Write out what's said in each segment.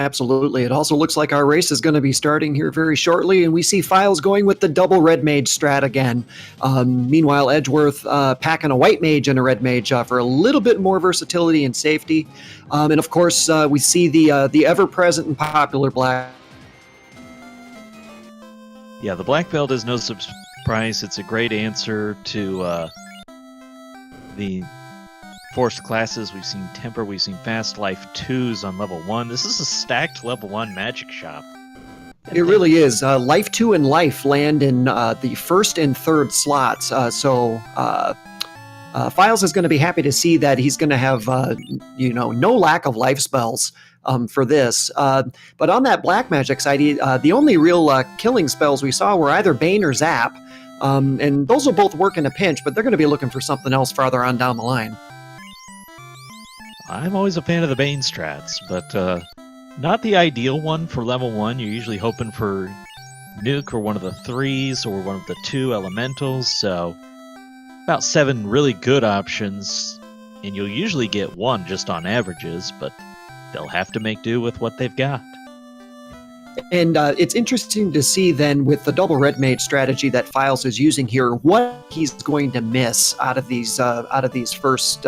absolutely. It also looks like our race is going to be starting here very shortly, and we see Philes going with the double red mage strat again. Meanwhile, Edgeworth packing a white mage and a red mage for a little bit more versatility and safety. And of course, we see the ever-present and popular black. Yeah, the black belt is no surprise. It's a great answer to the forced classes. We've seen Temper, we've seen Fast Life 2s on level 1. This is a stacked level 1 magic shop. It really is. Life 2 and Life land in the first and third slots. So Philes is going to be happy to see that he's going to have, no lack of life spells for this. But on that black magic side, the only real killing spells we saw were either Bane or Zap. And those will both work in a pinch, but they're going to be looking for something else farther on down the line. I'm always a fan of the Bane strats, but not the ideal one for level 1. You're usually hoping for Nuke or one of the 3s or one of the 2 elementals, so about 7 really good options, and you'll usually get 1 just on averages, but they'll have to make do with what they've got. And it's interesting to see then with the double red mage strategy that Philes is using here, what he's going to miss out of these first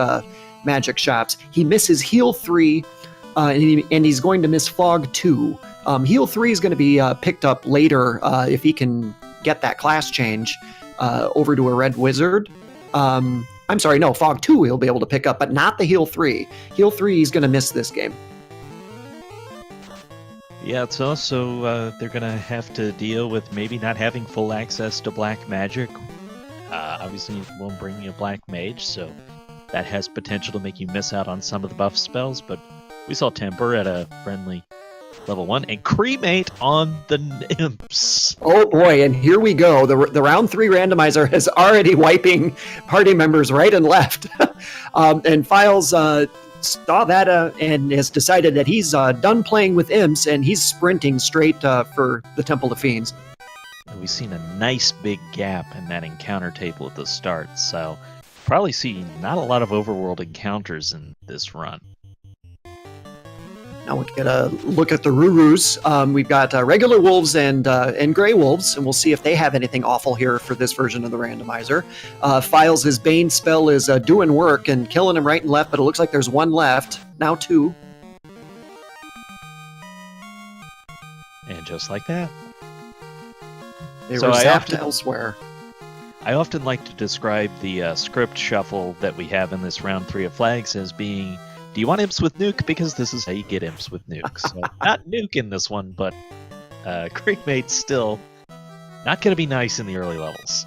magic shops. He misses heal 3, and he's going to miss fog 2. Heal 3 is going to be picked up later if he can get that class change over to a red wizard. I'm sorry, no, fog 2 he'll be able to pick up, but not the heal 3. Heal 3 he's going to miss this game. Yeah, it's also they're going to have to deal with maybe not having full access to black magic. Obviously, you won't bring you a black mage, so that has potential to make you miss out on some of the buff spells, but we saw Temper at a friendly level 1 and Cremate on the Imps. Oh boy, and here we go. The round 3 randomizer is already wiping party members right and left. And Philes saw that and has decided that he's done playing with Imps and he's sprinting straight for the Temple of Fiends. We've seen a nice big gap in that encounter table at the start, so probably see not a lot of overworld encounters in this run. Now we get a look at the Rurus. We've got regular wolves and gray wolves, and we'll see if they have anything awful here for this version of the randomizer. Philes' Bane spell is doing work and killing him right and left, but it looks like there's 1 left. Now 2. And just like that. They were zapped elsewhere. I often like to describe the script shuffle that we have in this round 3 of flags as being, do you want imps with nuke? Because this is how you get imps with nuke. So not nuke in this one, but Cremate's still not going to be nice in the early levels.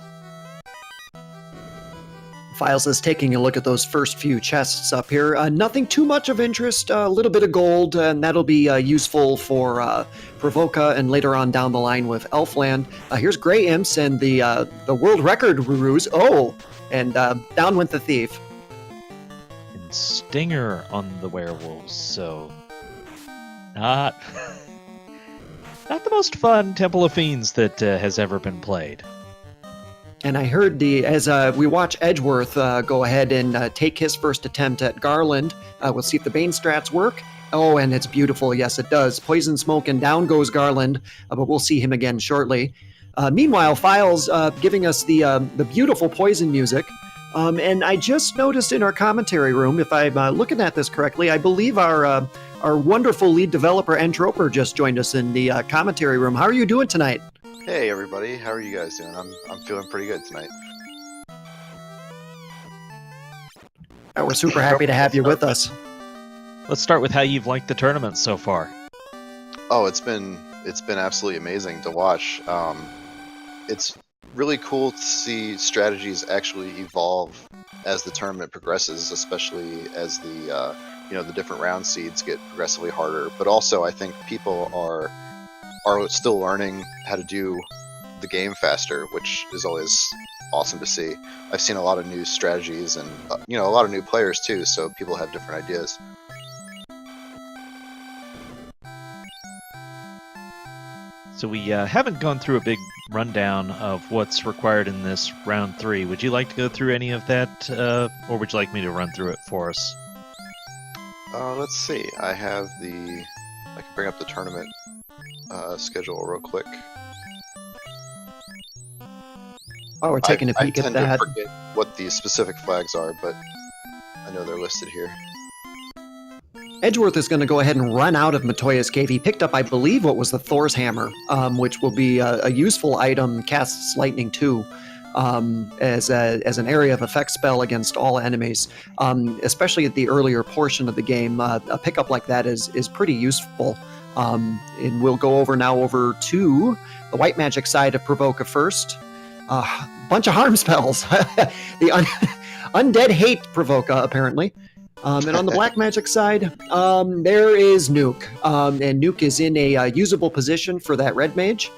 Philes is taking a look at those first few chests up here. Nothing too much of interest, a little bit of gold, and that'll be useful for Provoca and later on down the line with Elfland. Here's Grey Imps and the world record Rurus. Oh, and down went the Thief. And Stinger on the werewolves, so not the most fun Temple of Fiends that has ever been played. And I heard as we watch Edgeworth go ahead and take his first attempt at Garland, we'll see if the Bane strats work. Oh, and it's beautiful. Yes, it does. Poison smoke and down goes Garland, but we'll see him again shortly. Meanwhile, Philes giving us the beautiful poison music. And I just noticed in our commentary room, if I'm looking at this correctly, I believe our wonderful lead developer, Entroper, just joined us in the commentary room. How are you doing tonight? Hey everybody, how are you guys doing? I'm feeling pretty good tonight. We're super happy to have you with us. Let's start with how you've liked the tournament so far. Oh, it's been absolutely amazing to watch. It's really cool to see strategies actually evolve as the tournament progresses, especially as the the different round seeds get progressively harder. But also, I think people are still learning how to do the game faster, which is always awesome to see. I've seen a lot of new strategies and a lot of new players too, so people have different ideas. So we haven't gone through a big rundown of what's required in this round 3. Would you like to go through any of that, or would you like me to run through it for us? Let's see. I can bring up the tournament schedule real quick. While we're taking a I peek at tend that, to forget what the specific flags are, but I know they're listed here. Edgeworth is going to go ahead and run out of Matoya's Cave. He picked up, I believe, what was the Thor's Hammer, which will be a useful item, casts Lightning 2, as an area of effect spell against all enemies. Especially at the earlier portion of the game, a pickup like that is pretty useful. And we'll go over to the white magic side of Provoca first. Bunch of harm spells. The undead hate Provoca, apparently. And on the black magic side, there is Nuke. And Nuke is in a usable position for that red mage.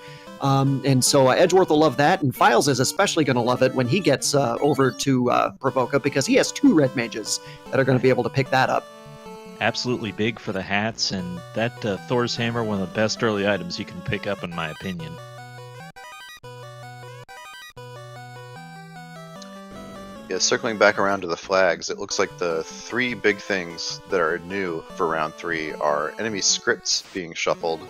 And so Edgeworth will love that, and Philes is especially going to love it when he gets over to Provoca, because he has 2 red mages that are going to be able to pick that up. Absolutely big for the hats, and that Thor's Hammer, one of the best early items you can pick up, in my opinion. Yeah, circling back around to the flags, it looks like the 3 big things that are new for round 3 are enemy scripts being shuffled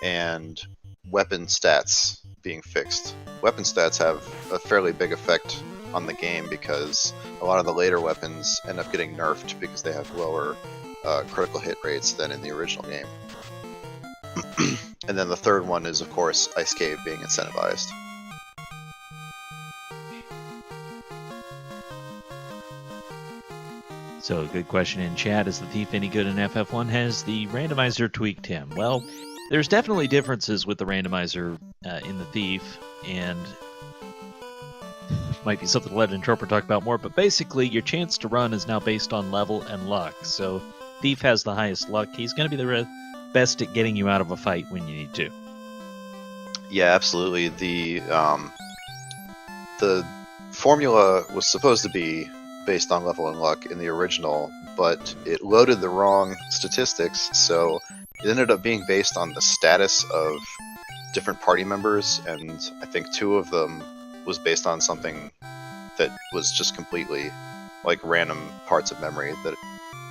and weapon stats being fixed. Weapon stats have a fairly big effect on the game because a lot of the later weapons end up getting nerfed because they have lower critical hit rates than in the original game. And then the third one is, of course, Ice Cave being incentivized. So, good question in chat. Is the Thief any good in FF1? Has the randomizer tweaked him? Well, there's definitely differences with the randomizer in the Thief, and might be something to let Interpret talk about more, but basically your chance to run is now based on level and luck. So Thief has the highest luck. He's going to be the best at getting you out of a fight when you need to. Yeah, absolutely. The formula was supposed to be based on level and luck in the original, but it loaded the wrong statistics, so it ended up being based on the status of different party members, and I think 2 of them was based on something that was just completely like random parts of memory that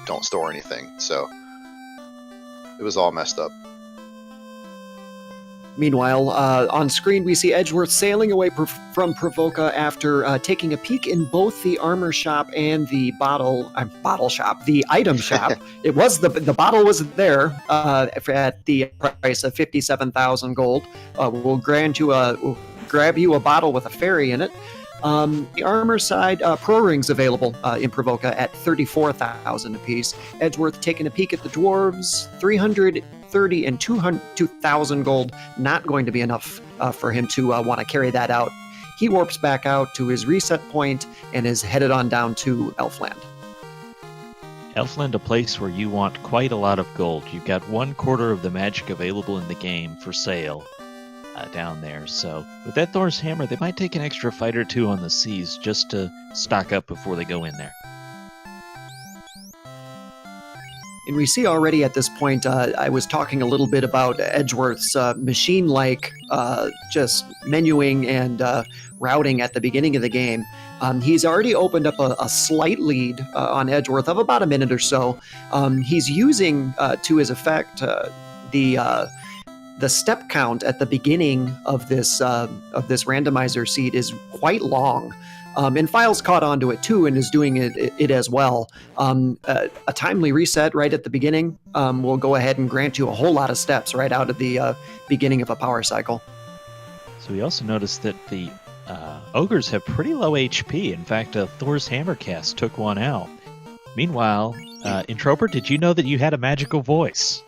don't store anything, so it was all messed up. Meanwhile, on screen we see Edgeworth sailing away from Provoca after taking a peek in both the armor shop and the bottle shop, the item shop. It was the bottle was there at the price of 57,000 gold. We'll grab you a bottle with a fairy in it. The armor side, pro rings available in Provoca at 34,000 apiece. Edgeworth taking a peek at the dwarves, 330 and 2,000 gold, not going to be enough for him to want to carry that out. He warps back out to his reset point and is headed on down to Elfland. Elfland, a place where you want quite a lot of gold. You've got 1/4 of the magic available in the game for sale down there. So with that Thor's Hammer, they might take an extra fight or 2 on the seas just to stock up before they go in there. And we see already at this point, I was talking a little bit about Edgeworth's machine-like just menuing and routing at the beginning of the game. He's already opened up a slight lead on Edgeworth of about a minute or so. He's using to his effect the step count at the beginning of this randomizer seed is quite long. And Philes caught onto it too and is doing it as well. A timely reset right at the beginning will go ahead and grant you a whole lot of steps right out of the beginning of a power cycle. So we also noticed that the ogres have pretty low HP. In fact, Thor's Hammer cast took one out. Meanwhile, Introper, did you know that you had a magical voice?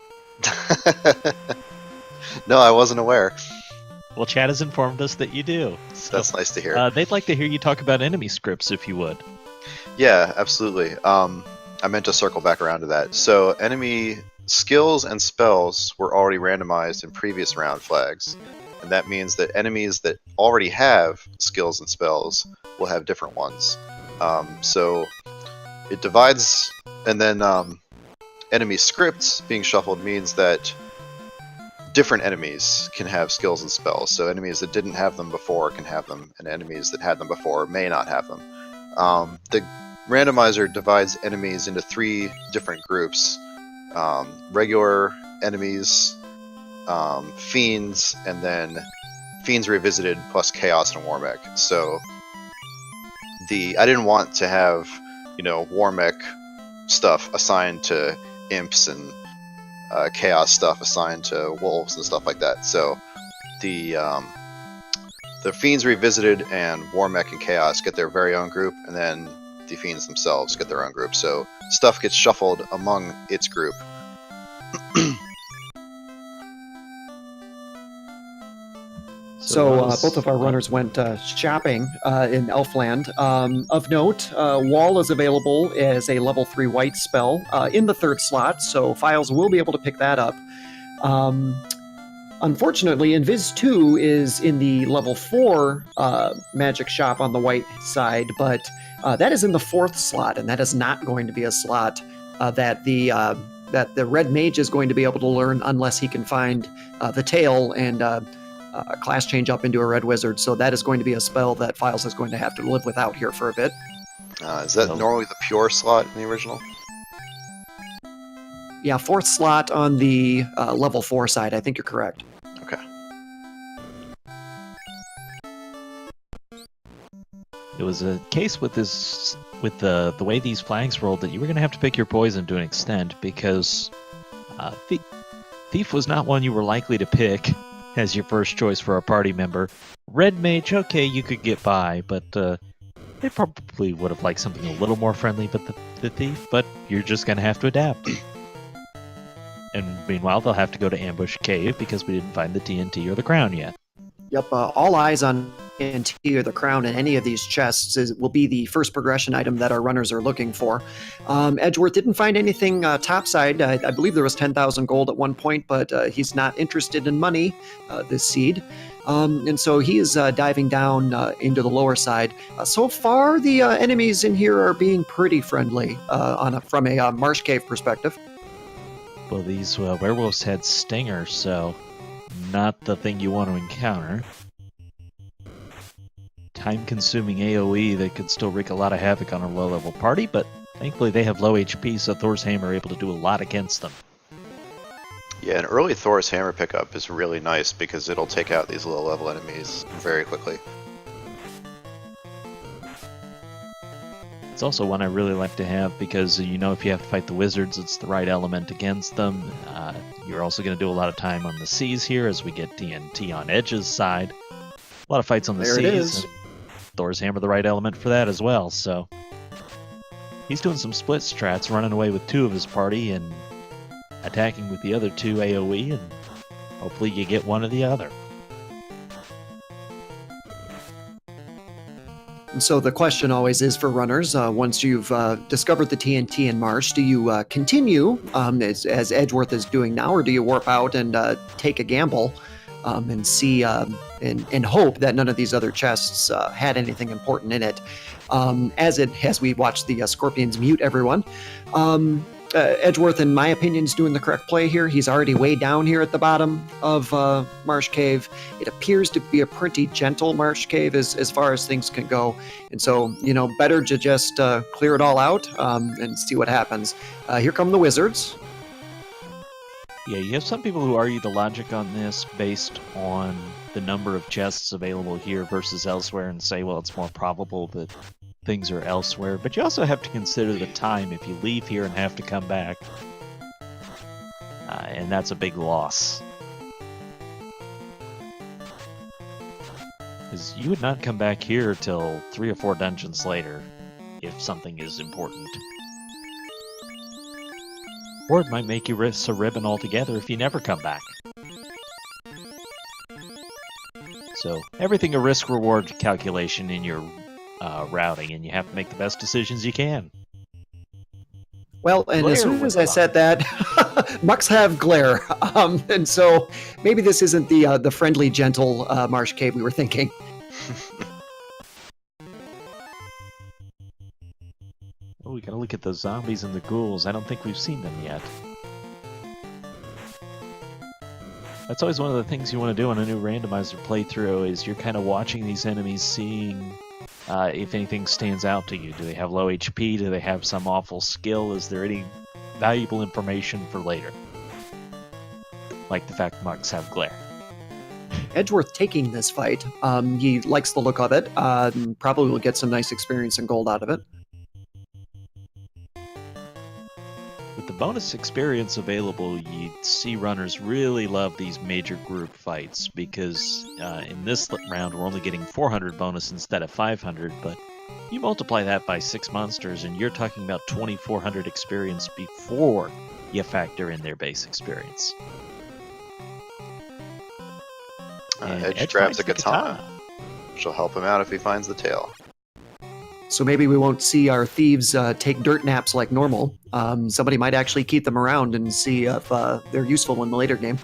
No, I wasn't aware. Well, chat has informed us that you do. So, that's nice to hear. They'd like to hear you talk about enemy scripts, if you would. Yeah, absolutely. I meant to circle back around to that. So enemy skills and spells were already randomized in previous round flags, and that means that enemies that already have skills and spells will have different ones. So it divides, and then enemy scripts being shuffled means that different enemies can have skills and spells. So enemies that didn't have them before can have them, and enemies that had them before may not have them. The randomizer divides enemies into 3 different groups: regular, enemies, fiends, and then fiends revisited plus chaos and war mech. So I didn't want to have, war mech stuff assigned to imps and chaos stuff assigned to wolves and stuff like that. So the fiends revisited and war mech and chaos get their very own group, and then the fiends themselves get their own group. So stuff gets shuffled among its group. So both of our runners went shopping in Elfland. Of note, Wall is available as a level 3 white spell in the 3rd slot, so Philes will be able to pick that up. Unfortunately, Invis 2 is in the level 4 magic shop on the white side, but that is in the 4th slot, and that is not going to be a slot that the red mage is going to be able to learn unless he can find the tail and class change up into a red wizard. So that is going to be a spell that Philes is going to have to live without here for a bit. Is that normally the pure slot in the original? Yeah, 4th slot on the level 4 side. I think you're correct. Okay. It was a case with this, with the way these flags rolled, that you were going to have to pick your poison to an extent, because Thief was not one you were likely to pick as your first choice for a party member. Red Mage, okay, you could get by, but they probably would have liked something a little more friendly but the Thief, but you're just going to have to adapt. And meanwhile, they'll have to go to Ambush Cave because we didn't find the TNT or the crown yet. Yep, all eyes on TNT or the crown in any of these chests will be the first progression item that our runners are looking for. Edgeworth didn't find anything topside. I believe there was 10,000 gold at one point, but he's not interested in money, this seed. And so he is diving down into the lower side. So far, the enemies in here are being pretty friendly from a marsh cave perspective. Well, these werewolves had stingers, so not the thing you want to encounter. Time-consuming AoE that could still wreak a lot of havoc on a low-level party, but thankfully they have low HP, so Thor's Hammer are able to do a lot against them. Yeah, an early Thor's Hammer pickup is really nice because it'll take out these low-level enemies very quickly. It's also one I really like to have because, if you have to fight the wizards, it's the right element against them. You're also going to do a lot of time on the seas here as we get TNT on Edge's side. A lot of fights on the There seas. It is. Thor's Hammer, the right element for that as well. So he's doing some split strats, running away with 2 of his party and attacking with the other 2 AoE, and hopefully you get one or the other. And so the question always is for runners, once you've discovered the TNT in Marsh, do you continue, as Edgeworth is doing now, or do you warp out and take a gamble and see and hope that none of these other chests had anything important in it? As we watch the Scorpions mute everyone, Edgeworth, in my opinion, is doing the correct play here. He's already way down here at the bottom of Marsh Cave. It appears to be a pretty gentle Marsh Cave as far as things can go. And so, better to just clear it all out and see what happens. Here come the wizards. Yeah, you have some people who argue the logic on this based on the number of chests available here versus elsewhere and say, well, it's more probable that things are elsewhere, but you also have to consider the time if you leave here and have to come back, and that's a big loss. Because you would not come back here till 3 or 4 dungeons later if something is important. Or it might make you risk a ribbon altogether if you never come back. So everything a risk-reward calculation in your routing, and you have to make the best decisions you can. Well, and as soon as I said that, Mucks have glare, and so maybe this isn't the friendly, gentle Marsh Cave we were thinking. Oh, we gotta look at the zombies and the ghouls. I don't think we've seen them yet. That's always one of the things you want to do on a new randomizer playthrough, is you're kind of watching these enemies, seeing if anything stands out to you. Do they have low HP? Do they have some awful skill? Is there any valuable information for later? like the fact mugs have glare. Edgeworth taking this fight. He likes the look of it. And probably will get some nice experience and gold out of it. With the bonus experience available, you see runners really love these major group fights because in this round we're only getting 400 bonus instead of 500, but you multiply that by 6 monsters and you're talking about 2400 experience before you factor in their base experience. Edge grabs a katana, which will help him out if he finds the tail. So maybe we won't see our thieves take dirt naps like normal. Somebody might actually keep them around and see if they're useful in the later game.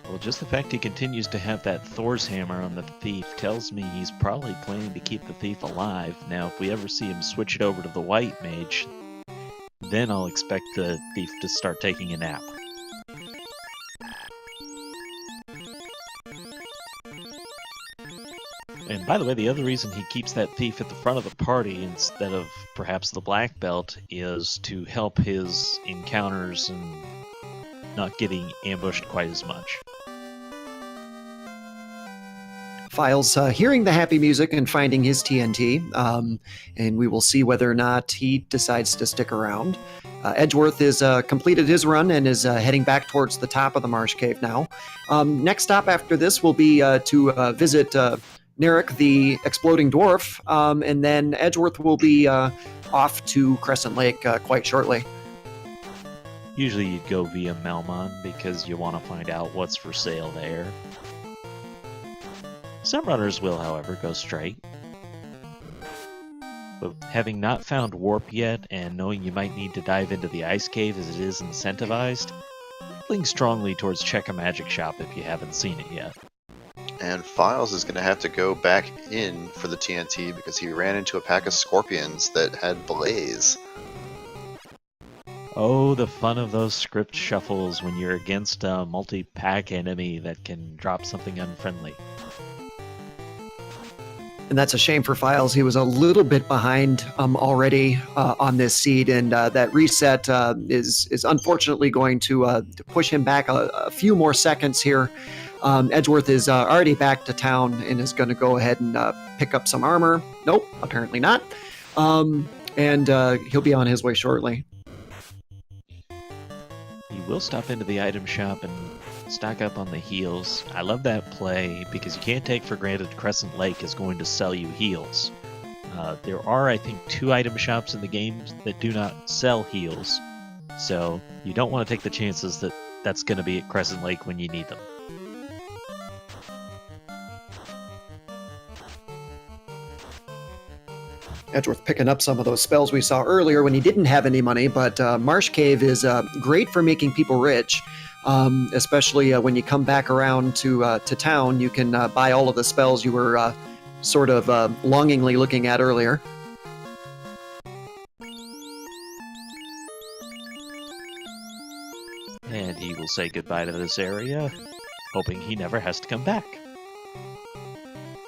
Well, just the fact he continues to have that Thor's hammer on the thief tells me he's probably planning to keep the thief alive. Now, if we ever see him switch it over to the white mage, then I'll expect the thief to start taking a nap. And by the way, the other reason he keeps that thief at the front of the party instead of perhaps the black belt is to help his encounters and not getting ambushed quite as much. Philes hearing the happy music and finding his TNT, and we will see whether or not he decides to stick around. Edgeworth has completed his run and is heading back towards the top of the marsh cave now. Next stop after this will be to visit Narek, the exploding dwarf, and then Edgeworth will be off to Crescent Lake quite shortly. Usually you'd go via Melmon because you want to find out what's for sale there. Some runners will, however, go straight. But having not found Warp yet, and knowing you might need to dive into the ice cave as it is incentivized, feeling strongly towards Check a Magic Shop if you haven't seen it yet. And Philes is going to have to go back in for the TNT because he ran into a pack of scorpions that had blaze. Oh, the fun of those script shuffles when you're against a multi-pack enemy that can drop something unfriendly. And that's a shame for Philes. He was a little bit behind already on this seed, and that reset is unfortunately going to push him back a few more seconds here. Edgeworth is already back to town and is going to go ahead and pick up some armor. Nope, apparently not. And he'll be on his way shortly. He will stop into the item shop and stock up on the heals. I love that play because you can't take for granted Crescent Lake is going to sell you heals. There are, I think, 2 item shops in the game that do not sell heals, so you don't want to take the chances that that's going to be at Crescent Lake when you need them. Edgeworth picking up some of those spells we saw earlier when he didn't have any money, but Marsh Cave is great for making people rich. Especially when you come back around to town, you can buy all of the spells you were sort of longingly looking at earlier. And he will say goodbye to this area, hoping he never has to come back.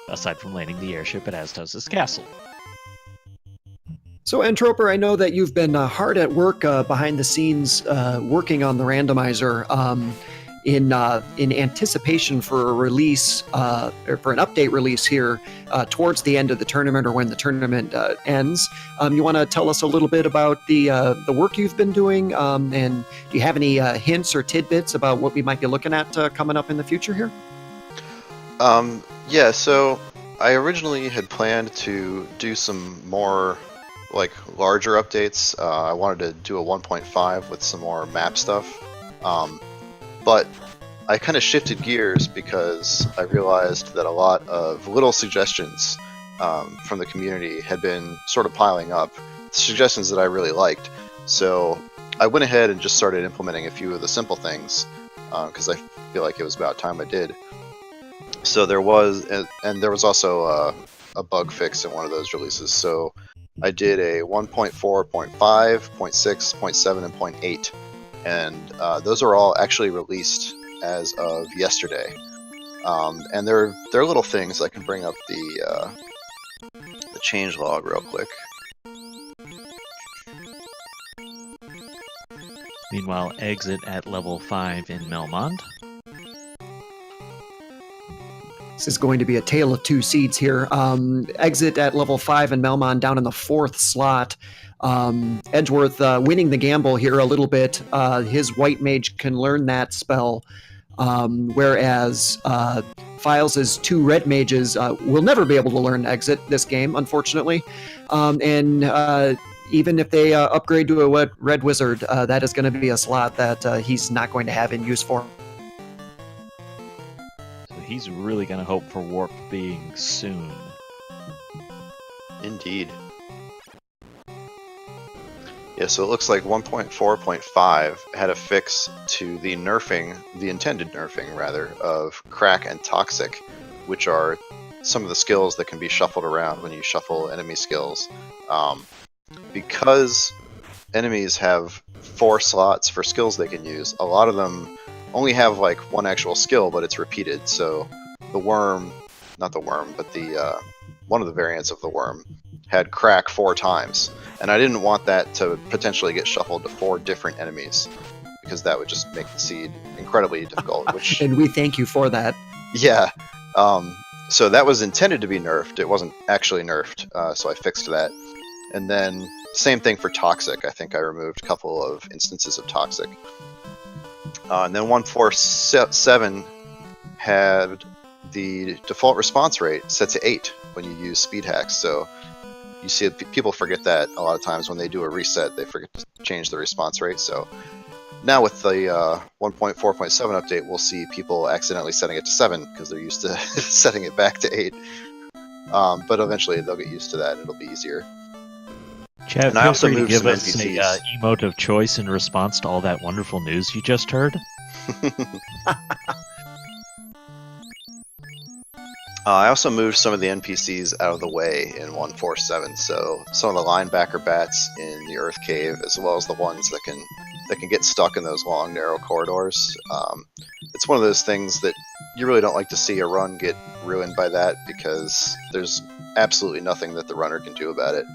Aside from landing the airship at Astos' castle. So, Entroper, I know that you've been hard at work behind the scenes working on the randomizer in anticipation for a release, or for an update release here towards the end of the tournament or when the tournament ends. You want to tell us a little bit about the work you've been doing, and do you have any hints or tidbits about what we might be looking at coming up in the future here? Yeah, so I originally had planned to do some more larger updates. I wanted to do a 1.5 with some more map stuff, but I kind of shifted gears because I realized that a lot of little suggestions from the community had been sort of piling up, suggestions that I really liked. So I went ahead and just started implementing a few of the simple things because I feel like it was about time I did. So there was, and there was also a bug fix in one of those releases. So I did a 1.4, 0.5, 0.6, 0.7, and 0.8, and those are all actually released as of yesterday. And they're little things. I can bring up the changelog real quick. Meanwhile, exit at level 5 in Melmond. This is going to be a tale of two seeds here. Exit at level 5 in Melmond down in the 4th slot. Edgeworth winning the gamble here a little bit. His white mage can learn that spell, whereas Philes' 2 red mages will never be able to learn exit this game, unfortunately. And even if they upgrade to a red wizard, that is going to be a slot that he's not going to have in use for. So he's really going to hope for warp being soon. Indeed. Yeah, so it looks like 1.4.5 had a fix to the nerfing, the intended nerfing rather, of crack and toxic, which are some of the skills that can be shuffled around when you shuffle enemy skills. Because enemies have 4 slots for skills they can use, a lot of them only have like 1 actual skill, but it's repeated. So the worm, not the worm, but the one of the variants of the worm had crack 4 times, and I didn't want that to potentially get shuffled to 4 different enemies, because that would just make the seed incredibly difficult. Which and we thank you for that. Yeah, so that was intended to be nerfed. It wasn't actually nerfed, so I fixed that. And then same thing for toxic. I think I removed a couple of instances of toxic. And then 1.4.7 had the default response rate set to 8 when you use speed hacks. So you see people forget that a lot of times when they do a reset, they forget to change the response rate. So now with the 1.4.7 update, we'll see people accidentally setting it to 7 because they're used to setting it back to 8. But eventually they'll get used to that and it'll be easier. Chad, And I feel also free to moved give some us a NPCs. emote of choice in response to all that wonderful news you just heard. I also moved some of the NPCs out of the way in 1.4.7, so some of the linebacker bats in the Earth Cave, as well as the ones that can get stuck in those long, narrow corridors. It's one of those things that you really don't like to see a run get ruined by that, because there's absolutely nothing that the runner can do about it.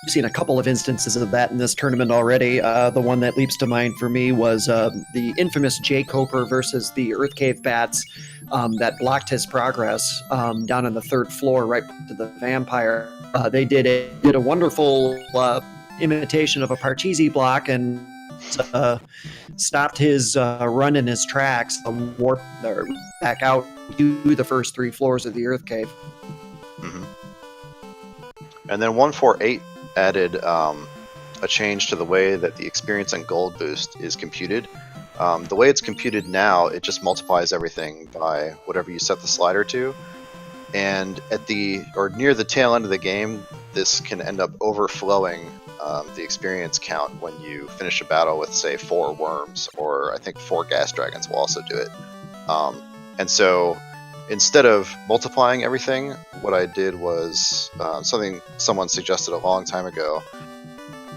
We've seen a couple of instances of that in this tournament already. The one that leaps to mind for me was the infamous Jay Coper versus the Earth Cave Bats that blocked his progress down on the 3rd floor right to the vampire. They did a wonderful imitation of a Parcheesi block and stopped his run in his tracks, warped back out to the first 3 floors of the Earth Cave. Mm-hmm. And then 1.4.8 added a change to the way that the experience and gold boost is computed. The way it's computed now, it just multiplies everything by whatever you set the slider to. And at near the tail end of the game, this can end up overflowing the experience count when you finish a battle with, say, 4 worms, or I think 4 gas dragons will also do it. And so instead of multiplying everything, what I did was something someone suggested a long time ago,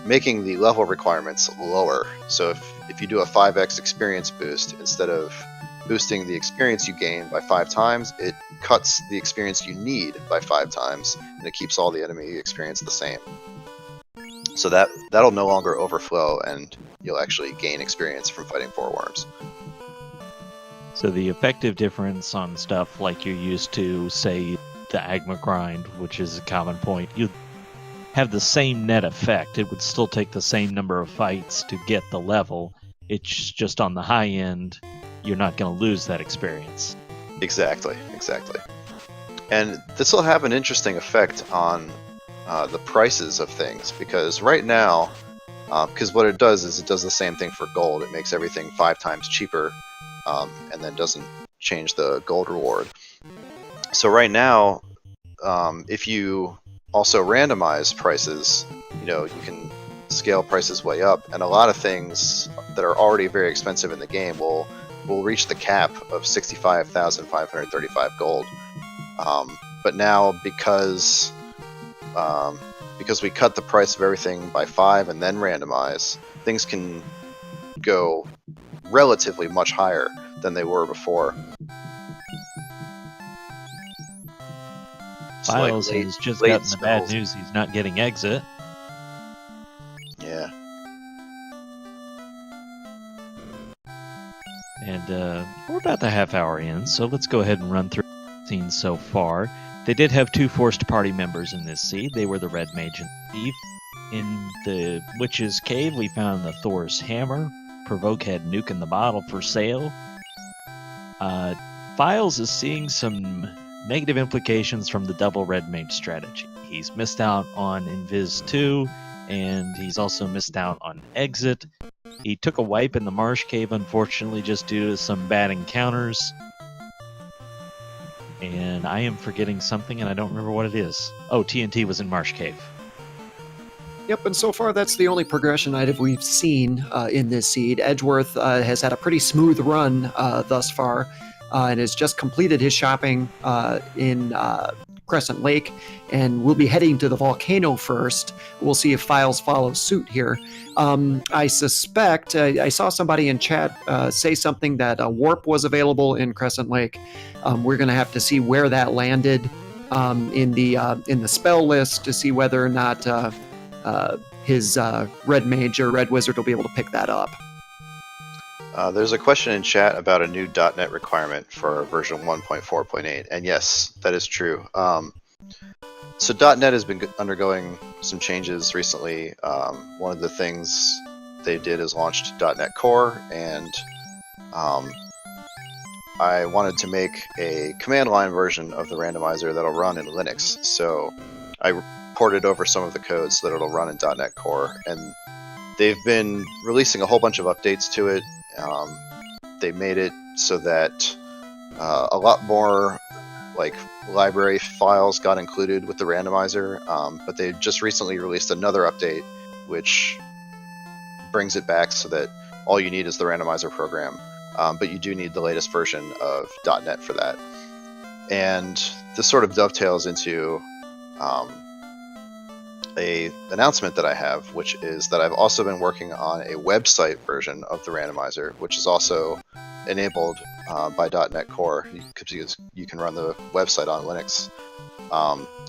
making the level requirements lower. So if you do a 5x experience boost, instead of boosting the experience you gain by 5 times, it cuts the experience you need by 5 times, and it keeps all the enemy experience the same. So that'll no longer overflow, and you'll actually gain experience from fighting 4 worms. So the effective difference on stuff like you're used to, say, the Agma grind, which is a common point, you have the same net effect. It would still take the same number of fights to get the level. It's just on the high end, you're not going to lose that experience. Exactly. And this will have an interesting effect on the prices of things, because right now, because what it does is it does the same thing for gold. It makes everything 5 times cheaper, and then doesn't change the gold reward. So right now, if you also randomize prices, you can scale prices way up, and a lot of things that are already very expensive in the game will reach the cap of 65,535 gold. But now, because we cut the price of everything by 5 and then randomize, things can go relatively much higher than they were before. Philes has just gotten the bad news he's not getting exit. Yeah. we're about the half hour in, so let's go ahead and run through the scenes so far. They did have 2 forced party members in this seed. They were the Red Mage and Thief. In the Witch's Cave, we found the Thor's Hammer. Provoke had Nuke in the Bottle for sale. Philes is seeing some negative implications from the double Red Mage strategy. He's missed out on Invis 2, and he's also missed out on Exit. He took a wipe in the Marsh Cave, unfortunately, just due to some bad encounters. And I am forgetting something, and I don't remember what it is. Oh, TNT was in Marsh Cave. Yep, and so far that's the only progression item we've seen in this seed. Edgeworth has had a pretty smooth run thus far, and has just completed his shopping in Crescent Lake, and we'll be heading to the volcano first. We'll see if Philes follows suit here. I suspect, I saw somebody in chat say something that a warp was available in Crescent Lake. We're going to have to see where that landed in the spell list to see whether or not his Red Mage or Red Wizard will be able to pick that up. There's a question in chat about a new .NET requirement for version 1.4.8, and yes, that is true. So .NET has been undergoing some changes recently. One of the things they did is launched .NET Core, and I wanted to make a command line version of the randomizer that'll run in Linux. So I ported over some of the code so that it'll run in .NET Core, and they've been releasing a whole bunch of updates to it. They made it so that a lot more like library files got included with the randomizer, but they just recently released another update which brings it back so that all you need is the randomizer program, but you do need the latest version of .NET for that. And this sort of dovetails into a announcement that I have, which is that I've also been working on a website version of the randomizer, which is also enabled by .NET Core, because you can run the website on Linux.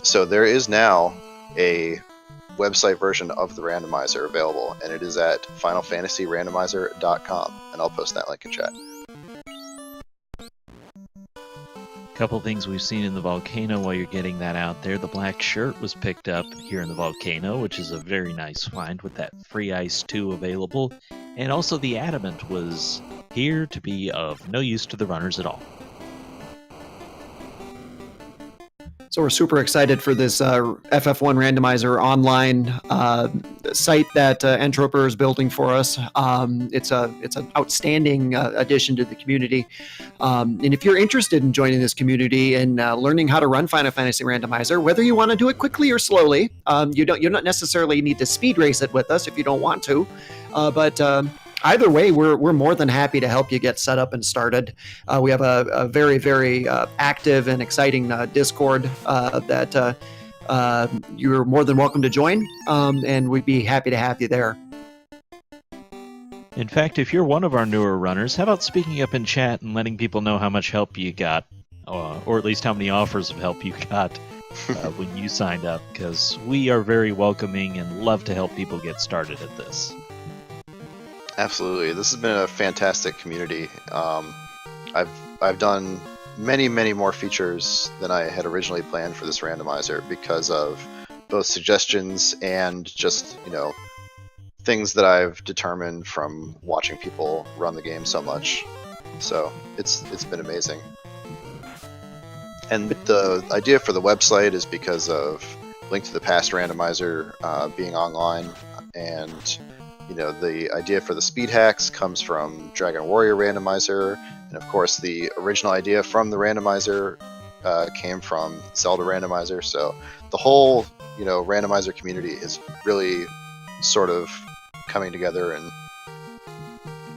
So there is now a website version of the randomizer available, and it is at finalfantasyrandomizer.com, and I'll post that link in chat. Couple things we've seen in the volcano while you're getting that out there. The black shirt was picked up here in the volcano, which is a very nice find with that free ice 2 available. And also the adamant was here to be of no use to the runners at all. So we're super excited for this FF1 randomizer online site that Entroper is building for us. It's an outstanding addition to the community. And if you're interested in joining this community and learning how to run Final Fantasy Randomizer, whether you want to do it quickly or slowly, you don't necessarily need to speed race it with us if you don't want to, but either way, we're more than happy to help you get set up and started. We have a very, very active and exciting Discord that you're more than welcome to join, and we'd be happy to have you there. In fact, if you're one of our newer runners, how about speaking up in chat and letting people know how much help you got, or at least how many offers of help you got when you signed up, because we are very welcoming and love to help people get started at this. Absolutely, this has been a fantastic community. I've done many more features than I had originally planned for this randomizer because of both suggestions and just things that I've determined from watching people run the game so much. So it's been amazing. And the idea for the website is because of Link to the Past randomizer being online, and the idea for the speed hacks comes from Dragon Warrior randomizer, and of course the original idea from the randomizer came from Zelda randomizer. So the whole randomizer community is really sort of coming together, and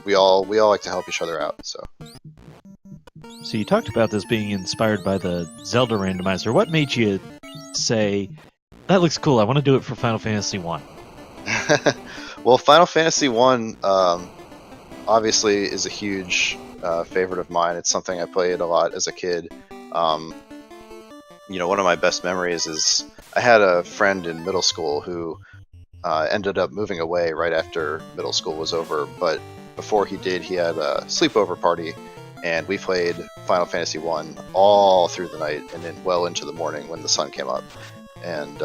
we all like to help each other out. So you talked about this being inspired by the Zelda randomizer. What made you say, that looks cool, I want to do it for Final Fantasy 1? Well, Final Fantasy 1 obviously is a huge favorite of mine. It's something I played a lot as a kid. One of my best memories is I had a friend in middle school who ended up moving away right after middle school was over, but before he did, he had a sleepover party and we played Final Fantasy 1 all through the night and then well into the morning when the sun came up. And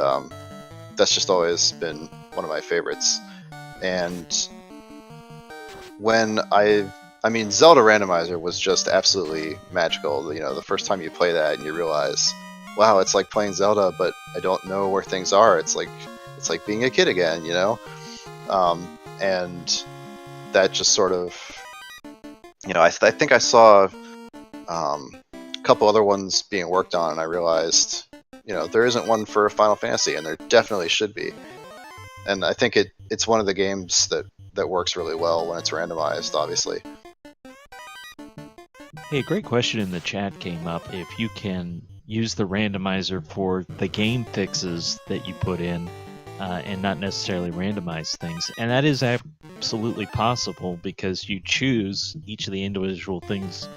that's just always been one of my favorites. And when I mean, Zelda Randomizer was just absolutely magical. You know, the first time you play that and you realize, wow, it's like playing Zelda, but I don't know where things are. It's like being a kid again, you know? And that just sort of, you know, I think I saw a couple other ones being worked on, and I realized, you know, there isn't one for Final Fantasy, and there definitely should be. And I think it's one of the games that works really well when it's randomized, obviously. Hey, a great question in the chat came up. If you can use the randomizer for the game fixes that you put in, and not necessarily randomize things. And that is absolutely possible because you choose each of the individual things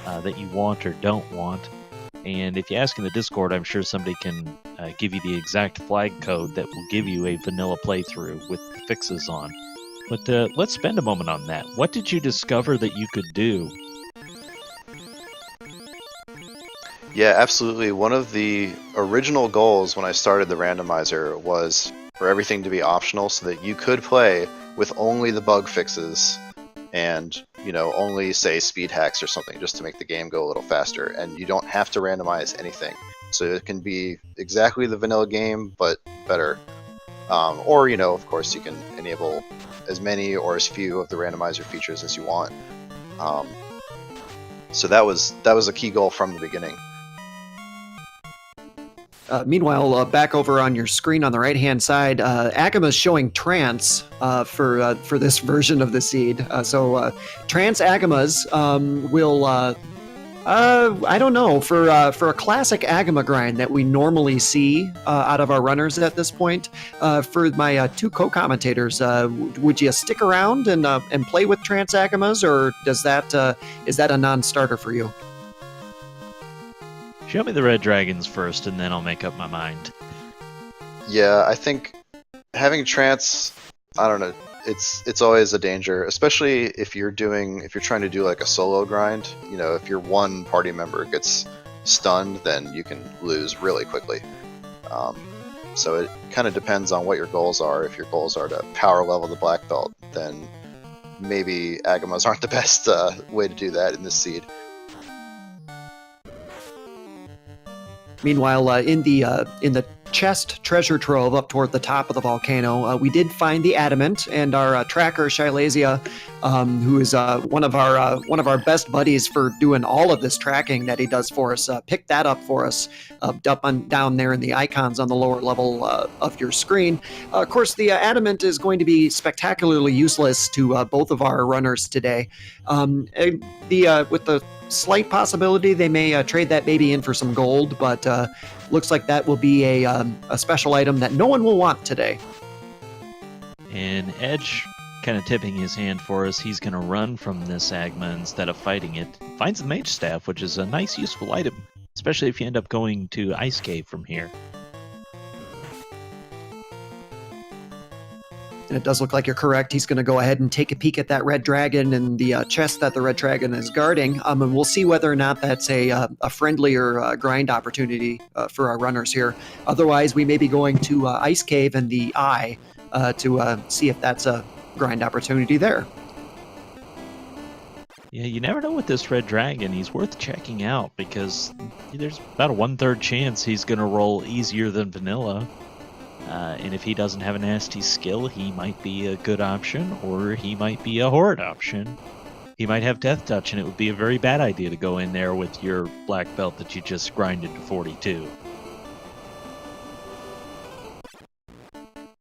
that you want or don't want. And if you ask in the Discord, I'm sure somebody can give you the exact flag code that will give you a vanilla playthrough with the fixes on. But let's spend a moment on that. What did you discover that you could do? Yeah, absolutely. One of the original goals when I started the randomizer was for everything to be optional so that you could play with only the bug fixes and, you know, only, say, speed hacks or something just to make the game go a little faster. And you don't have to randomize anything. So it can be exactly the vanilla game, but better. Or, you know, of course, you can enable as many or as few of the randomizer features as you want. So that was a key goal from the beginning. Meanwhile, back over on your screen on the right-hand side, Agama's showing trance for this version of the seed. So trance Agamas will, I don't know, for a classic Agama grind that we normally see out of our runners at this point. For my two co-commentators, would you stick around and play with trance Agamas, or is that a non-starter for you? Show me the red dragons first, and then I'll make up my mind. Yeah, I think having trance, I don't know, it's always a danger, especially if you're trying to do like a solo grind. You know, if your one party member gets stunned, then you can lose really quickly. So it kind of depends on what your goals are. If your goals are to power level the black belt, then maybe Agamas aren't the best way to do that in this seed. Meanwhile, in the chest treasure trove up toward the top of the volcano, we did find the adamant, and our tracker Shilasia, who is one of our best buddies for doing all of this tracking that he does for us, picked that up for us down there in the icons on the lower level of your screen. Of course, the adamant is going to be spectacularly useless to both of our runners today. With the slight possibility they may trade that baby in for some gold, but looks like that will be a special item that no one will want today. And Edge kind of tipping his hand for us. He's going to run from this Agma instead of fighting it. Finds the mage staff, which is a nice, useful item, especially if you end up going to Ice Cave from here. And it does look like you're correct. He's going to go ahead and take a peek at that red dragon and the chest that the red dragon is guarding. And we'll see whether or not that's a friendlier grind opportunity for our runners here. Otherwise, we may be going to Ice Cave and the Eye to see if that's a grind opportunity there. Yeah, you never know with this red dragon. He's worth checking out because there's about a 1/3 chance he's going to roll easier than vanilla. And if he doesn't have a nasty skill, he might be a good option, or he might be a horrid option. He might have Death Touch, and it would be a very bad idea to go in there with your black belt that you just grinded to 42.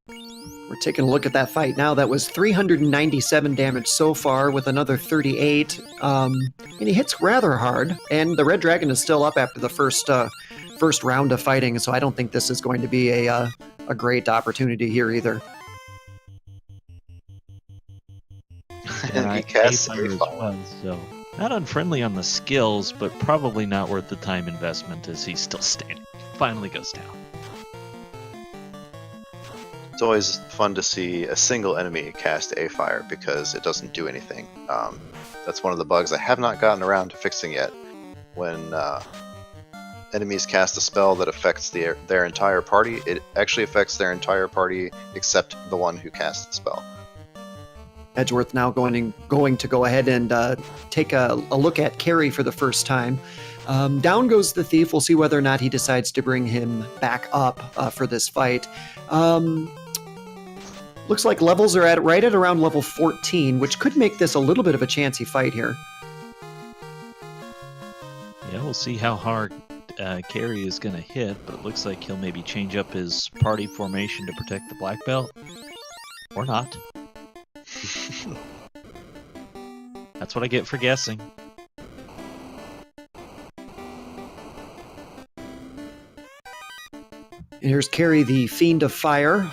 We're taking a look at that fight now. That was 397 damage so far with another 38. And he hits rather hard, and the red dragon is still up after the first round of fighting, so I don't think this is going to be a great opportunity here either. And he casts A-fire as well, so not unfriendly on the skills, but probably not worth the time investment as he's still standing. Finally goes down. It's always fun to see a single enemy cast A-fire because it doesn't do anything. That's one of the bugs I have not gotten around to fixing yet. When enemies cast a spell that affects their entire party, it actually affects their entire party except the one who casts the spell. Edgeworth now going to go ahead and take a look at Carrie for the first time. Down goes the thief. We'll see whether or not he decides to bring him back up for this fight. Looks like levels are right at around level 14, which could make this a little bit of a chancy fight here. Yeah, we'll see how hard Carrie is going to hit, but it looks like he'll maybe change up his party formation to protect the black belt. Or not. That's what I get for guessing. Here's Carrie, the Fiend of Fire.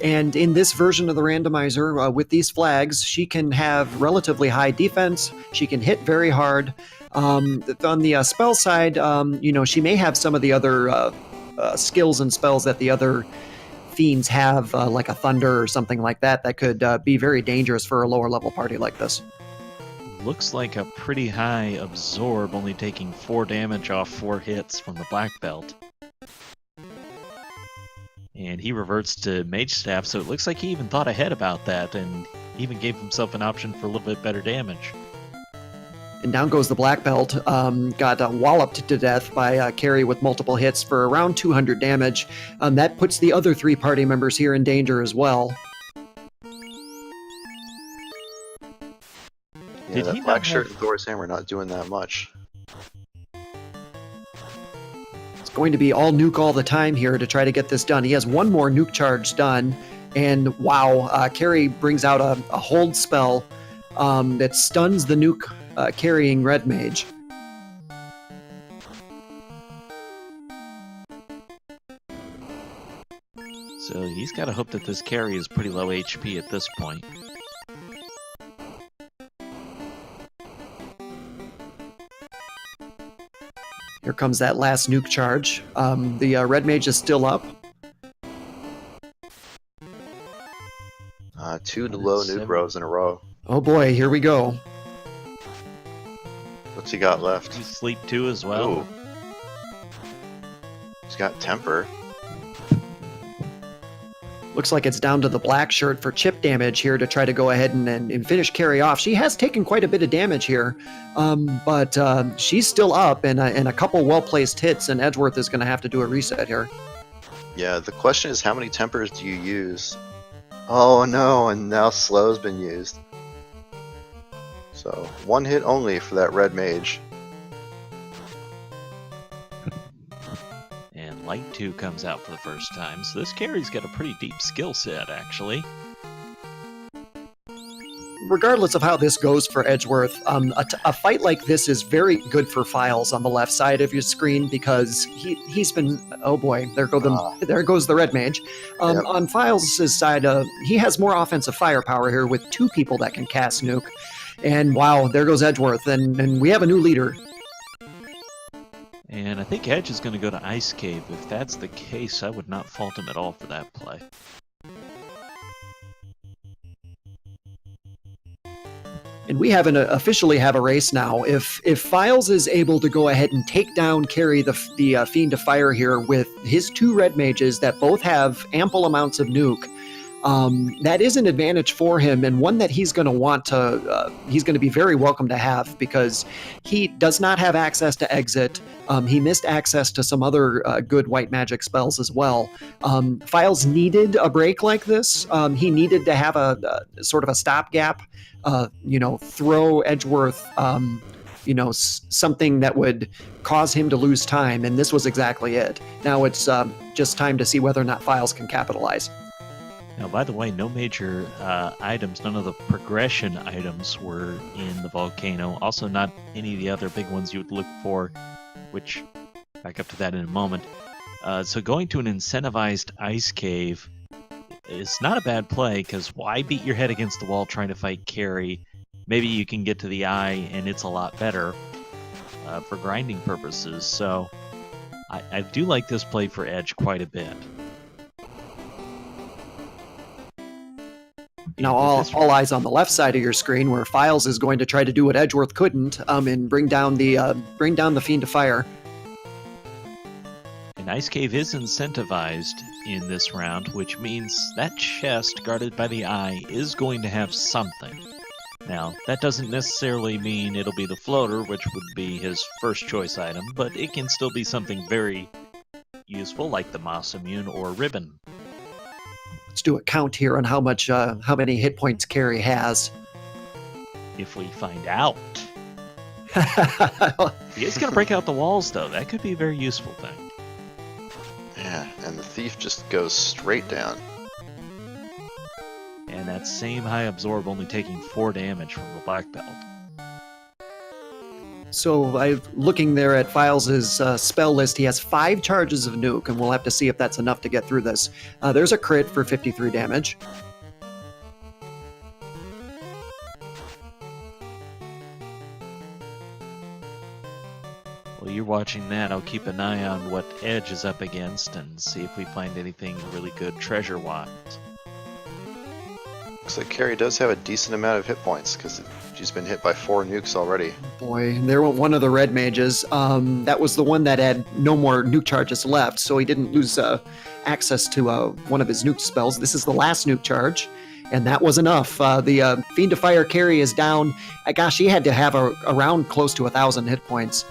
And in this version of the randomizer, with these flags, she can have relatively high defense. She can hit very hard. On the spell side, she may have some of the other skills and spells that the other fiends have, like a thunder or something like that, that could be very dangerous for a lower level party like this. Looks like a pretty high absorb, only taking 4 damage off 4 hits from the black belt. And he reverts to Mage Staff, so it looks like he even thought ahead about that and even gave himself an option for a little bit better damage. And down goes the black belt. Got walloped to death by Carrie with multiple hits for around 200 damage. That puts the other 3 party members here in danger as well. Yeah, that black shirt and Thor's hammer not doing that much. It's going to be all nuke all the time here to try to get this done. He has 1 more nuke charge done. And wow, Carrie brings out a hold spell that stuns the nuke carrying red mage. So he's got to hope that this carry is pretty low HP at this point. Here comes that last nuke charge. The red mage is still up. 2 low nuke rows in a row. Oh boy, here we go. What's he got left? He's sleep 2 as well. Ooh. He's got temper. Looks like it's down to the black shirt for chip damage here to try to go ahead and finish Carrie off. She has taken quite a bit of damage here, but she's still up, and a couple well-placed hits, and Edgeworth is going to have to do a reset here. Yeah, the question is, how many tempers do you use? Oh no, and now slow's been used. So 1 hit only for that red mage. And Light 2 comes out for the first time, so this carry's got a pretty deep skill set, actually. Regardless of how this goes for Edgeworth, a fight like this is very good for Philes on the left side of your screen, because he's been, oh boy, there goes the red mage. Yep. On Philes' side, he has more offensive firepower here with 2 people that can cast nuke. And wow, there goes Edgeworth, and we have a new leader. And I think Edge is going to go to Ice Cave. If that's the case, I would not fault him at all for that play. And we officially have a race now. If Philes is able to go ahead and take down Carrie, the Fiend of Fire here, with his 2 red mages that both have ample amounts of nuke, that is an advantage for him, and one that he's going to want to, he's going to be very welcome to have, because he does not have access to exit. He missed access to some other good white magic spells as well. Philes needed a break like this. He needed to have a sort of a stopgap, throw Edgeworth, something that would cause him to lose time, and this was exactly it. Now it's just time to see whether or not Philes can capitalize. Now, by the way, no major items, none of the progression items were in the volcano. Also, not any of the other big ones you would look for, which, back up to that in a moment. So going to an incentivized ice cave is not a bad play, because why beat your head against the wall trying to fight Carrie? Maybe you can get to the eye, and it's a lot better for grinding purposes. So I do like this play for Edge quite a bit. Now, With this all eyes on the left side of your screen, where Philes is going to try to do what Edgeworth couldn't, and bring down the Fiend of Fire. An Ice Cave is incentivized in this round, which means that chest guarded by the eye is going to have something. Now, that doesn't necessarily mean it'll be the floater, which would be his first choice item, but it can still be something very useful, like the Moss Immune or Ribbon. Let's do a count here on how many hit points Carrie has. If we find out. He is going to break out the walls, though. That could be a very useful thing. Yeah, and the thief just goes straight down. And that same high absorb only taking 4 damage from the black belt. So, looking there at Philes' spell list, he has 5 charges of nuke, and we'll have to see if that's enough to get through this. There's a crit for 53 damage. While you're watching that, I'll keep an eye on what Edge is up against and see if we find anything really good treasure-wise. Looks like Carrie does have a decent amount of hit points because she's been hit by 4 nukes already. Boy, there went one of the red mages. That was the one that had no more nuke charges left, so he didn't lose access to one of his nuke spells. This is the last nuke charge, and that was enough. The Fiend of Fire Carrie is down. Gosh, he had to have around close to 1,000 hit points,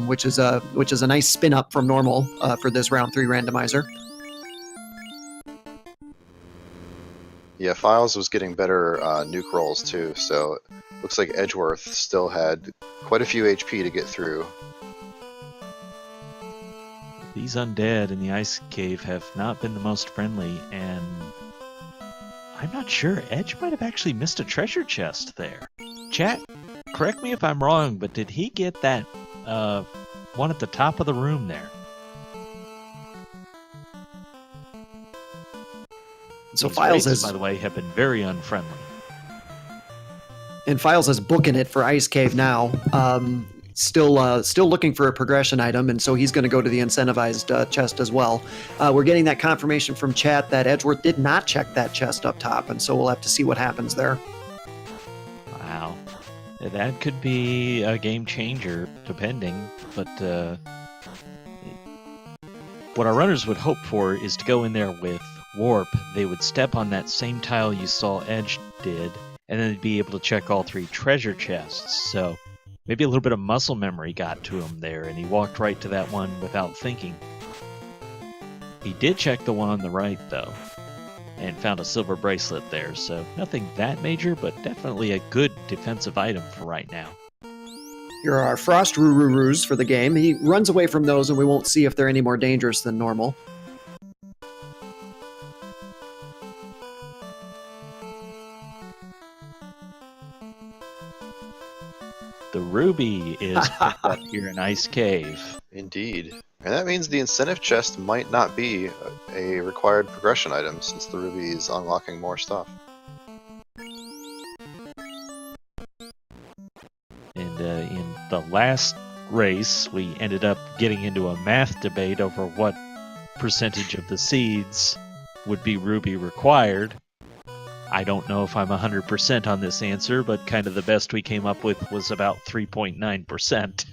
which is a nice spin up from normal for this round 3 randomizer. Yeah, Philes was getting better nuke rolls too, so looks like Edgeworth still had quite a few HP to get through. These undead in the ice cave have not been the most friendly, and I'm not sure. Edge might have actually missed a treasure chest there. Chat, correct me if I'm wrong, but did he get that one at the top of the room there? So These Philes races, is, by the way, have been very unfriendly. and Philes is booking it for Ice Cave now. Still looking for a progression item, and so he's going to go to the incentivized chest as well. We're getting that confirmation from chat that Edgeworth did not check that chest up top, and so we'll have to see what happens there. Wow. That could be a game changer, depending, but what our runners would hope for is to go in there with Warp. They would step on that same tile you saw Edge did, and then they'd be able to check all 3 treasure chests. So maybe a little bit of muscle memory got to him there, and he walked right to that one without thinking. He did check the one on the right, though, and found a silver bracelet there, so nothing that major, but definitely a good defensive item for right now. Here are our Frost Rururus for the game. He runs away from those, and we won't see if they're any more dangerous than normal. The ruby is picked up here in Ice Cave. Indeed. And that means the incentive chest might not be a required progression item since the ruby is unlocking more stuff. And in the last race, we ended up getting into a math debate over what percentage of the seeds would be ruby required. I don't know if I'm 100% on this answer, but kind of the best we came up with was about 3.9%.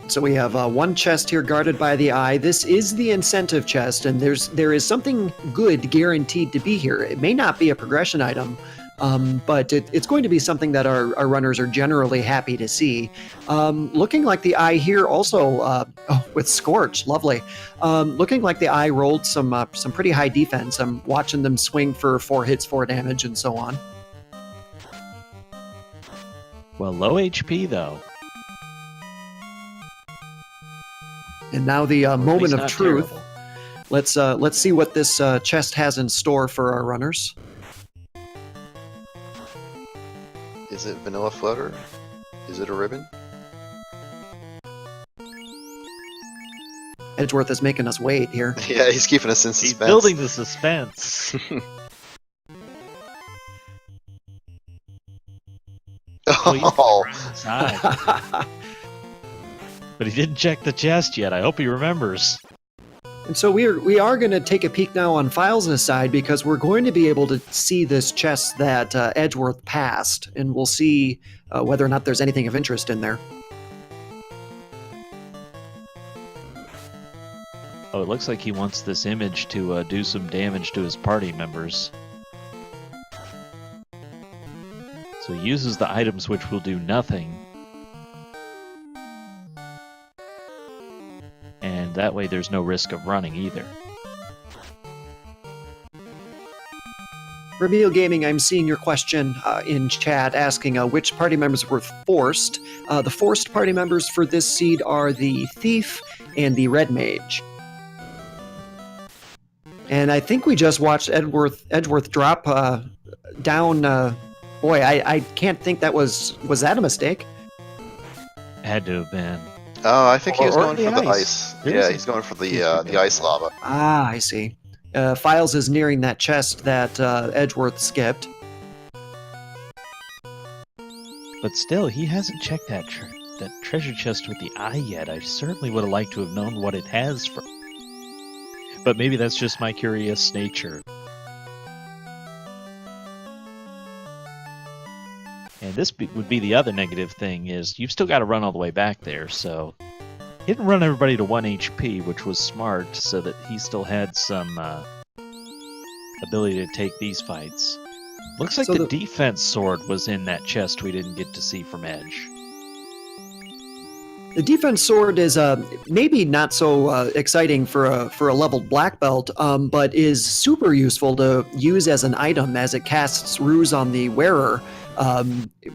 So we have one chest here guarded by the eye. This is the incentive chest, and there is something good guaranteed to be here. It may not be a progression item, but it's going to be something that our runners are generally happy to see. Looking like the eye here also, with Scorch, lovely. Looking like the eye rolled some pretty high defense. I'm watching them swing for 4 hits, 4 damage, and so on. Well, low HP though. And now the Or at moment least of not truth. terrible. Let's see what this chest has in store for our runners. Is it vanilla floater? Is it a ribbon? Edgeworth is making us wait here. Yeah, he's keeping us in He's suspense. building the suspense. Oh, But he didn't check the chest yet. I hope he remembers. And so we are going to take a peek now on Philes' side because we're going to be able to see this chest that Edgeworth passed, and we'll see whether or not there's anything of interest in there. Oh, it looks like he wants this image to do some damage to his party members. So he uses the items which will do nothing. And that way there's no risk of running either. Reveal Gaming, I'm seeing your question in chat asking which party members were forced. The forced party members for this seed are the Thief and the Red Mage. And I think we just watched Edgeworth drop down. Boy, I can't think that was that a mistake? Had to have been. Oh, I think he was Or going the for the ice. ice. There Yeah, is he's going for the ice lava. Ah, I see. Philes is nearing that chest that Edgeworth skipped. But still, he hasn't checked that treasure chest with the eye yet. I certainly would have liked to have known what it has for. But maybe that's just my curious nature. And this would be the other negative thing, is you've still got to run all the way back there, so he didn't run everybody to 1 HP, which was smart, so that he still had some ability to take these fights. Looks like So the defense sword was in that chest we didn't get to see from Edge. The defense sword is maybe not so exciting for a leveled black belt, but is super useful to use as an item as it casts ruse on the wearer,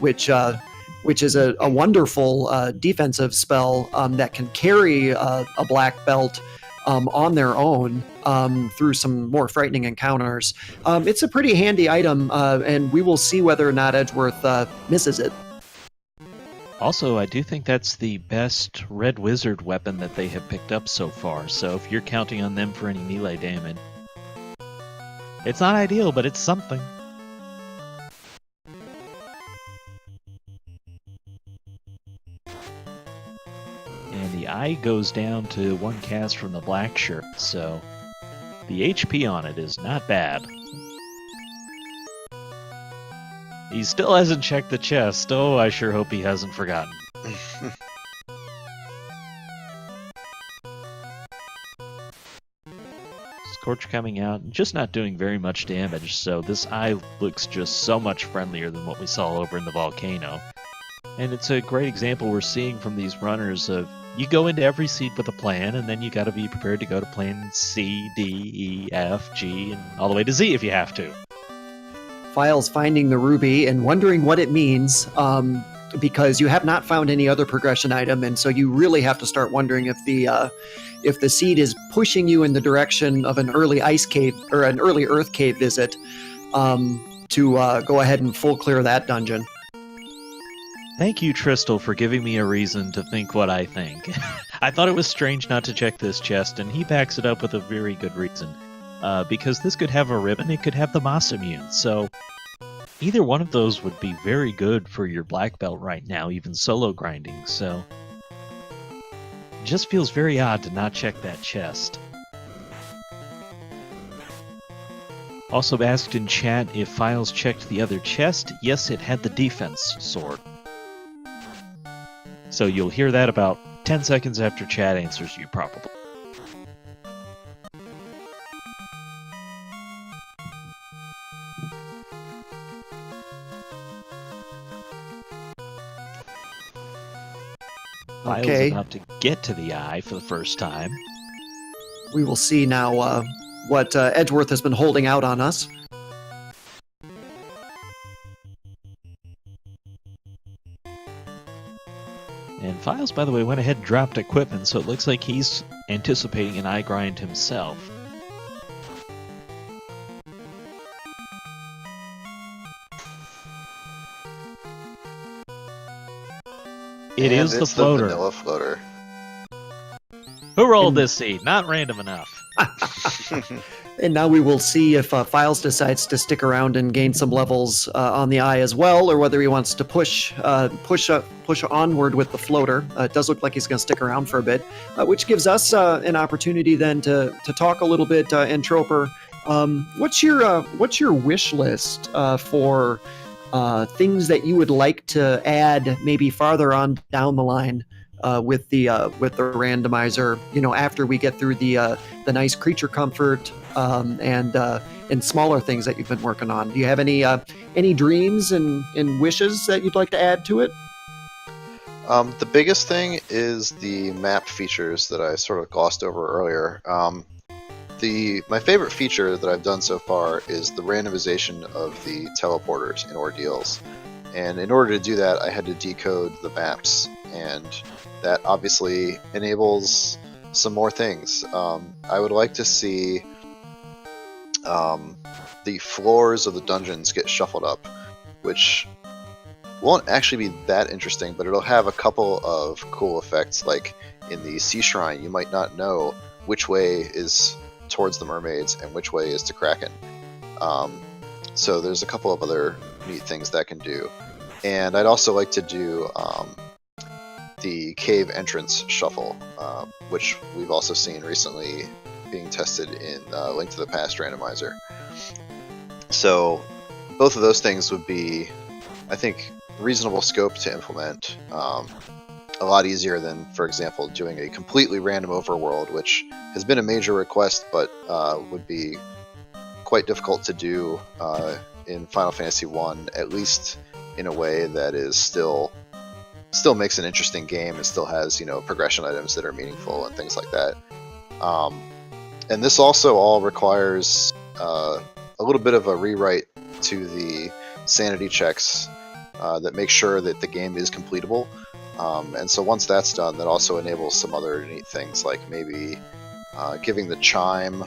which is a wonderful defensive spell that can carry a black belt on their own through some more frightening encounters. It's a pretty handy item, and we will see whether or not Edgeworth misses it. Also, I do think that's the best Red Wizard weapon that they have picked up so far, so if you're counting on them for any melee damage, it's not ideal, but it's something. And the eye goes down to 1 cast from the black shirt, so the HP on it is not bad. He still hasn't checked the chest. Oh, I sure hope he hasn't forgotten. Scorch coming out, just not doing very much damage, so this eye looks just so much friendlier than what we saw over in the volcano. And it's a great example we're seeing from these runners of, you go into every seed with a plan, and then you gotta be prepared to go to plan C, D, E, F, G, and all the way to Z if you have to. Philes finding the ruby and wondering what it means, because you have not found any other progression item, and so you really have to start wondering if the seed is pushing you in the direction of an early ice cave or an early earth cave visit to go ahead and full clear that dungeon. Thank you, Tristal, for giving me a reason to think what I think. I thought it was strange not to check this chest, and he backs it up with a very good reason. Because this could have a ribbon, it could have the Moss Immune, so either one of those would be very good for your black belt right now, even solo grinding, so it just feels very odd to not check that chest. Also asked in chat if Philes checked the other chest. Yes, it had the defense sword. So you'll hear that about 10 seconds after chat answers you, probably. Philes Okay. about to get to the eye for the first time. We will see now what Edgeworth has been holding out on us. And Philes, by the way, went ahead and dropped equipment, so it looks like he's anticipating an eye grind himself. It is the it's floater. The vanilla floater. Who rolled And- this seed? Not random enough. And now we will see if Philes decides to stick around and gain some levels on the eye as well, or whether he wants to push onward with the floater. It does look like he's going to stick around for a bit, which gives us an opportunity then to talk a little bit. Entroper, what's your wish list for things that you would like to add maybe farther on down the line? With the randomizer, after we get through the nice creature comfort and smaller things that you've been working on, do you have any dreams and wishes that you'd like to add to it? The biggest thing is the map features that I sort of glossed over earlier. My favorite feature that I've done so far is the randomization of the teleporters in Ordeals, and in order to do that, I had to decode the maps, and that obviously enables some more things. I would like to see the floors of the dungeons get shuffled up, which won't actually be that interesting, but it'll have a couple of cool effects. Like in the Sea Shrine, you might not know which way is towards the mermaids and which way is to Kraken. So there's a couple of other neat things that can do. And I'd also like to do the cave entrance shuffle, which we've also seen recently being tested in Link to the Past Randomizer. So both of those things would be, I think, reasonable scope to implement. A lot easier than, for example, doing a completely random overworld, which has been a major request, but would be quite difficult to do in Final Fantasy 1, at least in a way that is still makes an interesting game and still has, progression items that are meaningful and things like that. And this also all requires a little bit of a rewrite to the sanity checks that make sure that the game is completable. And so once that's done, that also enables some other neat things, like maybe giving the chime,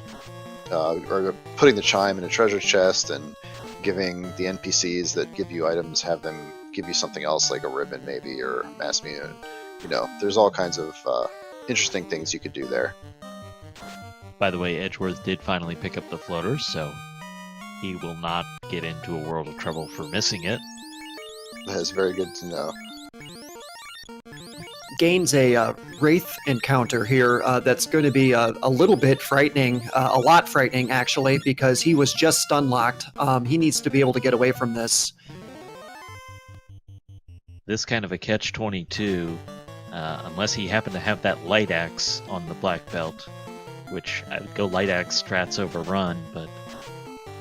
or putting the chime in a treasure chest, and giving the NPCs that give you items, have them give you something else, like a ribbon maybe, or mass mune. There's all kinds of interesting things you could do there. By the way, Edgeworth did finally pick up the floater, so he will not get into a world of trouble for missing it. That is very good to know. Gains a wraith encounter here that's going to be a little bit frightening, a lot frightening actually, because he was just stun locked. He needs to be able to get away from this. This kind of a catch-22, unless he happened to have that light axe on the black belt, which I would go light axe strats over run, but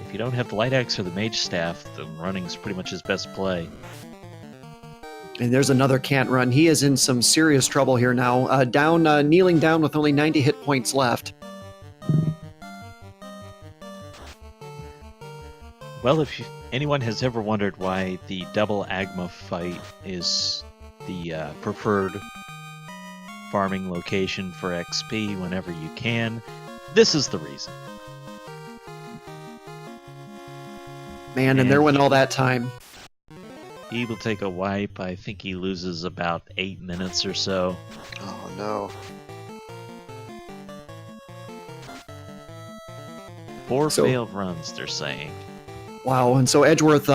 if you don't have the light axe or the mage staff, then running's pretty much his best play. And there's another can't run. He is in some serious trouble here now. Kneeling down with only 90 hit points left. Well, if anyone has ever wondered why the double Agma fight is the preferred farming location for XP whenever you can, this is the reason. Man, and there went all that time. He will take a wipe. I think he loses about 8 minutes or so. Oh no. 4 failed runs, they're saying. Wow, and so Edgeworth,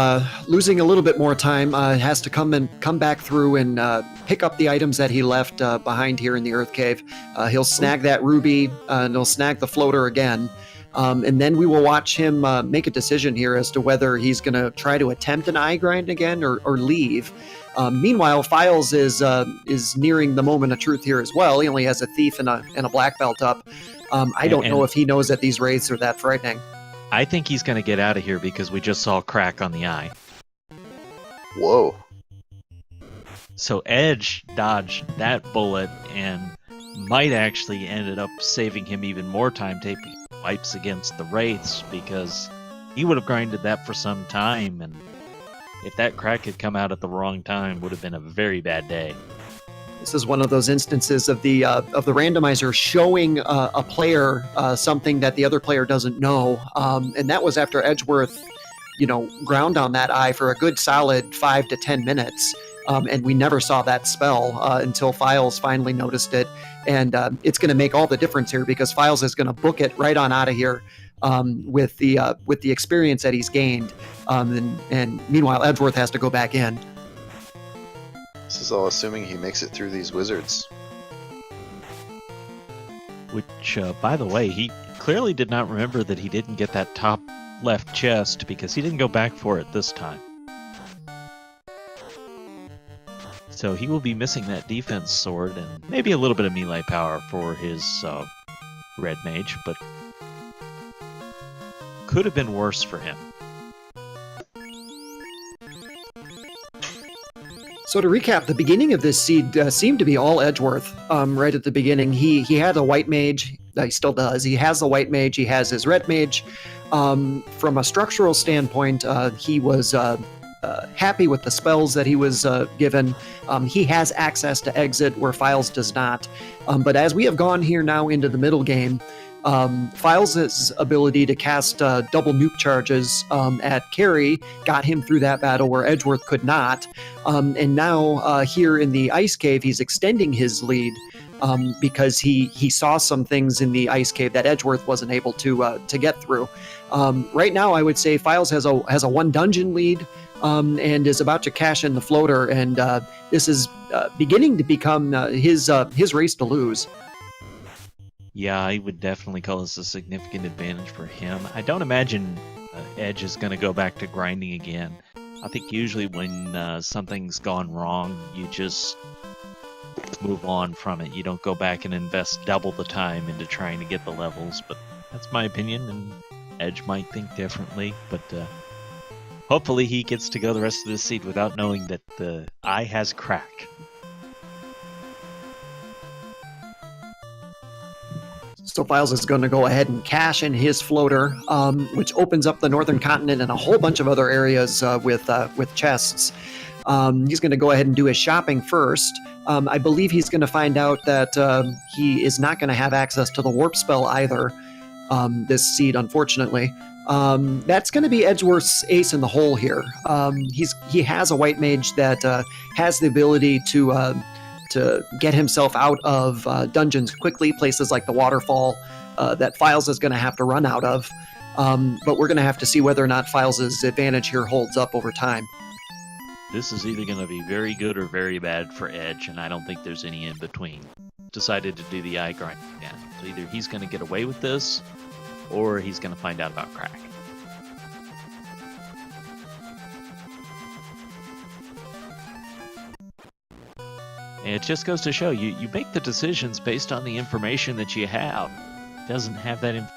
losing a little bit more time, has to come back through and pick up the items that he left behind here in the Earth Cave. He'll snag that ruby, and he'll snag the floater again. And then we will watch him make a decision here as to whether he's going to try to attempt an eye grind again or leave. Meanwhile, Philes is nearing the moment of truth here as well. He only has a thief and a black belt up. I don't know if he knows that these wraiths are that frightening. I think he's going to get out of here because we just saw a crack on the eye. Whoa. So Edge dodged that bullet and might actually ended up saving him even more time taking wipes against the wraiths, because he would have grinded that for some time, and if that crack had come out at the wrong time, would have been a very bad day. This is one of those instances of the randomizer showing a player something that the other player doesn't know, and that was after Edgeworth, ground on that eye for a good solid 5 to 10 minutes. and we never saw that spell until Philes finally noticed it. And it's going to make all the difference here because Philes is going to book it right on out of here with the experience that he's gained. And meanwhile, Edgeworth has to go back in. This is all assuming he makes it through these wizards. Which, by the way, he clearly did not remember that he didn't get that top left chest because he didn't go back for it this time. So he will be missing that defense sword and maybe a little bit of melee power for his red mage, but could have been worse for him. So to recap, the beginning of this seed seemed to be all Edgeworth right at the beginning. He had a white mage. He still does. He has a white mage. He has his red mage. From a structural standpoint, he was happy with the spells that he was given. He has access to exit where Philes does not. But as we have gone here now into the middle game, Philes' ability to cast double nuke charges at carry got him through that battle where Edgeworth could not. And now here in the Ice Cave, he's extending his lead because he saw some things in the Ice Cave that Edgeworth wasn't able to get through. Right now, I would say Philes has a one dungeon lead and is about to cash in the floater, and this is beginning to become his race to lose. Yeah, I would definitely call this a significant advantage for him. I don't imagine Edge is going to go back to grinding again. I think usually when something's gone wrong, you just move on from it. You don't go back and invest double the time into trying to get the levels, but that's my opinion, and Edge might think differently, but hopefully he gets to go the rest of this seed without knowing that the eye has crack. So Philes is going to go ahead and cash in his floater, which opens up the northern continent and a whole bunch of other areas with chests. He's going to go ahead and do his shopping first. I believe he's going to find out that he is not going to have access to the warp spell either this seed, unfortunately. That's going to be Edgeworth's ace in the hole here. He has a white mage that has the ability to get himself out of dungeons quickly, places like the waterfall that Philes is going to have to run out of. But we're going to have to see whether or not Philes' advantage here holds up over time. This is either going to be very good or very bad for Edge, and I don't think there's any in between. Decided to do the eye grind again. So either he's going to get away with this, or he's going to find out about crack. And it just goes to show you make the decisions based on the information that you have. Doesn't have that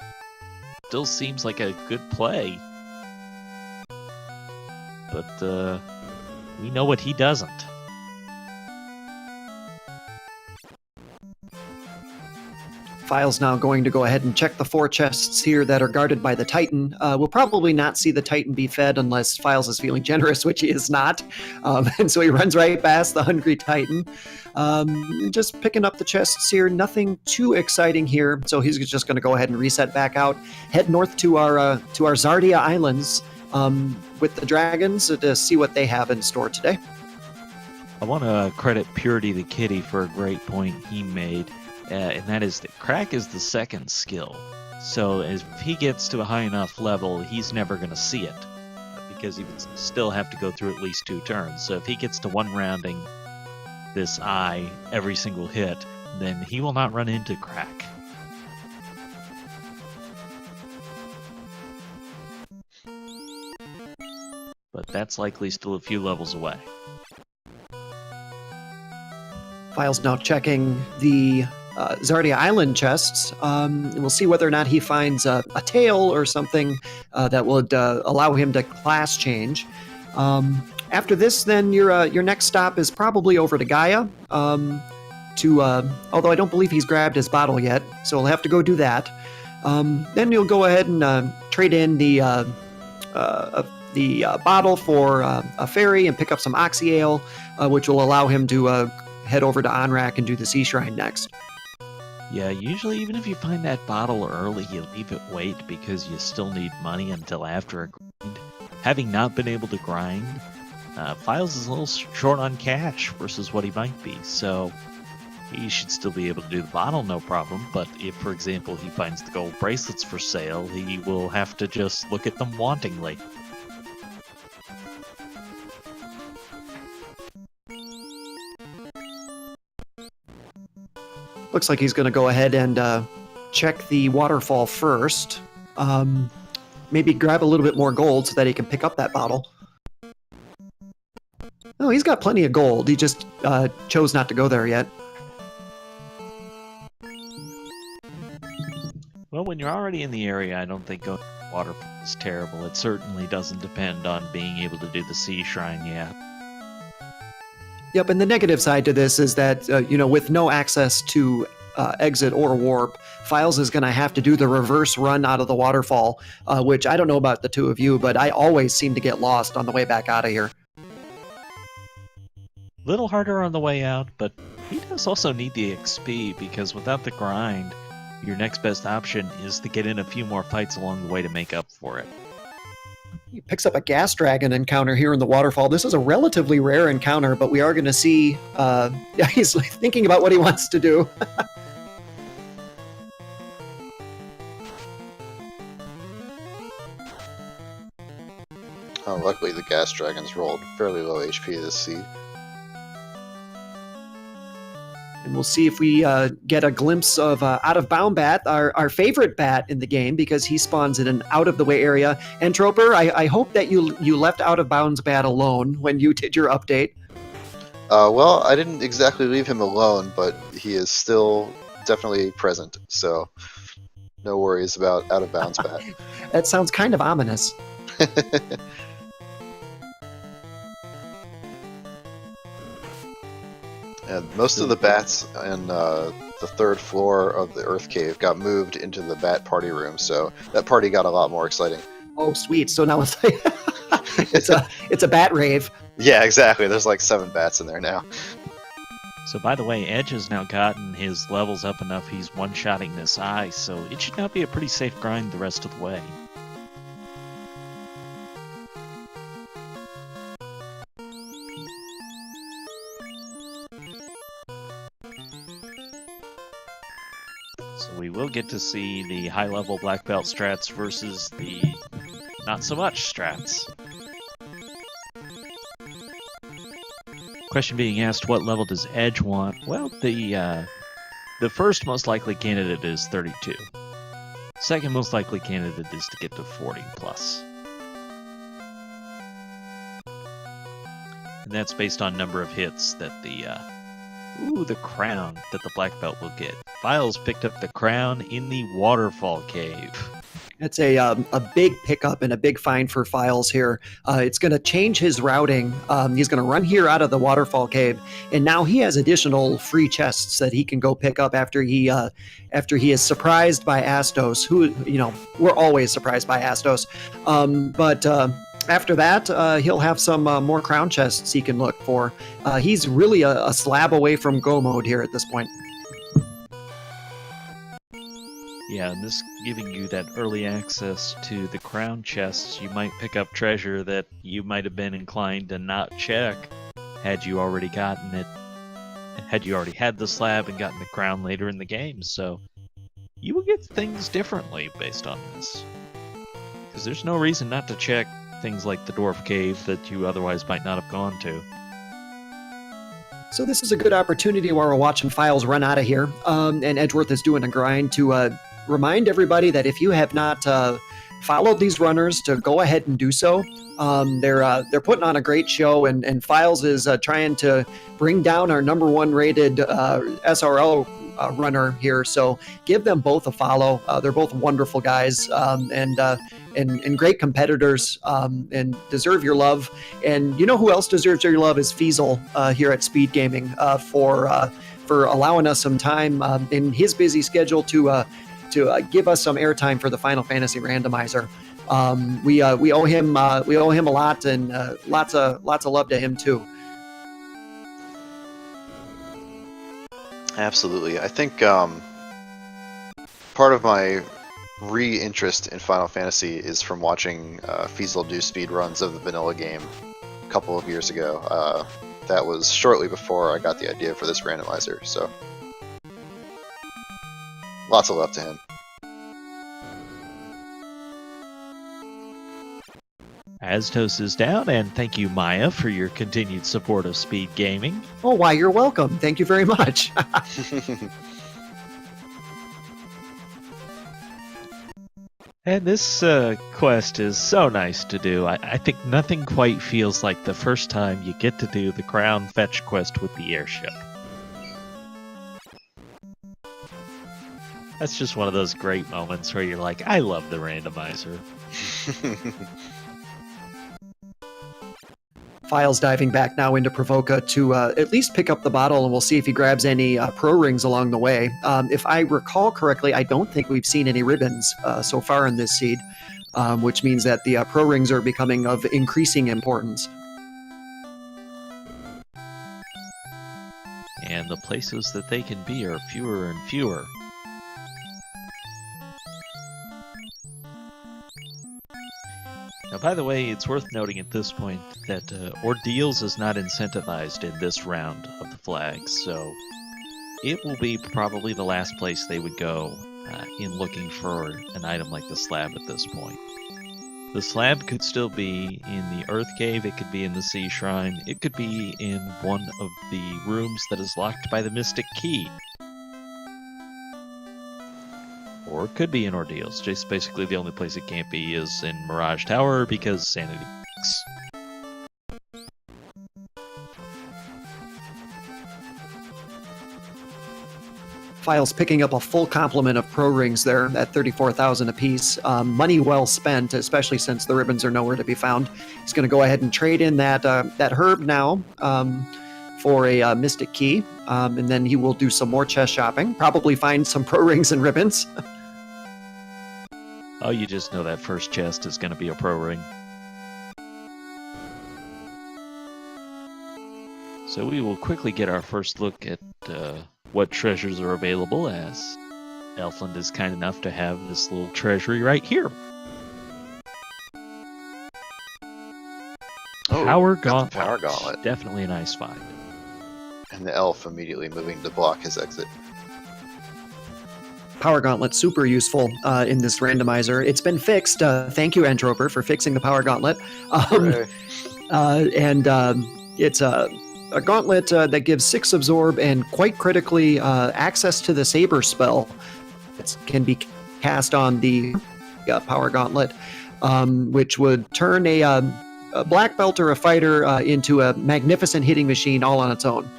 still seems like a good play. But we know what he doesn't. Philes now going to go ahead and check the 4 chests here that are guarded by the Titan. We'll probably not see the Titan be fed unless Philes is feeling generous, which he is not. And so he runs right past the hungry Titan. Just picking up the chests here. Nothing too exciting here. So he's just going to go ahead and reset back out. Head north to our Zardia Islands with the dragons to see what they have in store today. I want to credit Purity the Kitty for a great point he made. And that is that crack is the second skill. So if he gets to a high enough level, he's never going to see it. Because he would still have to go through at least 2 turns. So if he gets to 1 rounding this eye every single hit, then he will not run into crack. But that's likely still a few levels away. Philes now checking the Zardia Island chests. We'll see whether or not he finds a tail or something that would allow him to class change. After this, then your next stop is probably over to Gaia. Although I don't believe he's grabbed his bottle yet, so we'll have to go do that. Then you'll go ahead and trade in the bottle for a ferry and pick up some Oxy Ale, which will allow him to head over to Onrak and do the Sea Shrine next. Yeah, usually even if you find that bottle early, you leave it wait because you still need money until after a grind. Having not been able to grind, Philes is a little short on cash versus what he might be, so he should still be able to do the bottle, no problem. But if, for example, he finds the gold bracelets for sale, he will have to just look at them wantingly. Looks like he's going to go ahead and check the waterfall first. Maybe grab a little bit more gold so that he can pick up that bottle. Oh, he's got plenty of gold. He just chose not to go there yet. Well, when you're already in the area, I don't think going to the waterfall is terrible. It certainly doesn't depend on being able to do the sea shrine yet. Yep, and the negative side to this is that, with no access to exit or warp, Philes is going to have to do the reverse run out of the waterfall, which I don't know about the two of you, but I always seem to get lost on the way back out of here. Little harder on the way out, but he does also need the XP, because without the grind, your next best option is to get in a few more fights along the way to make up for it. He picks up a gas dragon encounter here in the waterfall. This is a relatively rare encounter, but we are going to see... he's thinking about what he wants to do. Oh, luckily the gas dragons rolled fairly low HP this seed. And we'll see if we get a glimpse of Out of Bound Bat, our favorite bat in the game, because he spawns in an out-of-the-way area. And Troper, I hope that you left Out of Bounds Bat alone when you did your update. Well, I didn't exactly leave him alone, but he is still definitely present, so no worries about Out of Bounds Bat. That sounds kind of ominous. And most of the bats in the third floor of the Earth Cave got moved into the bat party room, so that party got a lot more exciting. Oh, sweet! So now it's like it's a bat rave. Yeah, exactly. There's like 7 bats in there now. So by the way, Edge has now gotten his levels up enough he's one-shotting this eye, so it should now be a pretty safe grind the rest of the way. So we will get to see the high-level black belt strats versus the not-so-much strats. Question being asked, what level does Edge want? Well, the first most likely candidate is 32. Second most likely candidate is to get to 40 plus. And that's based on number of hits that the crown that the black belt will get. Philes picked up the crown in the waterfall cave. It's a big pickup and a big find for Philes here. It's going to change his routing. He's going to run here out of the waterfall cave, and now he has additional free chests that he can go pick up after he is surprised by Astos. Who, we're always surprised by Astos, but after that, he'll have some more crown chests he can look for. He's really a slab away from go mode here at this point. Yeah, and this giving you that early access to the crown chests, you might pick up treasure that you might have been inclined to not check had you already gotten it, had you already had the slab and gotten the crown later in the game. So you will get things differently based on this. Because there's no reason not to check things like the dwarf cave that you otherwise might not have gone to. So this is a good opportunity while we're watching Philes run out of here, and Edgeworth is doing a grind to remind everybody that if you have not followed these runners, to go ahead and do so. They're putting on a great show, and Philes is trying to bring down our #1 rated SRL runner here. So give them both a follow. They're both wonderful guys, and great competitors, and deserve your love. And you know who else deserves your love is Philes here at Speed Gaming for allowing us some time in his busy schedule to give us some airtime for the Final Fantasy Randomizer. We owe him a lot, and lots of love to him too. Absolutely. I think part of my re-interest in Final Fantasy is from watching Fiesel do speed runs of the vanilla game. couple of years ago. That was shortly before I got the idea for this randomizer, so lots of love to him. Astos is down, and thank you, Maya, for your continued support of Speed Gaming. Oh, why, you're welcome. Thank you very much. And this quest is so nice to do. I think nothing quite feels like the first time you get to do the Crown Fetch quest with the airship. That's just one of those great moments where you're like, I love the randomizer. Philes diving back now into Provoca to at least pick up the bottle, and we'll see if he grabs any pro rings along the way. If I recall correctly, I don't think we've seen any ribbons so far in this seed, which means that the pro rings are becoming of increasing importance. And the places that they can be are fewer and fewer. Now, by the way, it's worth noting at this point that Ordeals is not incentivized in this round of the flags, so it will be probably the last place they would go in looking for an item like the slab at this point. The slab could still be in the Earth Cave, it could be in the Sea Shrine, it could be in one of the rooms that is locked by the Mystic Key. Or it could be in Ordeals. Just basically the only place it can't be is in Mirage Tower because sanity sucks. Philes picking up a full complement of pro rings there at 34,000 apiece. Money well spent, especially since the ribbons are nowhere to be found. He's going to go ahead and trade in that herb now for a Mystic Key, and then he will do some more chest shopping. Probably find some pro rings and ribbons. Oh, you just know that first chest is going to be a pro ring. So we will quickly get our first look at what treasures are available, as Elfland is kind enough to have this little treasury right here. Oh, Power got Gauntlet. the Power Gauntlet. Definitely a nice find. And the elf immediately moving to block his exit. Power Gauntlet, super useful in this randomizer. It's been fixed. Thank you, Entroper, for fixing the Power Gauntlet. It's a gauntlet that gives 6 absorb and, quite critically, access to the Saber spell. It can be cast on the Power Gauntlet, which would turn a black belt or a fighter into a magnificent hitting machine all on its own.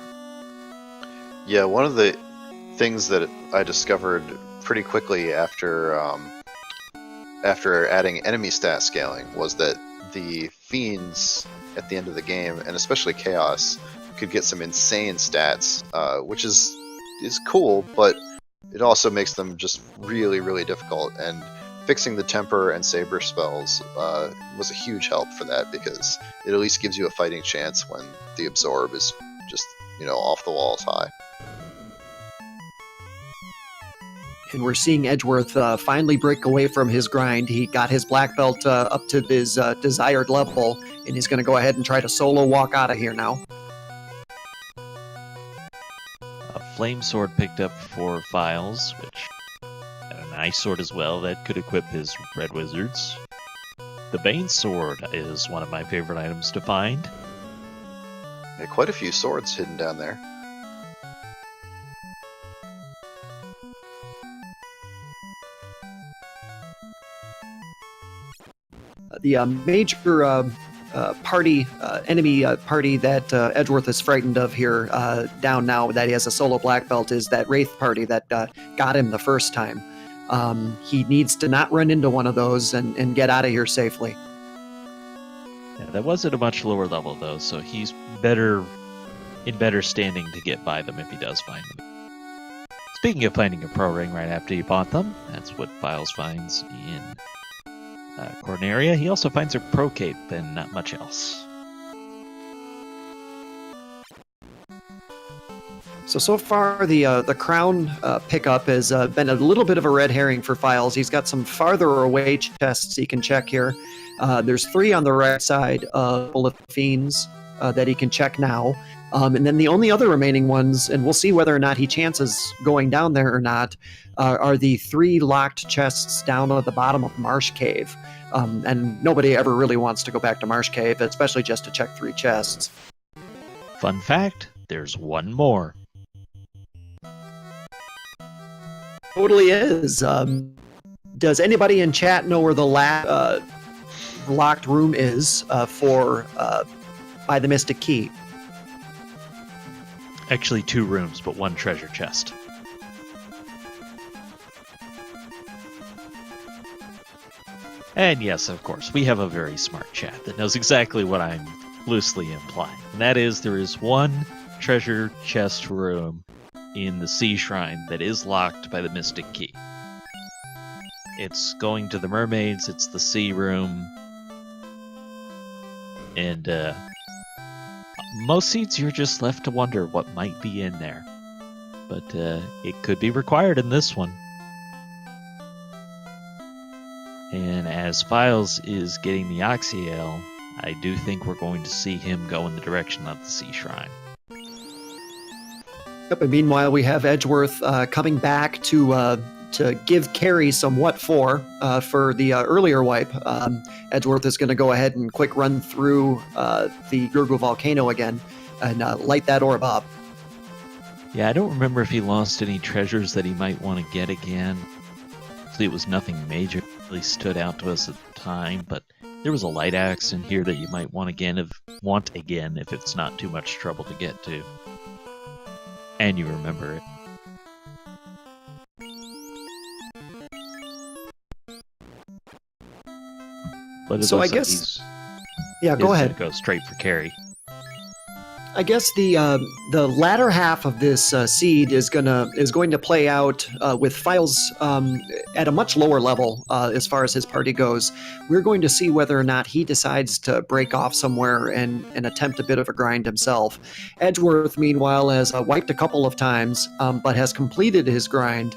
Yeah, one of the things that I discovered pretty quickly after adding enemy stat scaling was that the fiends at the end of the game, and especially Chaos, could get some insane stats, which is cool, but it also makes them just really, really difficult. And fixing the temper and saber spells was a huge help for that, because it at least gives you a fighting chance when the absorb is just, off the walls high. And we're seeing Edgeworth finally break away from his grind. He got his black belt up to his desired level, and he's going to go ahead and try to solo walk out of here now. A flame sword picked up for Philes, which had a nice sword as well that could equip his red wizards. The Bane sword is one of my favorite items to find. Yeah, quite a few swords hidden down there. The major enemy party that Edgeworth is frightened of here down now that he has a solo black belt is that Wraith party that got him the first time. He needs to not run into one of those and get out of here safely. Yeah, that was at a much lower level though, so he's in better standing to get by them if he does find them. Speaking of finding a pro ring right after you bought them, that's what Philes finds in Corneria. He also finds her pro cape and not much else. So far, the crown pickup has been a little bit of a red herring for Philes. He's got some farther away chests he can check here. There's 3 on the right side of the fiends that he can check now. And then the only other remaining ones, and we'll see whether or not he chances going down there or not, are the 3 locked chests down at the bottom of Marsh Cave. And nobody ever really wants to go back to Marsh Cave, especially just to check 3 chests. Fun fact, there's one more. Totally is. Does anybody in chat know where the locked room is for by the Mystic Key? Actually 2 rooms, but 1 treasure chest. And yes, of course, we have a very smart chat that knows exactly what I'm loosely implying. And that is, there is 1 treasure chest room in the Sea Shrine that is locked by the Mystic Key. It's going to the mermaids, it's the sea room, and most seeds you're just left to wonder what might be in there. But it could be required in this one. And as Philes is getting the Oxyale, I do think we're going to see him go in the direction of the Sea Shrine. Yep, and meanwhile, we have Edgeworth coming back to give Carrie some what for the earlier wipe. Edgeworth is going to go ahead and quick run through the Gurgu volcano again and light that orb up. Yeah, I don't remember if he lost any treasures that he might want to get again. See, it was nothing major that really stood out to us at the time, but there was a light axe in here that you might want again if it's not too much trouble to get to. And you remember it. But So I guess, yeah, go ahead. Go straight for Carrie. I guess the latter half of this seed is going to play out with Philes at a much lower level as far as his party goes. We're going to see whether or not he decides to break off somewhere and attempt a bit of a grind himself. Edgeworth, meanwhile, has wiped a couple of times, but has completed his grind.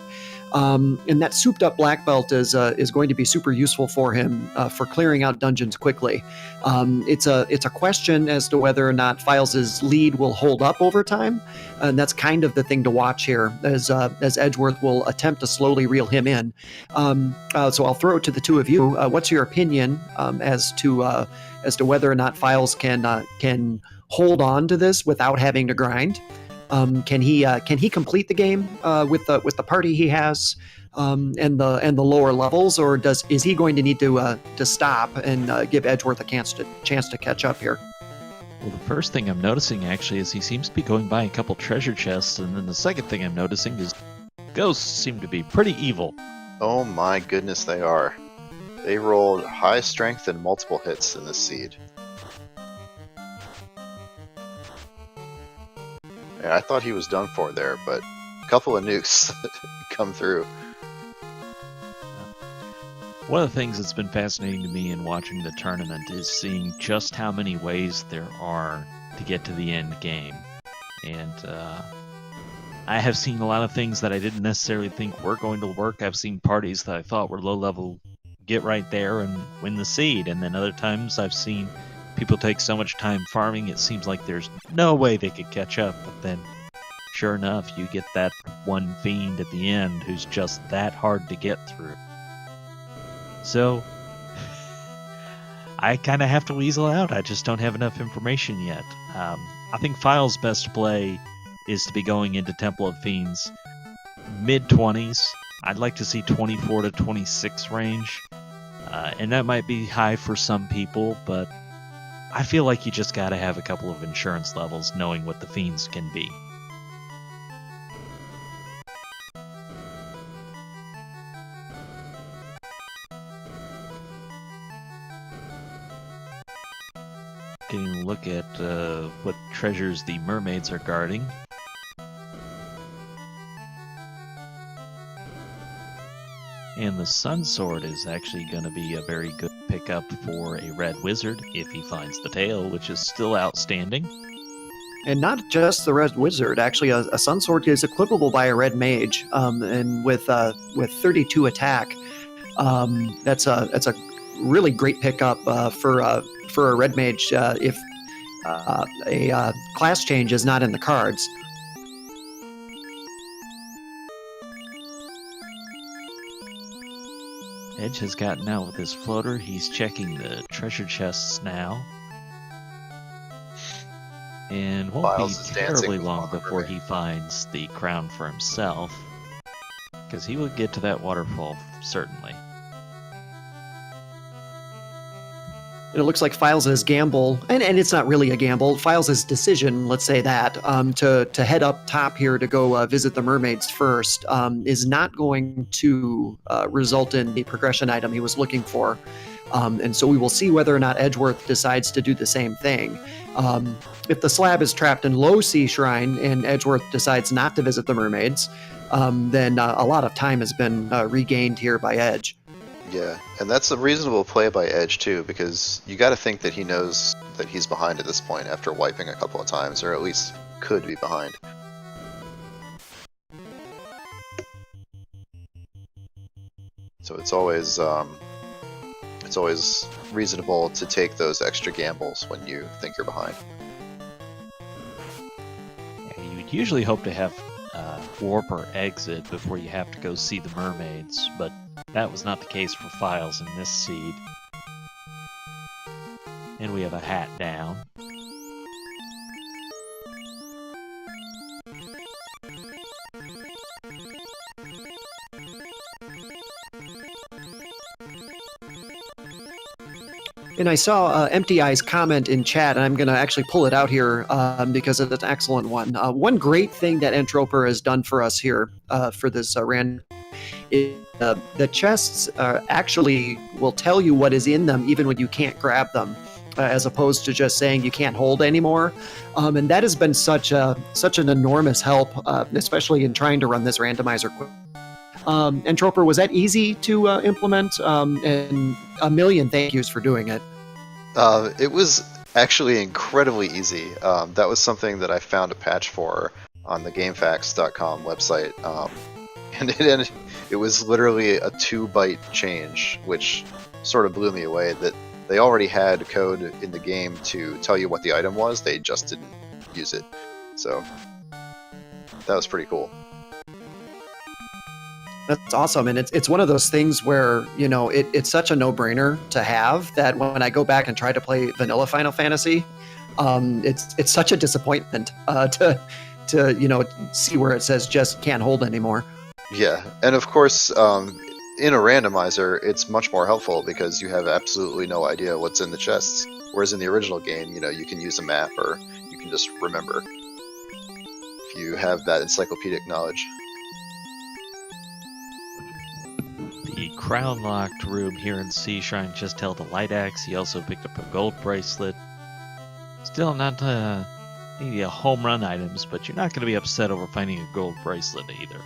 And that souped-up black belt is going to be super useful for him for clearing out dungeons quickly. It's a question as to whether or not Philes' lead will hold up over time, and that's kind of the thing to watch here, as Edgeworth will attempt to slowly reel him in. So I'll throw it to the two of you. What's your opinion as to whether or not Philes can hold on to this without having to grind? Can he complete the game with the party he has and the lower levels, or is he going to need to stop and give Edgeworth a chance to catch up here? Well, the first thing I'm noticing actually is he seems to be going by a couple treasure chests, and then the second thing I'm noticing is ghosts seem to be pretty evil. Oh my goodness, they are. They rolled high strength and multiple hits in this seed. Yeah, I thought he was done for there, but a couple of nukes come through. One of the things that's been fascinating to me in watching the tournament is seeing just how many ways there are to get to the end game. And I have seen a lot of things that I didn't necessarily think were going to work. I've seen parties that I thought were low level get right there and win the seed, and then other times I've seen people take so much time farming it seems like there's no way they could catch up, but then sure enough you get that one fiend at the end who's just that hard to get through. So I kind of have to weasel out. I just don't have enough information yet. I think Philes' best play is to be going into Temple of Fiends mid-20s. I'd like to see 24 to 26 range, and that might be high for some people, but I feel like you just gotta have a couple of insurance levels knowing what the fiends can be. Getting a look at what treasures the mermaids are guarding. And the Sun Sword is actually going to be a very good pickup for a red wizard if he finds the tail, which is still outstanding. And not just the red wizard. Actually, a sun sword is equipable by a red mage, and with 32 attack, that's a really great pickup for a red mage if a class change is not in the cards. Edge has gotten out with his floater. He's checking the treasure chests now. And won't Philes be is dancing terribly with long Mama before Mermaid. he finds the crown for himself. Because he will get to that waterfall, certainly. It looks like Philes' gamble, and it's not really a gamble, Philes' decision, let's say that, to head up top here to go visit the mermaids first, is not going to result in the progression item he was looking for. And so we will see whether or not Edgeworth decides to do the same thing. If the slab is trapped in low sea shrine and Edgeworth decides not to visit the mermaids, then a lot of time has been regained here by Edge. Yeah, and that's a reasonable play by Edge too, because you got to think that he knows that he's behind at this point after wiping a couple of times, or at least could be behind. So it's always reasonable to take those extra gambles when you think you're behind. Yeah, you would usually hope to have warp or exit before you have to go see the mermaids, but that was not the case for Philes in this seed. And we have a hat down. And I saw Empty Eyes comment in chat, and I'm going to actually pull it out here because it's an excellent one. One great thing that Entroper has done for us here for this random is the chests actually will tell you what is in them even when you can't grab them, as opposed to just saying you can't hold anymore. And that has been such an enormous help, especially in trying to run this randomizer quick. Entroper, was that easy to implement? And a million thank yous for doing it. It was actually incredibly easy. That was something that I found a patch for on the GameFAQs.com website, and it was literally a 2-byte change, which sort of blew me away. That they already had code in the game to tell you what the item was, they just didn't use it. So that was pretty cool. That's awesome, and it's one of those things where, you know, it's such a no-brainer to have that when I go back and try to play vanilla Final Fantasy, it's such a disappointment to you know, see where it says just can't hold anymore. Yeah, and of course, in a randomizer, it's much more helpful because you have absolutely no idea what's in the chests. Whereas in the original game, you know, you can use a map or you can just remember if you have that encyclopedic knowledge. The crown-locked room here in Sea Shrine just held a light axe. He also picked up a gold bracelet. Still not maybe a home run items, but you're not going to be upset over finding a gold bracelet either.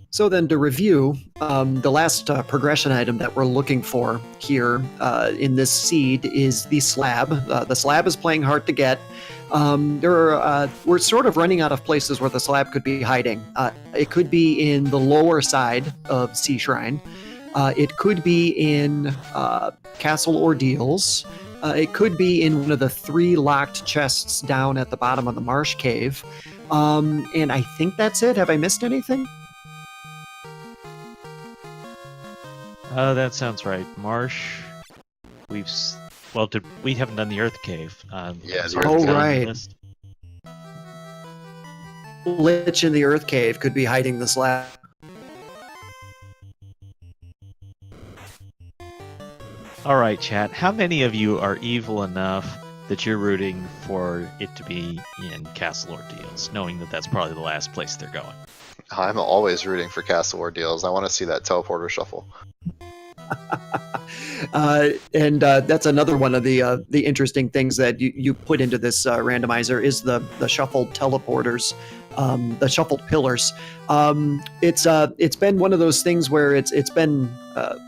So then to review, the last progression item that we're looking for here in this seed is the slab. The slab is playing hard to get. We're sort of running out of places where the slab could be hiding. It could be in the lower side of Sea Shrine. It could be in Castle Ordeals. It could be in one of the 3 locked chests down at the bottom of the Marsh Cave. And I think that's it. Have I missed anything? That sounds right. Marsh. We haven't done the Earth Cave. Yeah, the is Earth it Cave. on the Right. list? Lich in the Earth Cave could be hiding the slab. All right, chat. How many of you are evil enough that you're rooting for it to be in Castle Ordeals, knowing that that's probably the last place they're going? I'm always rooting for Castle Ordeals. I want to see that teleporter shuffle. And that's another one of the interesting things that you put into this randomizer is the shuffled teleporters, the shuffled pillars. It's been one of those things where it's been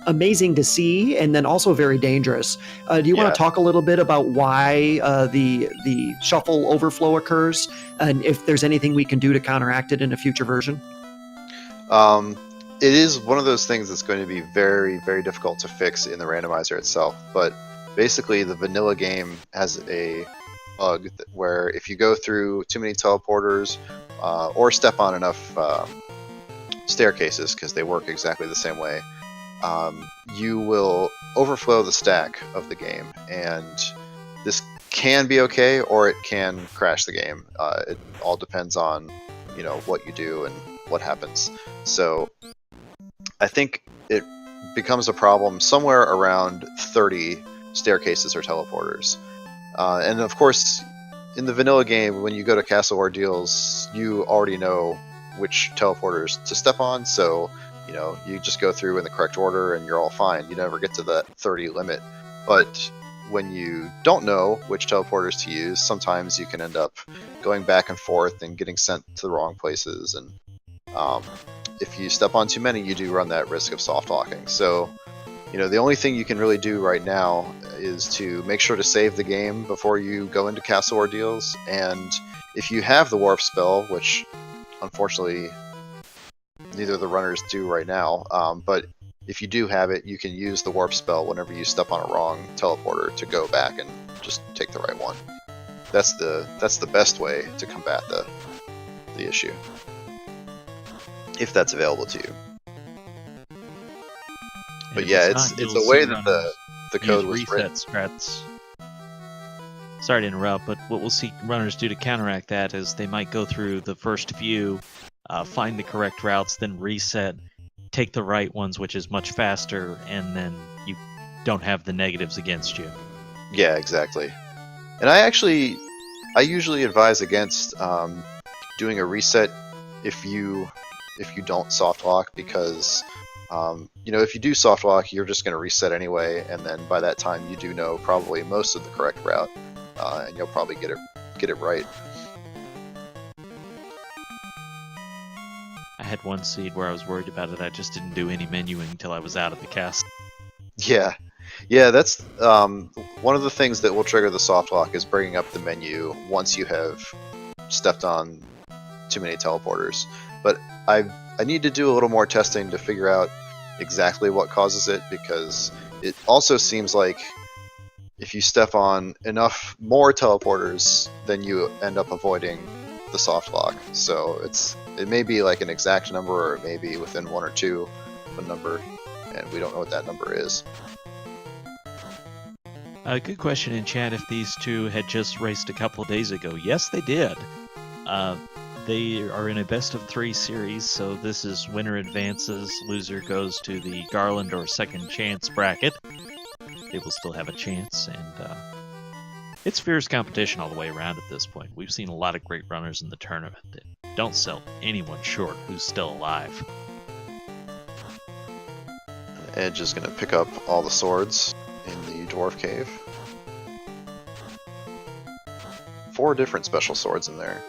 amazing to see, and then also very dangerous. Do you want Yeah. to talk a little bit about why the shuffle overflow occurs, and if there's anything we can do to counteract it in a future version? It is one of those things that's going to be very, very difficult to fix in the randomizer itself. But basically, the vanilla game has a bug where if you go through too many teleporters or step on enough staircases, because they work exactly the same way, you will overflow the stack of the game, and this can be okay or it can crash the game. It all depends on what you do and what happens. So I think it becomes a problem somewhere around 30 staircases or teleporters. And of course, in the vanilla game, when you go to Castle Ordeals, you already know which teleporters to step on, so you just go through in the correct order and you're all fine. You never get to that 30 limit. But when you don't know which teleporters to use, sometimes you can end up going back and forth and getting sent to the wrong places, and if you step on too many, you do run that risk of soft locking. So the only thing you can really do right now is to make sure to save the game before you go into Castle Ordeals, and if you have the warp spell, which unfortunately neither of the runners do right now, but if you do have it, you can use the warp spell whenever you step on a wrong teleporter to go back and just take the right one. That's the best way to combat the issue, if that's available to you. But yeah, it's a way that the code was written. Strats. Sorry to interrupt, but what we'll see runners do to counteract that is they might go through the first few, find the correct routes, then reset, take the right ones, which is much faster, and then you don't have the negatives against you. Yeah, exactly. And I usually advise against doing a reset if you don't soft lock, because if you do soft lock, you're just going to reset anyway, and then by that time you do know probably most of the correct route, and you'll probably get it right. I had one seed where I was worried about it. I just didn't do any menuing until I was out of the cast. Yeah, that's one of the things that will trigger the soft lock is bringing up the menu once you have stepped on too many teleporters. But I need to do a little more testing to figure out exactly what causes it, because it also seems like if you step on enough more teleporters, then you end up avoiding the soft lock. So it may be like an exact number, or it may be within one or two of a number, and we don't know what that number is. Good question in chat if these two had just raced a couple of days ago. Yes, they did. They are in a best-of-3 series, so this is winner advances, loser goes to the Garland or second chance bracket. They will still have a chance, and it's fierce competition all the way around at this point. We've seen a lot of great runners in the tournament that don't sell anyone short who's still alive. Edge is going to pick up all the swords in the Dwarf Cave. 4 different special swords in there.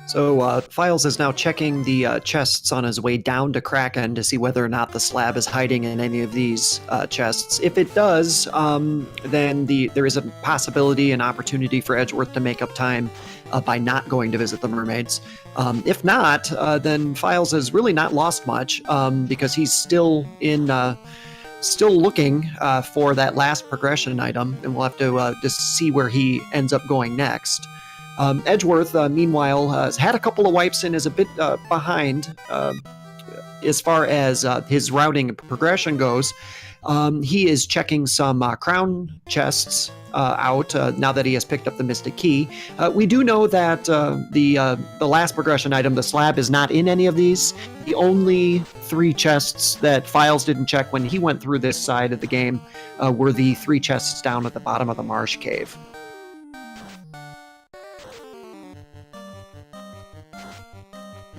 So Philes is now checking the chests on his way down to Kraken to see whether or not the slab is hiding in any of these chests. If it does, then there is a possibility, an opportunity for Edgeworth to make up time by not going to visit the mermaids. If not, then Philes has really not lost much, because he's still looking for that last progression item, and we'll have to just see where he ends up going next. Edgeworth, meanwhile, has had a couple of wipes and is a bit behind as far as his routing and progression goes. He is checking some crown chests out now that he has picked up the Mystic Key. We do know that the last progression item, the slab, is not in any of these. The only 3 chests that Philes didn't check when he went through this side of the game were the 3 chests down at the bottom of the marsh cave.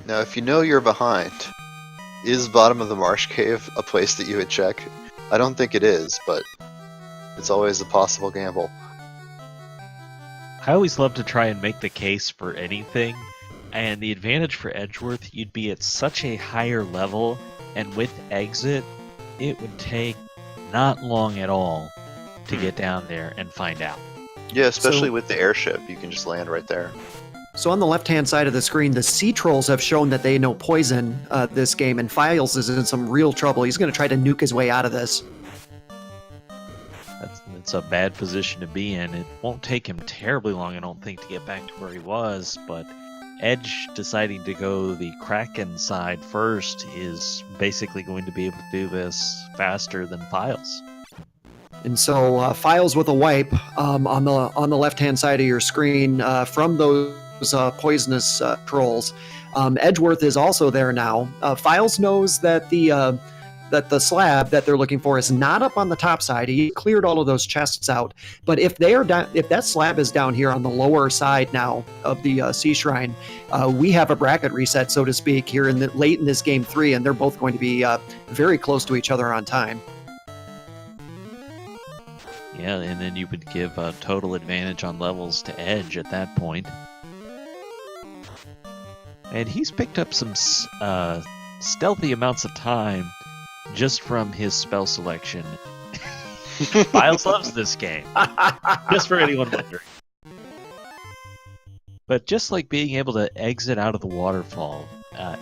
Now, if you know you're behind, is bottom of the marsh cave a place that you would check? I don't think it is, but It's always a possible gamble. I always love to try and make the case for anything, and the advantage for Edgeworth, you'd be at such a higher level, and with exit, it would take not long at all to get down there and find out. Yeah, especially So- with the airship, you can just land right there. So on the left-hand side of the screen, the Sea Trolls have shown that they know poison this game, and Philes is in some real trouble. He's going to try to nuke his way out of this. It's a bad position to be in. It won't take him terribly long, I don't think, to get back to where he was, but Edge deciding to go the Kraken side first is basically going to be able to do this faster than Philes. And so Philes with a wipe on the left-hand side of your screen from those poisonous trolls. Edgeworth is also there now. Philes knows that the slab that they're looking for is not up on the top side. He cleared all of those chests out. But if that slab is down here on the lower side now of the Sea Shrine, we have a bracket reset, so to speak, here late in this game 3, and they're both going to be very close to each other on time. Yeah, and then you would give a total advantage on levels to Edge at that point. And he's picked up some stealthy amounts of time just from his spell selection. Philes loves this game, just for anyone wondering. But just like being able to exit out of the waterfall,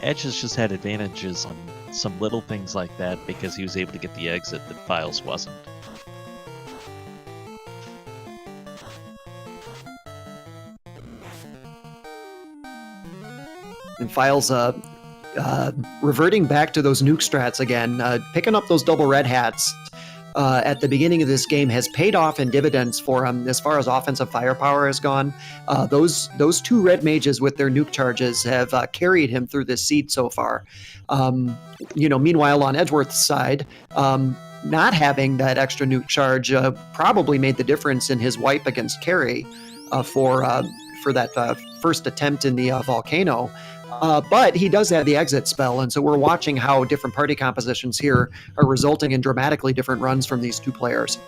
Edge has just had advantages on some little things like that because he was able to get the exit that Philes wasn't. And Philes reverting back to those nuke strats again, picking up those double red hats at the beginning of this game has paid off in dividends for him as far as offensive firepower has gone. Those two red mages with their nuke charges have carried him through this seed so far. Meanwhile, on Edgeworth's side, not having that extra nuke charge probably made the difference in his wipe against Carrie for that first attempt in the volcano. But he does have the exit spell, and so we're watching how different party compositions here are resulting in dramatically different runs from these two players.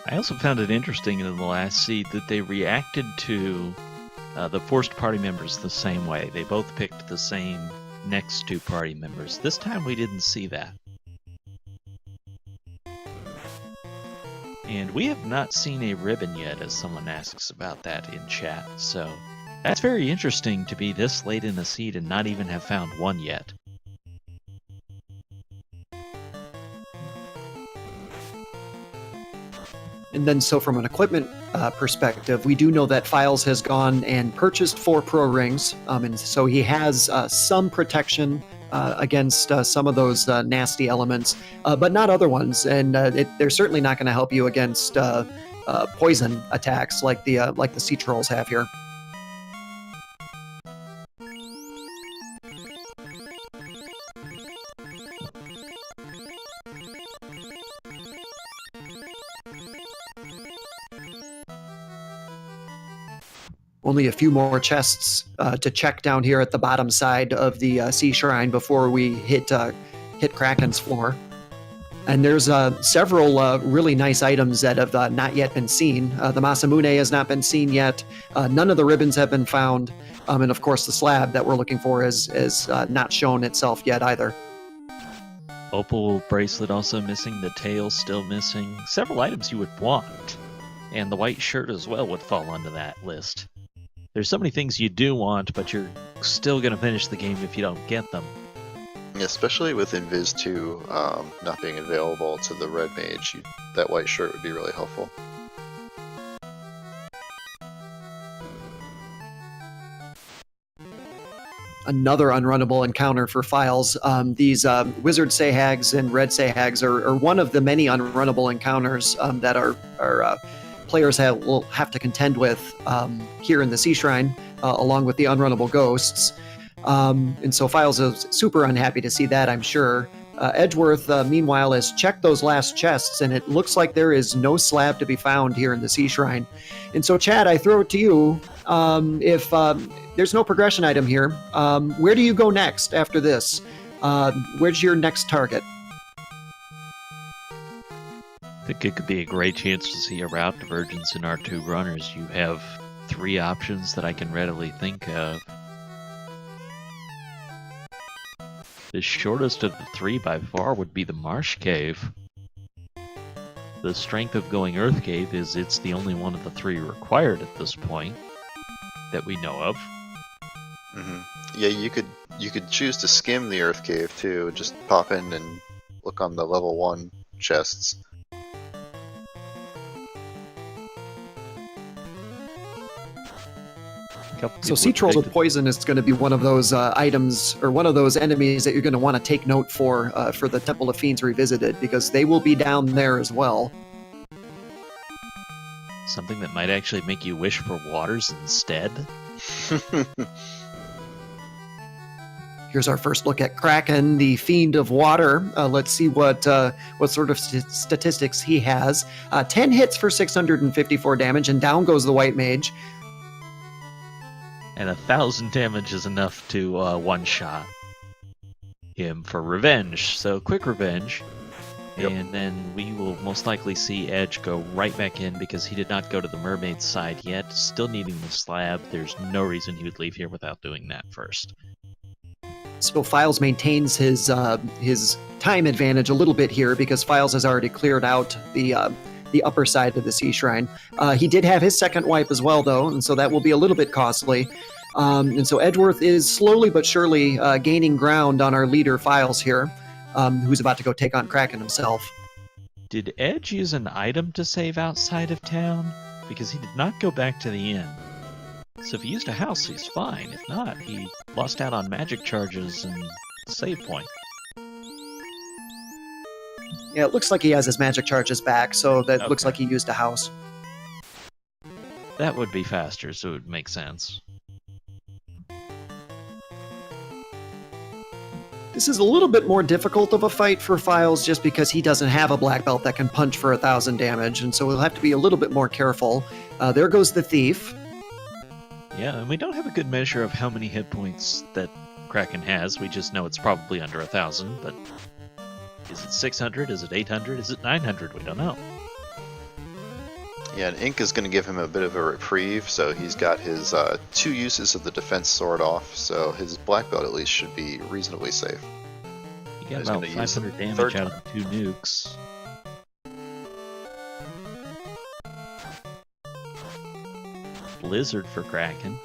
I also found it interesting in the last seed that they reacted to the forced party members the same way. They both picked the same next two party members. This time we didn't see that. And we have not seen a ribbon yet, as someone asks about that in chat, so that's very interesting to be this late in the seed and not even have found one yet. And then, so from an equipment perspective, we do know that Philes has gone and purchased 4 pro rings, and so he has some protection against some of those nasty elements, but not other ones. And they're certainly not going to help you against poison attacks like the Sea Trolls have here. Only a few more chests to check down here at the bottom side of the Sea Shrine before we hit Kraken's floor. And there's several really nice items that have not yet been seen. The Masamune has not been seen yet. None of the ribbons have been found. And of course, the slab that we're looking for is not shown itself yet either. Opal bracelet also missing, the tail still missing. Several items you would want. And the white shirt as well would fall onto that list. There's so many things you do want, but you're still going to finish the game if you don't get them. Especially with Invis 2 not being available to the red mage, that white shirt would be really helpful. Another unrunnable encounter for Philes. These wizard Sahags and red Sahags are one of the many unrunnable encounters that our players will have to contend with here in the Sea Shrine, along with the unrunnable ghosts. And so Philes is super unhappy to see that, I'm sure. Edgeworth, meanwhile, has checked those last chests, and it looks like there is no slab to be found here in the Sea Shrine. And so, Chad, I throw it to you. If there's no progression item here, where do you go next after this? Where's your next target? I think it could be a great chance to see a route divergence in our two runners. You have 3 options that I can readily think of. The shortest of the 3 by far would be the Marsh Cave. The strength of going Earth Cave is it's the only one of the 3 required at this point that we know of. Yeah, you could choose to skim the Earth Cave too. Just pop in and look on the level 1 chests. So sea trolls with poison is going to be one of those items, or one of those enemies that you're going to want to take note for the Temple of Fiends Revisited, because they will be down there as well. Something that might actually make you wish for waters instead. Here's our first look at Kraken, the Fiend of Water. Let's see what sort of statistics he has. 10 hits for 654 damage, and down goes the White Mage. And 1,000 damage is enough to one-shot him for revenge. So quick revenge. Yep. And then we will most likely see Edge go right back in because he did not go to the mermaid side yet. Still needing the slab. There's no reason he would leave here without doing that first. So Philes maintains his time advantage a little bit here because Philes has already cleared out the upper side of the Sea Shrine. He did have his second wipe as well, though, and so that will be a little bit costly. And so Edgeworth is slowly but surely gaining ground on our leader, Philes, here, who's about to go take on Kraken himself. Did Edge use an item to save outside of town? Because he did not go back to the inn. So if he used a house, he's fine. If not, he lost out on magic charges and save point. Yeah, it looks like he has his magic charges back, so that looks Okay. like he used a house. That would be faster, so it would make sense. This is a little bit more difficult of a fight for Philes just because he doesn't have a black belt that can punch for 1,000 damage, and so we'll have to be a little bit more careful. There goes the thief. Yeah, and we don't have a good measure of how many hit points that Kraken has. We just know it's probably under 1,000, but is it 600? Is it 800? Is it 900? We don't know. Yeah, and Ink is going to give him a bit of a reprieve, so he's got his 2 uses of the defense sword off, so his black belt at least should be reasonably safe. He got He's about gonna use 500 damage third out of the 2 nukes. Blizzard for Kraken.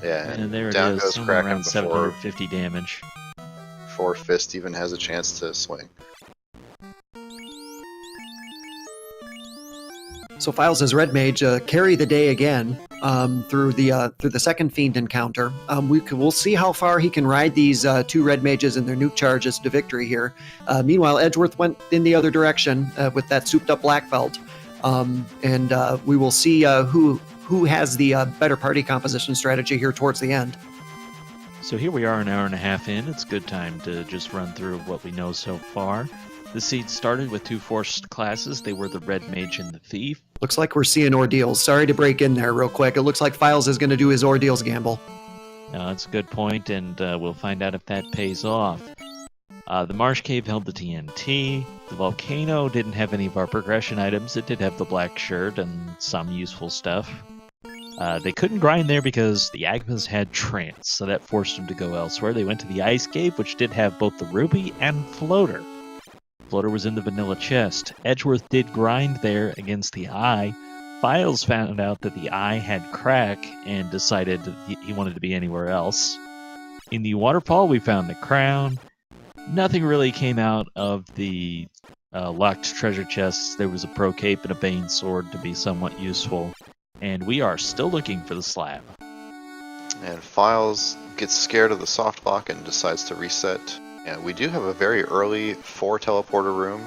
Yeah, And there it down is, goes somewhere Kraken around before 750 damage. Fist even has a chance to swing. So Philes' Red Mage carry the day again through the second Fiend encounter. We'll see how far he can ride these 2 Red Mages and their nuke charges to victory here. Meanwhile, Edgeworth went in the other direction with that souped-up black belt. And we will see who has the better party composition strategy here towards the end. So here we are an hour and a half in. It's a good time to just run through what we know so far. The seed started with 2 forced classes. They were the Red Mage and the Thief. Looks like we're seeing ordeals. Sorry to break in there real quick. It looks like Philes is going to do his ordeals gamble. That's a good point, and we'll find out if that pays off. The Marsh Cave held the TNT. The Volcano didn't have any of our progression items. It did have the black shirt and some useful stuff. They couldn't grind there because the Agmas had trance, so that forced them to go elsewhere. They went to the Ice Cave, which did have both the Ruby and Floater. Floater was in the vanilla chest. Edgeworth did grind there against the Eye. Philes found out that the Eye had crack and decided that he wanted to be anywhere else. In the waterfall, we found the crown. Nothing really came out of the locked treasure chests. There was a Pro Cape and a Bane Sword to be somewhat useful. And we are still looking for the slab. And Philes gets scared of the soft lock and decides to reset. And we do have a very early 4 teleporter room,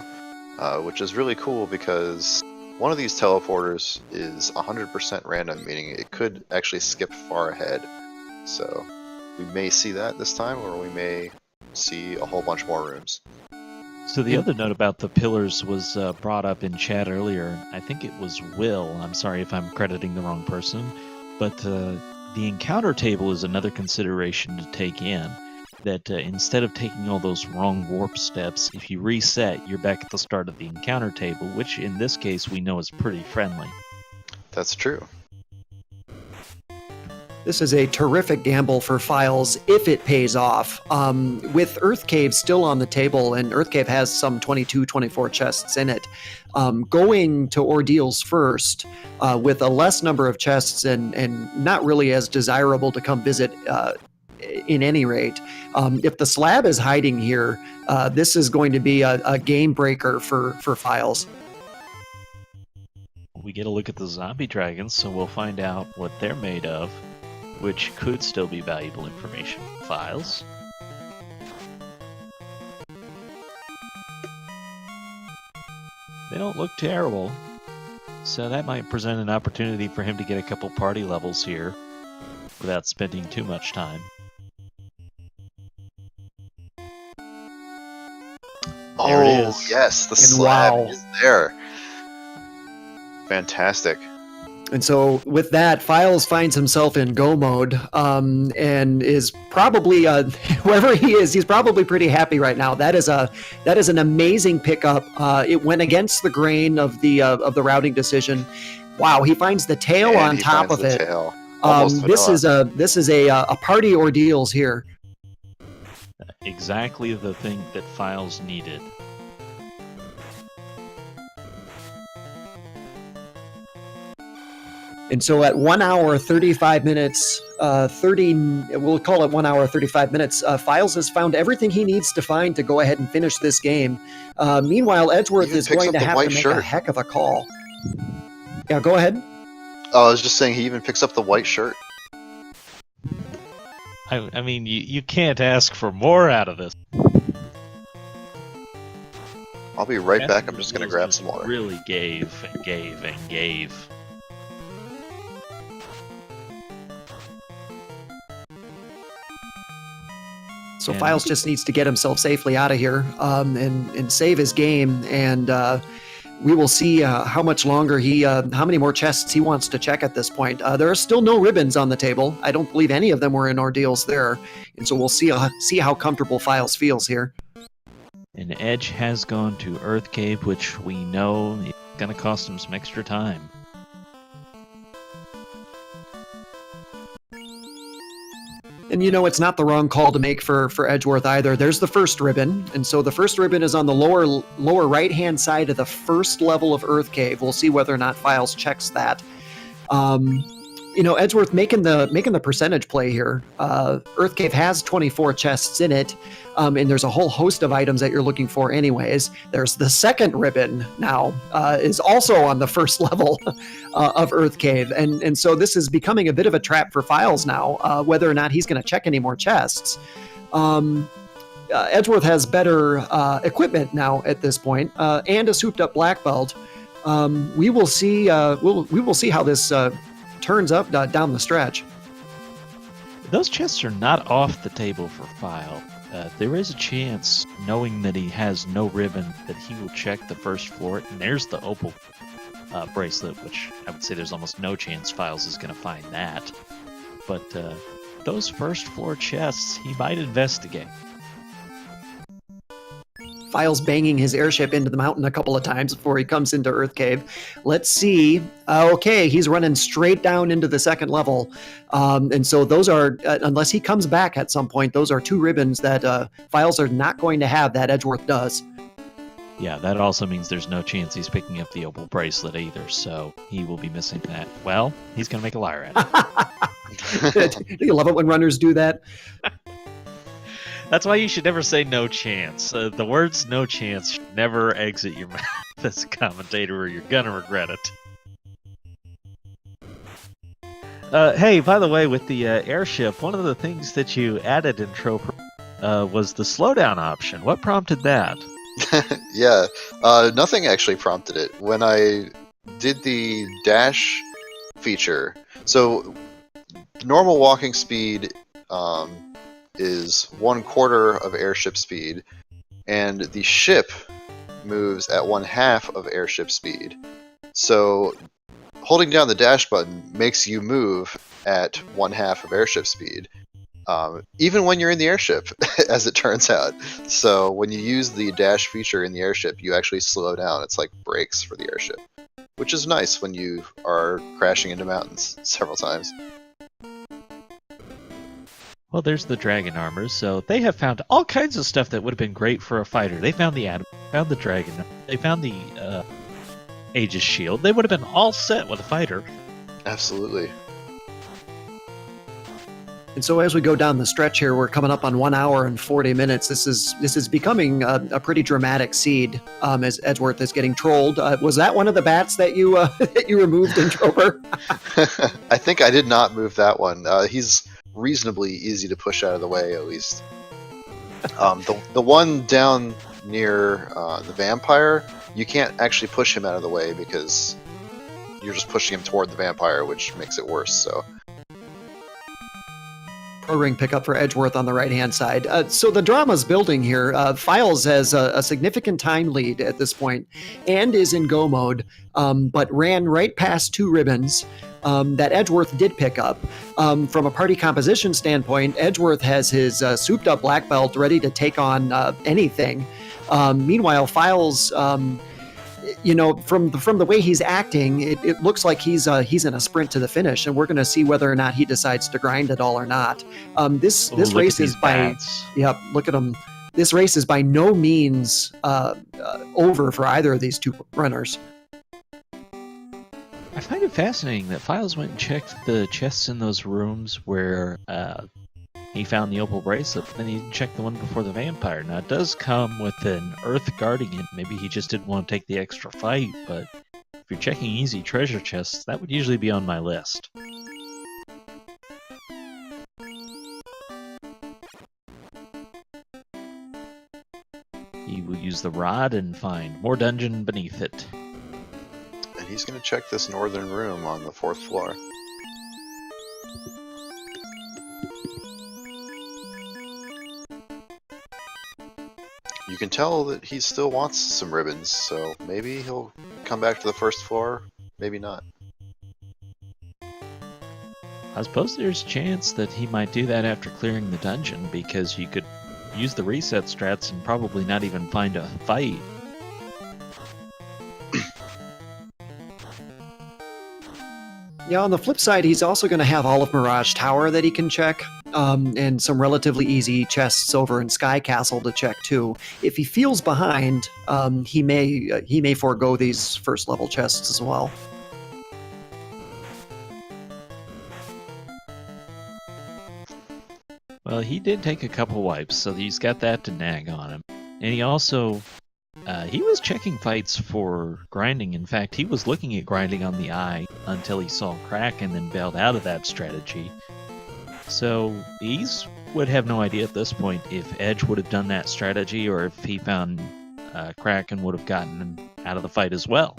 which is really cool because one of these teleporters is 100% random, meaning it could actually skip far ahead. So we may see that this time, or we may see a whole bunch more rooms. So the other note about the pillars was brought up in chat earlier. I think it was Will. I'm sorry if I'm crediting the wrong person. But the encounter table is another consideration to take in. that instead of taking all those wrong warp steps, if you reset, you're back at the start of the encounter table, which in this case we know is pretty friendly. That's true. This is a terrific gamble for Philes if it pays off. With Earth Cave still on the table, and Earth Cave has some 22, 24 chests in it, going to Ordeals first with a less number of chests and not really as desirable to come visit in any rate. If the slab is hiding here, this is going to be a game breaker for Philes. We get a look at the zombie dragons, so we'll find out what they're made of, which could still be valuable information for Philes. They don't look terrible, so that might present an opportunity for him to get a couple party levels here without spending too much time. There it is. Yes, the And slab wow. is there. Fantastic. And so with that, Philes finds himself in go mode and is probably, whoever he is, he's probably pretty happy right now. That is an amazing pickup. It went against the grain of the routing decision. Wow, he finds the tail And on he top finds of the it. tail. Almost This vanilla. is a party Ordeals here. Exactly the thing that Philes needed. And so at 1 hour, 35 minutes, we'll call it 1 hour, 35 minutes, Philes has found everything he needs to find to go ahead and finish this game. Meanwhile, Edgeworth Even is picks going up to the have white to make a shirt. heck of a call. Yeah, go ahead. Oh, I was just saying he even picks up the white shirt. I mean, you can't ask for more out of this. I'll be right back. I'm just going to grab some water. Really gave and gave and gave. So And- Philes just needs to get himself safely out of here and save his game. And we will see how much longer how many more chests he wants to check at this point. There are still no ribbons on the table. I don't believe any of them were in Ordeals there. And so we'll see how comfortable Philes feels here. And Edge has gone to Earth Cave, which we know is going to cost him some extra time. And it's not the wrong call to make for Edgeworth either. There's the first ribbon, and so the first ribbon is on the lower right-hand side of the first level of Earth Cave. We'll see whether or not Philes checks that. Edgeworth making the percentage play here. Earth Cave has 24 chests in it, and there's a whole host of items that you're looking for anyways. There's the second ribbon now, is also on the first level of Earth Cave, and so this is becoming a bit of a trap for Philes now, whether or not he's going to check any more chests. Edgeworth has better equipment now at this point, and a souped-up black belt. We will see. We will see how this turns up down the stretch. Those chests are not off the table for Philes. There is a chance, knowing that he has no ribbon, that he will check the first floor. And there's the opal bracelet, which I would say there's almost no chance Philes is going to find that. But those first floor chests, he might investigate. Philes banging his airship into the mountain a couple of times before he comes into Earth Cave. Let's see. Okay, he's running straight down into the second level. And so those are, unless he comes back at some point, those are two ribbons that Philes are not going to have that Edgeworth does. Yeah, that also means there's no chance he's picking up the opal bracelet either, so he will be missing that. Well, he's going to make a liar out of it. Do you love it when runners do that? That's why you should never say no chance. The words no chance should never exit your mouth as a commentator or you're going to regret it. Hey, by the way, with the airship, one of the things that you added in Trope was the slowdown option. What prompted that? Yeah, nothing actually prompted it. When I did the dash feature, so normal walking speed is 1/4 of airship speed, and the ship moves at 1/2 of airship speed. So holding down the dash button makes you move at 1/2 of airship speed. even when you're in the airship, as it turns out. So when you use the dash feature in the airship, you actually slow down. It's like brakes for the airship, which is nice when you are crashing into mountains several times. Well, there's the dragon armor, so they have found all kinds of stuff that would have been great for a fighter. They found the atom, found the dragon, they found the Aegis shield. They would have been all set with a fighter. Absolutely. And so as we go down the stretch here, we're coming up on 1 hour and 40 minutes. This is becoming a pretty dramatic seed as Edgeworth is getting trolled. Was that one of the bats that you that you removed in Troper? I think I did not move that one. He's reasonably easy to push out of the way, at least. The one down near the vampire, you can't actually push him out of the way because you're just pushing him toward the vampire, which makes it worse. So. Pro ring pickup for Edgeworth on the right-hand side. So the drama's building here. Philes has a significant time lead at this point and is in go mode, but ran right past 2 ribbons that Edgeworth did pick up. From a party composition standpoint, Edgeworth has his souped-up black belt ready to take on anything. Meanwhile, Philes... from the way he's acting, it looks like he's in a sprint to the finish, and we're going to see whether or not he decides to grind it all or not. This race is look at him. This race is by no means over for either of these 2 runners. I find it fascinating that Philes went and checked the chests in those rooms where he found the opal bracelet, but then he checked the one before the vampire. Now, it does come with an earth guarding it. Maybe he just didn't want to take the extra fight, but if you're checking easy treasure chests, that would usually be on my list. He will use the rod and find more dungeon beneath it. And he's going to check this northern room on the 4th floor. You can tell that he still wants some ribbons, so maybe he'll come back to the 1st floor, maybe not. I suppose there's a chance that he might do that after clearing the dungeon, because you could use the reset strats and probably not even find a fight. Yeah, on the flip side, he's also going to have all of Mirage Tower that he can check, and some relatively easy chests over in Sky Castle to check too. If he feels behind, he may forego these 1st level chests as well. Well, he did take a couple wipes, so he's got that to nag on him. And he also... he was checking fights for grinding. In fact, he was looking at grinding on the eye until he saw Crack and then bailed out of that strategy. So he would have no idea at this point if Edge would have done that strategy or if he found Crack and would have gotten out of the fight as well.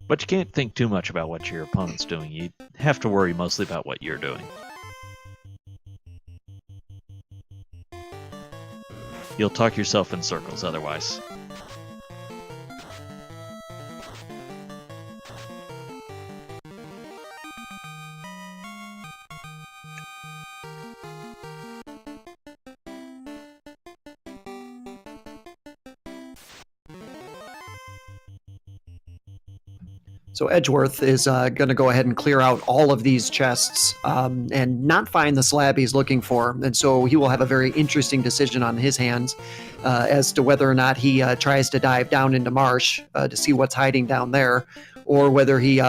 But you can't think too much about what your opponent's doing. You have to worry mostly about what you're doing. You'll talk yourself in circles otherwise. So Edgeworth is going to go ahead and clear out all of these chests and not find the slab he's looking for. And so he will have a very interesting decision on his hands as to whether or not he tries to dive down into Marsh to see what's hiding down there, or whether he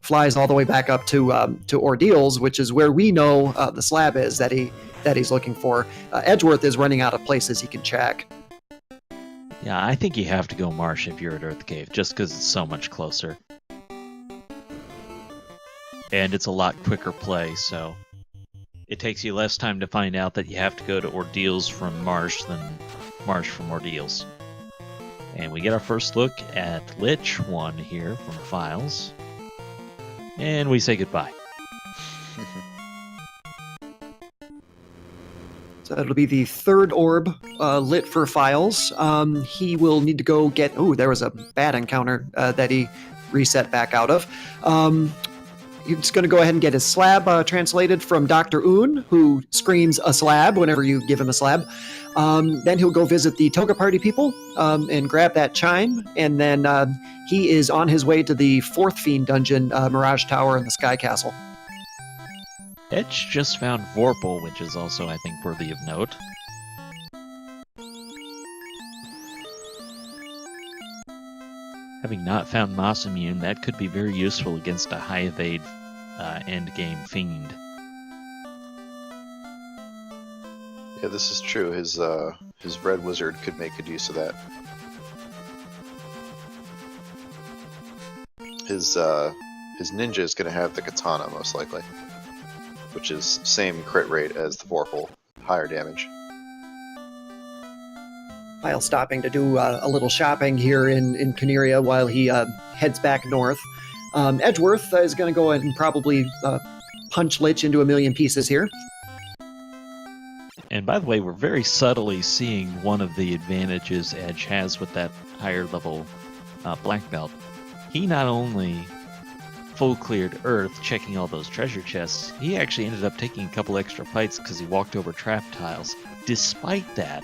flies all the way back up to Ordeals, which is where we know the slab is that he's looking for. Edgeworth is running out of places he can check. Yeah, I think you have to go Marsh if you're at Earth Cave, just because it's so much closer. And it's a lot quicker play, so it takes you less time to find out that you have to go to Ordeals from Marsh than Marsh from Ordeals. And we get our first look at Lich 1 here from Philes. And we say goodbye. So that'll be the 3rd orb lit for Philes. He will need to go get... Oh, there was a bad encounter that he reset back out of. he's going to go ahead and get his slab translated from Dr. Un, who screams a slab whenever you give him a slab. Then he'll go visit the Toga Party people and grab that chime. And then he is on his way to the 4th Fiend dungeon, Mirage Tower in the Sky Castle. Edge just found Vorpal, which is also, I think, worthy of note. Having not found Moss Immune, that could be very useful against a high evade endgame fiend. Yeah, this is true. His red wizard could make good use of that. His ninja is going to have the katana most likely, which is same crit rate as the Vorpal, higher damage. While stopping to do a little shopping here in Caneria while he heads back north. Edgeworth is going to go and probably punch Lich into a million pieces here. And by the way, we're very subtly seeing one of the advantages Edge has with that higher level black belt. He not only full cleared Earth, checking all those treasure chests, he actually ended up taking a couple extra fights because he walked over trap tiles. Despite that,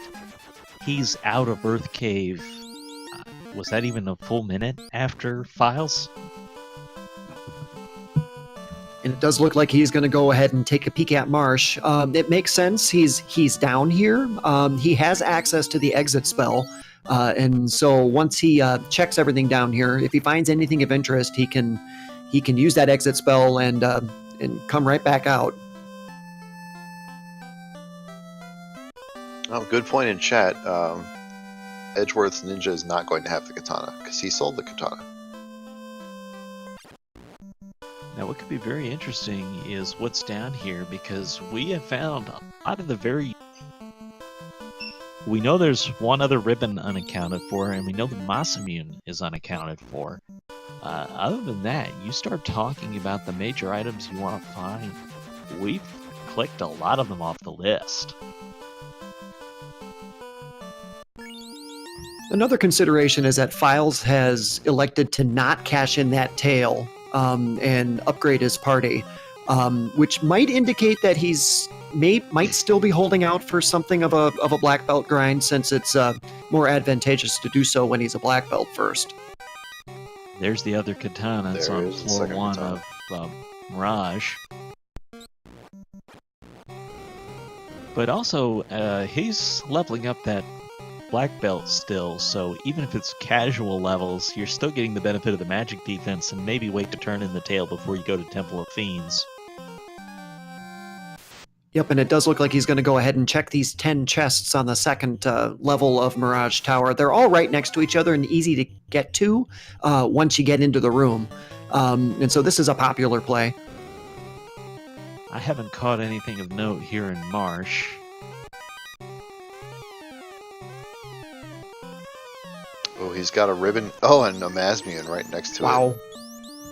he's out of Earth Cave. Was that even a full minute after Philes? And it does look like he's going to go ahead and take a peek at Marsh. It makes sense. He's down here. He has access to the exit spell. And so once he checks everything down here, if he finds anything of interest, he can use that exit spell and come right back out. Oh, good point in chat. Edgeworth's ninja is not going to have the katana because he sold the katana. Now, what could be very interesting is what's down here, because we have found a lot of the very... We know there's one other ribbon unaccounted for, and we know the Masamune is unaccounted for. Other than that, you start talking about the major items you want to find. We've clicked a lot of them off the list. Another consideration is that Philes has elected to not cash in that tail and upgrade his party, which might indicate that he's might still be holding out for something of a black belt grind, since it's more advantageous to do so when he's a black belt first. There's the other katana. It's on floor 1 of Mirage. But also, he's leveling up that black belt still, so even if it's casual levels, you're still getting the benefit of the magic defense, and maybe wait to turn in the tail before you go to Temple of Fiends. Yep, and it does look like he's going to go ahead and check these 10 chests on the second level of Mirage Tower. They're all right next to each other and easy to get to once you get into the room. And so this is a popular play. I haven't caught anything of note here in Marsh. Oh, he's got a ribbon. Oh, and a Masmian right next to it. Wow.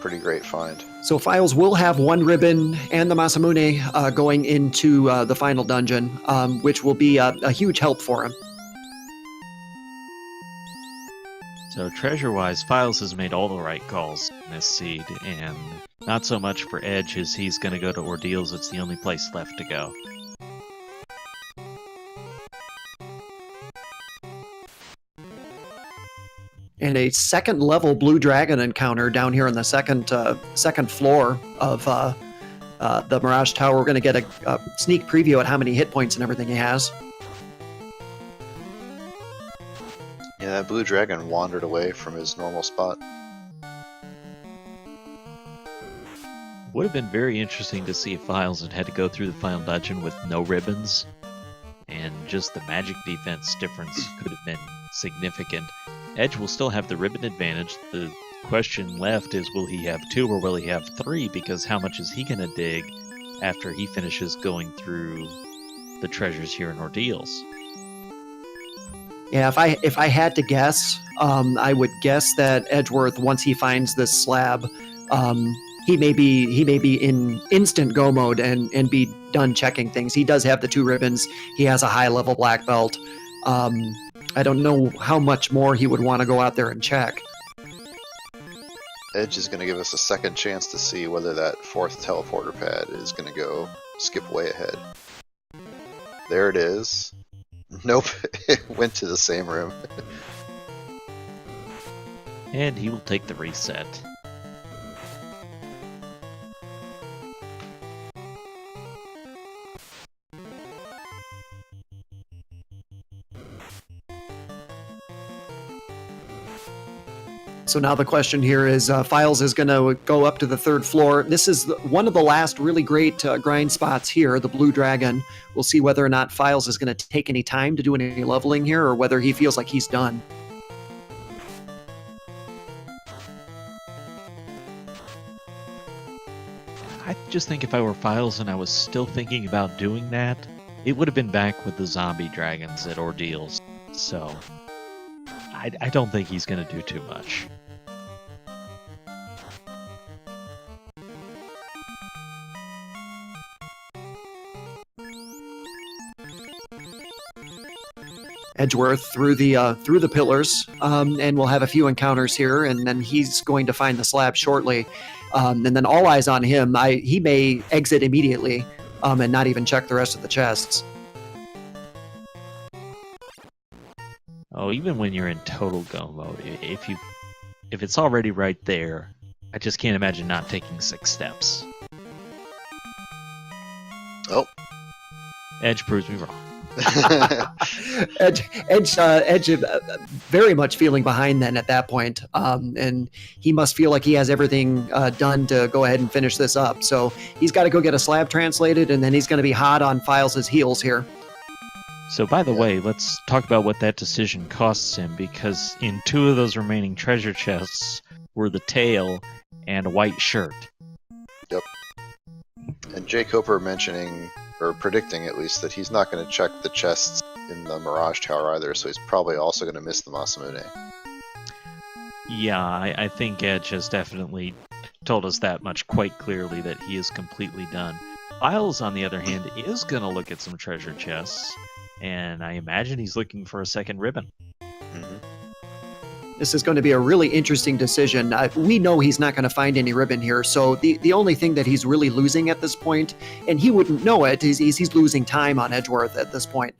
Pretty great find. So Philes will have one ribbon and the Masamune going into the final dungeon, which will be a huge help for him. So treasure-wise, Philes has made all the right calls in this seed, and not so much for Edge as he's going to go to Ordeals. It's the only place left to go. And a second level Blue Dragon encounter down here on the second floor of the Mirage Tower. We're going to get a sneak preview at how many hit points and everything he has. Yeah, that blue dragon wandered away from his normal spot. Would have been very interesting to see if Philes had to go through the final dungeon with no ribbons, and just the magic defense difference could have been significant. Edge will still have the ribbon advantage. The question left is, will he have 2 or will he have 3? Because how much is he going to dig after he finishes going through the treasures here in Ordeals? Yeah, if I had to guess, I would guess that Edgeworth, once he finds this slab, he may be in instant go mode and be done checking things. He does have the 2 ribbons. He has a high level black belt. I don't know how much more he would want to go out there and check. Edge is going to give us a second chance to see whether that fourth teleporter pad is going to go skip way ahead. There it is. Nope, it went to the same room. And he will take the reset. So now the question here is, Philes is going to go up to the third floor. This is one of the last really great grind spots here, the Blue Dragon. We'll see whether or not Philes is going to take any time to do any leveling here, or whether he feels like he's done. I just think if I were Philes and I was still thinking about doing that, it would have been back with the zombie dragons at Ordeals. So I don't think he's going to do too much. Edgeworth through the pillars, and we'll have a few encounters here, and then he's going to find the slab shortly, and then all eyes on him. He may exit immediately, and not even check the rest of the chests. Oh, even when you're in total go mode, if it's already right there, I just can't imagine not taking 6 steps. Oh. Edge proves me wrong. Edge very much feeling behind then at that point, and he must feel like he has everything done to go ahead and finish this up. So he's got to go get a slab translated, and then he's going to be hot on Philes' heels here. So by the way, let's talk about what that decision costs him, because in 2 of those remaining treasure chests were the tail and a white shirt. Yep. And Jay Coper mentioning, or predicting at least, that he's not going to check the chests in the Mirage Tower either, so he's probably also going to miss the Masamune. Yeah, I think Edge has definitely told us that much quite clearly, that he is completely done. Philes, on the other hand, is going to look at some treasure chests, and I imagine he's looking for a second ribbon. Mm-hmm. This is going to be a really interesting decision. We know he's not going to find any ribbon here, so the only thing that he's really losing at this point, and he wouldn't know it, is he's losing time on Edgeworth at this point.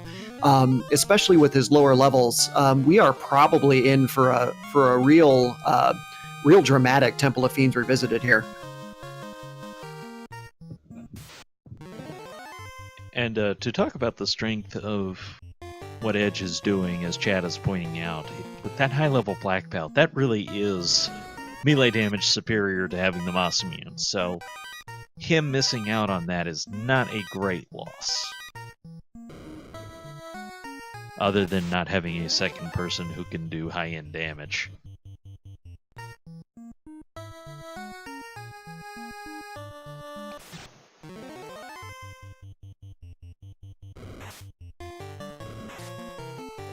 Especially with his lower levels, we are probably in for a real dramatic Temple of Fiends Revisited here. And to talk about the strength of what Edge is doing, as Chad is pointing out, with that high-level black belt, that really is melee damage superior to having the Masamune. So him missing out on that is not a great loss, other than not having a second person who can do high-end damage.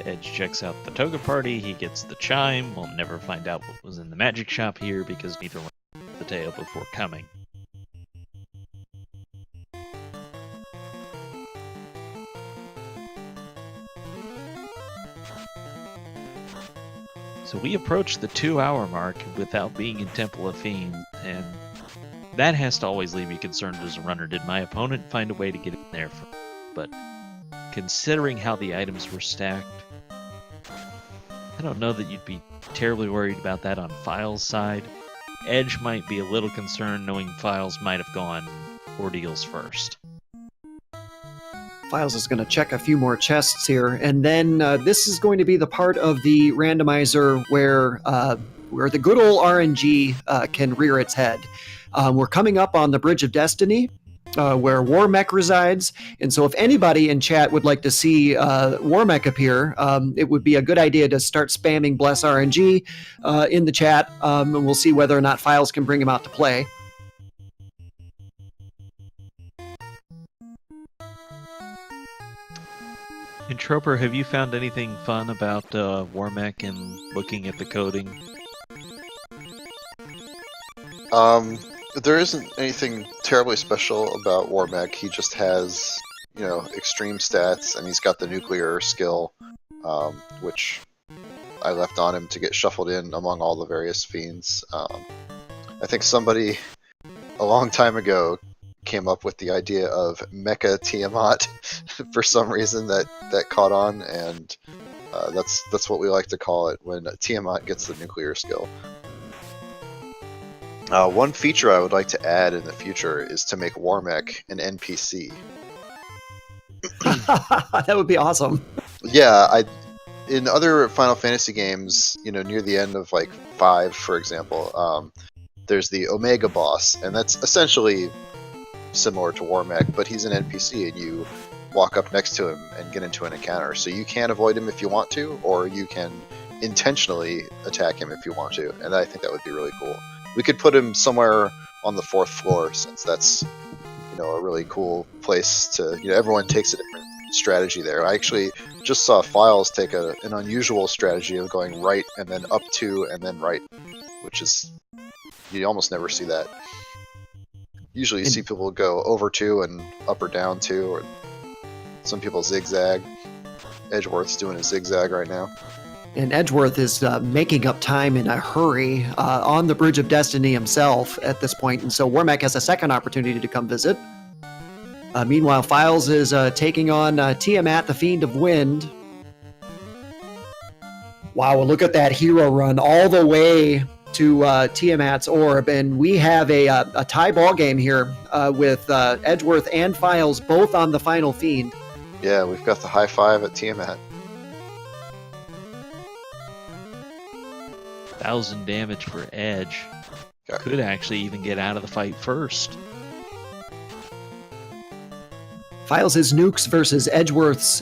Edge checks out the toga party, he gets the chime. We'll never find out what was in the magic shop here because neither one had the tail before coming. So we approach the 2-hour mark without being in Temple of Fiends, and that has to always leave you concerned as a runner. Did my opponent find a way to get in there? But considering how the items were stacked, I don't know that you'd be terribly worried about that on Philes' side. Edge might be a little concerned knowing Philes might have gone Ordeals first. Philes is going to check a few more chests here, and then this is going to be the part of the randomizer where the good old RNG can rear its head. We're coming up on the Bridge of Destiny, where Warmech resides, and so if anybody in chat would like to see Warmech appear, it would be a good idea to start spamming Bless RNG in the chat, and we'll see whether or not Philes can bring him out to play. And Troper, have you found anything fun about Warmech and looking at the coding? There isn't anything terribly special about Warmech. He just has, extreme stats, and he's got the nuclear skill, which I left on him to get shuffled in among all the various fiends. I think somebody a long time ago came up with the idea of Mecha Tiamat for some reason that caught on, and that's what we like to call it when Tiamat gets the nuclear skill. One feature I would like to add in the future is to make Warmech an NPC. That would be awesome. Yeah, in other Final Fantasy games, near the end of like 5, for example, there's the Omega boss, and that's essentially similar to Warmech, but he's an NPC, and you walk up next to him and get into an encounter. So you can avoid him if you want to, or you can intentionally attack him if you want to, and I think that would be really cool. We could put him somewhere on the 4th floor, since that's a really cool place to. Everyone takes a different strategy there. I actually just saw Philes take an unusual strategy of going right and then up 2 and then right, which is you almost never see that. Usually you see people go over 2 and up or down 2, or some people zigzag. Edgeworth's doing a zigzag right now. And Edgeworth is making up time in a hurry on the Bridge of Destiny himself at this point, and so Warmech has a second opportunity to come visit. Meanwhile, Philes is taking on Tiamat, the Fiend of Wind. Wow, look at that hero run all the way to Tiamat's orb, and we have a tie ball game here with Edgeworth and Philes both on the final Fiend. Yeah, we've got the high five at Tiamat. 1,000 damage for Edge. Okay. Could actually even get out of the fight first. Philes' nukes versus Edgeworth's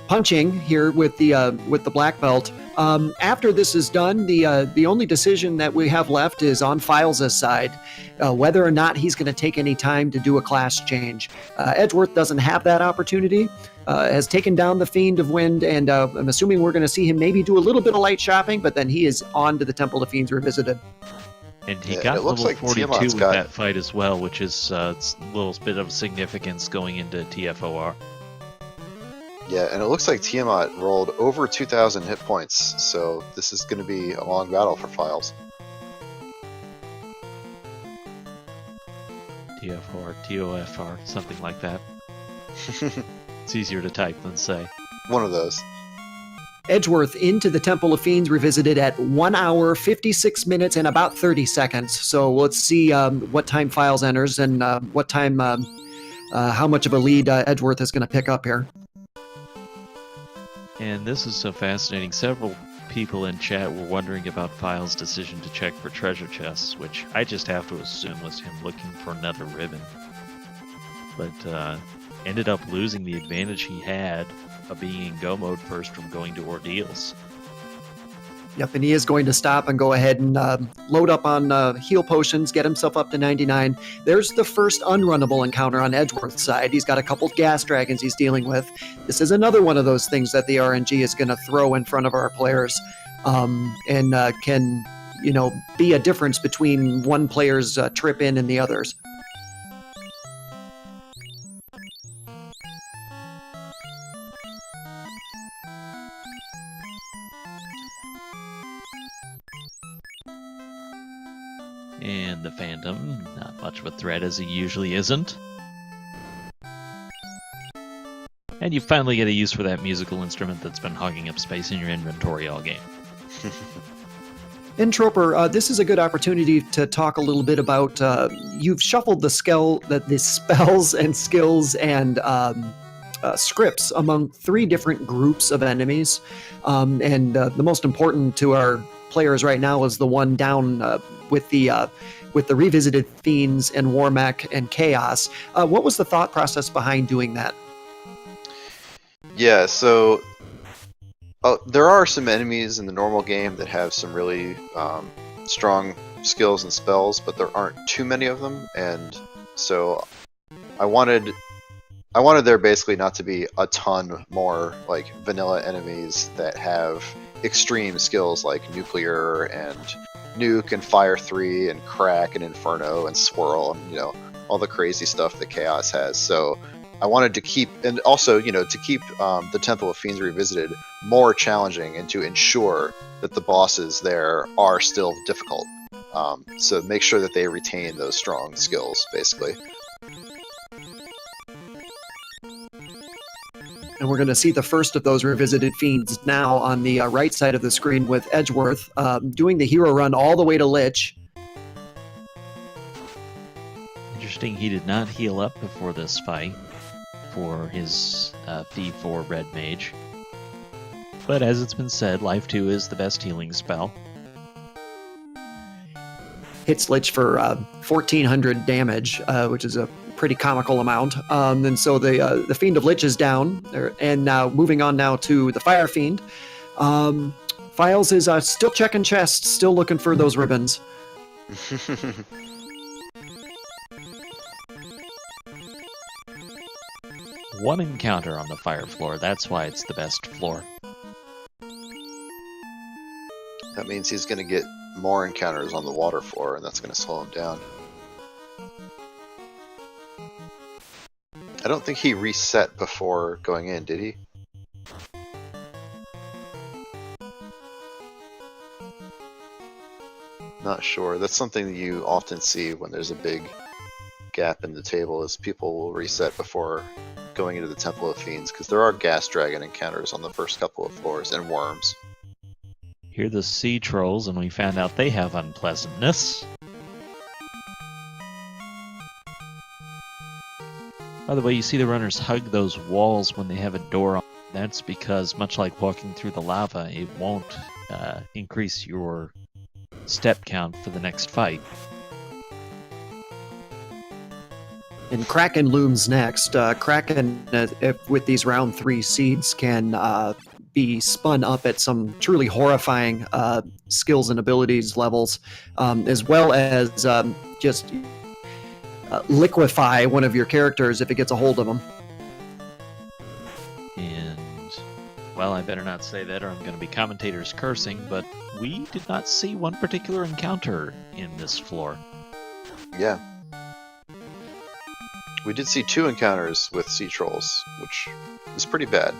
punching here with the black belt. After this is done, the only decision that we have left is on Philes' side, whether or not he's going to take any time to do a class change. Edgeworth doesn't have that opportunity, has taken down the Fiend of Wind, and I'm assuming we're going to see him maybe do a little bit of light shopping, but then he is on to the Temple of Fiends Revisited. And he Yeah, got it looks level like 42 Tiamat's with got- that fight as well, which is a little bit of significance going into TFOR. Yeah, and it looks like Tiamat rolled over 2,000 hit points, so this is going to be a long battle for Philes. TFR, TOFR, something like that. It's easier to type than say. One of those. Edgeworth into the Temple of Fiends Revisited at 1 hour, 56 minutes, and about 30 seconds. So let's see what time Philes enters and what time, how much of a lead Edgeworth is going to pick up here. And this is so fascinating. Several people in chat were wondering about Philes' decision to check for treasure chests, which I just have to assume was him looking for another ribbon. But ended up losing the advantage he had of being in go mode first from going to ordeals. Yep, and he is going to stop and go ahead and load up on heal potions, get himself up to 99. There's the first unrunnable encounter on Edgeworth's side. He's got a couple gas dragons he's dealing with. This is another one of those things that the RNG is going to throw in front of our players and can, be a difference between one player's trip in and the others. And the Phantom, not much of a threat as he usually isn't. And you finally get a use for that musical instrument that's been hogging up space in your inventory all game. And Troper, this is a good opportunity to talk a little bit about, you've shuffled the spells and skills and scripts among 3 different groups of enemies. And the most important to our players right now is the one down with the revisited Fiends and Warmech and Chaos. What was the thought process behind doing that? Yeah, so there are some enemies in the normal game that have some really strong skills and spells, but there aren't too many of them, and so I wanted there basically not to be a ton more like vanilla enemies that have extreme skills like nuclear and nuke and fire 3 and crack and inferno and swirl and all the crazy stuff that Chaos has. So I wanted to keep, and also to keep the Temple of Fiends Revisited more challenging and to ensure that the bosses there are still difficult. So make sure that they retain those strong skills, basically. And we're going to see the first of those revisited fiends now on the right side of the screen with Edgeworth doing the hero run all the way to Lich. Interesting, he did not heal up before this fight for his fee for Red Mage. But as it's been said, Life 2 is the best healing spell. Hits Lich for 1,400 damage, which is a pretty comical amount. And so the Fiend of Lich is down, and now moving on now to the Fire Fiend. Philes is still checking chests, still looking for those ribbons. One encounter on the fire floor, that's why it's the best floor. That means he's going to get more encounters on the water floor, and that's going to slow him down. I don't think he reset before going in, did he? Not sure. That's something that you often see when there's a big gap in the table, is people will reset before going into the Temple of Fiends, because there are gas dragon encounters on the first couple of floors, and worms. Here are the sea trolls, and we found out they have unpleasantness. By the way, you see the runners hug those walls when they have a door on. That's because, much like walking through the lava, it won't increase your step count for the next fight. And Kraken looms next. Kraken, with these round 3 seeds, can be spun up at some truly horrifying skills and abilities levels, as well as just liquefy one of your characters if it gets a hold of them. And, well, I better not say that or I'm going to be commentators cursing, but we did not see one particular encounter in this floor. Yeah. We did see 2 encounters with sea trolls, which is pretty bad.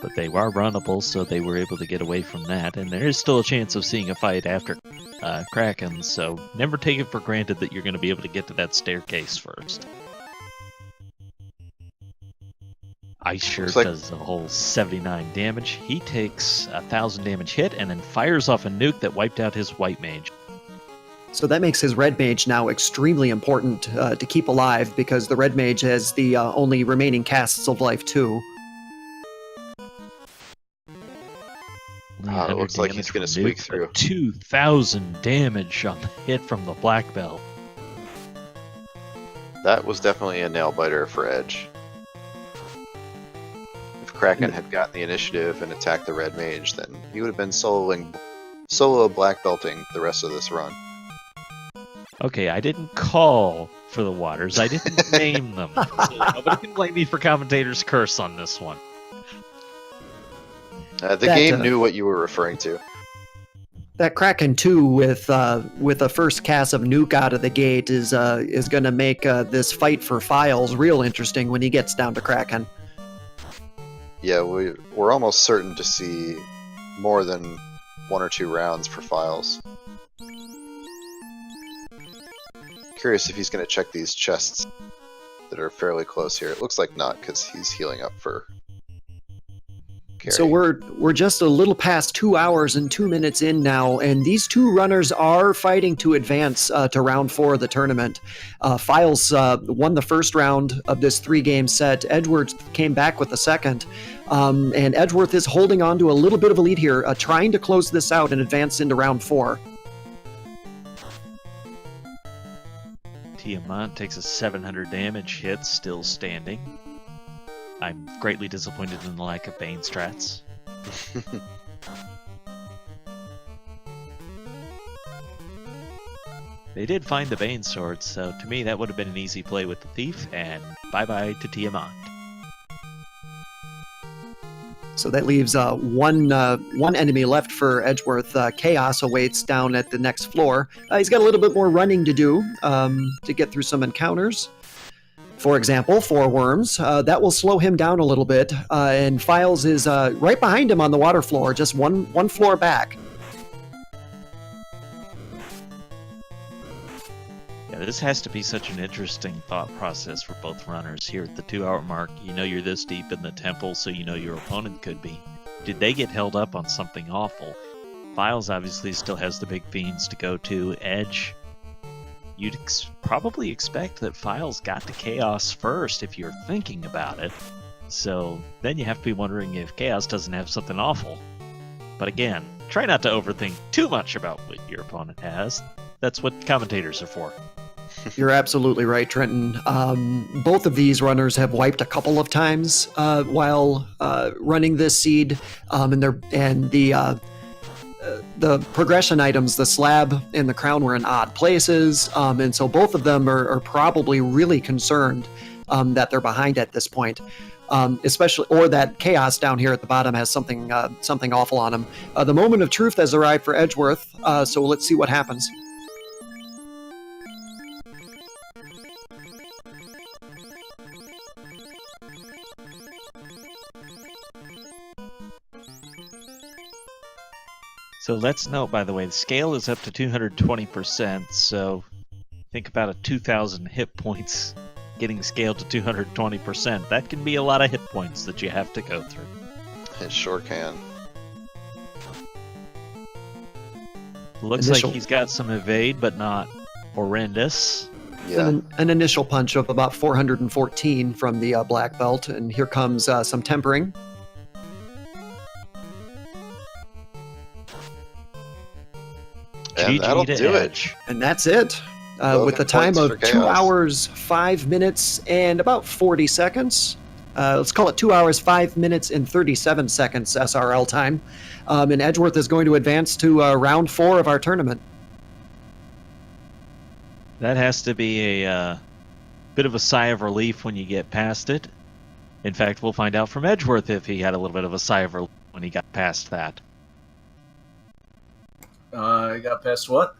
But they are runnable, so they were able to get away from that, and there is still a chance of seeing a fight after Kraken, so never take it for granted that you're going to be able to get to that staircase first. Ice Shirt does a whole 79 damage. He takes 1,000 damage hit, and then fires off a nuke that wiped out his White Mage. So that makes his Red Mage now extremely important to keep alive, because the Red Mage has the only remaining casts of Life 2. It looks like he's going to squeak through. 2,000 damage on the hit from the Black Belt. That was definitely a nail biter for Edge. If Kraken had gotten the initiative and attacked the Red Mage, then he would have been solo black belting the rest of this run. Okay, I didn't call for the waters. I didn't name them. So nobody can blame me for commentator's curse on this one. The game knew what you were referring to. That Kraken 2 with a first cast of nuke out of the gate is going to make this fight for Philes real interesting when he gets down to Kraken. Yeah, we're almost certain to see more than 1 or 2 rounds for Philes. Curious if he's going to check these chests that are fairly close here. It looks like not, because he's healing up for carry. So we're just a little past 2 hours and 2 minutes in now, and these 2 runners are fighting to advance to round 4 of the tournament. Philes won the first round of this 3-game set. Edgeworth came back with the second, and Edgeworth is holding on to a little bit of a lead here, trying to close this out and advance into round 4. Tiamat takes a 700 damage hit, still standing. I'm greatly disappointed in the lack of Bane strats. They did find the Bane sword, so to me that would have been an easy play with the Thief, and bye-bye to Tiamat. So that leaves one enemy left for Edgeworth. Chaos awaits down at the next floor. He's got a little bit more running to do to get through some encounters. For example, 4 worms. That will slow him down a little bit. And Philes is right behind him on the water floor, just one floor back. This has to be such an interesting thought process for both runners here at the 2-hour mark. You know you're this deep in the temple, so you know your opponent could be. Did they get held up on something awful? Philes obviously still has the big fiends to go to. Edge, you'd probably expect that Philes got to Chaos first if you're thinking about it. So then you have to be wondering if Chaos doesn't have something awful. But again, try not to overthink too much about what your opponent has. That's what commentators are for. You're absolutely right, Trenton. Both of these runners have wiped a couple of times while running this seed, and the progression items, the slab and the crown, were in odd places, and so both of them are probably really concerned that they're behind at this point. Especially, or that Chaos down here at the bottom has something awful on him. The moment of truth has arrived for Edgeworth, so let's see what happens. So let's note, by the way, the scale is up to 220%, so think about a 2,000 hit points getting scaled to 220%. That can be a lot of hit points that you have to go through. It sure can. Looks like he's got some evade, but not horrendous. Yeah. An initial punch of about 414 from the black belt, and here comes some tempering. And that'll do it. And that's it. With a time of 2 hours, 5 minutes, and about 40 seconds. Let's call it 2 hours, 5 minutes, and 37 seconds SRL time. And Edgeworth is going to advance to round 4 of our tournament. That has to be a bit of a sigh of relief when you get past it. In fact, we'll find out from Edgeworth if he had a little bit of a sigh of relief when he got past that. I got past what?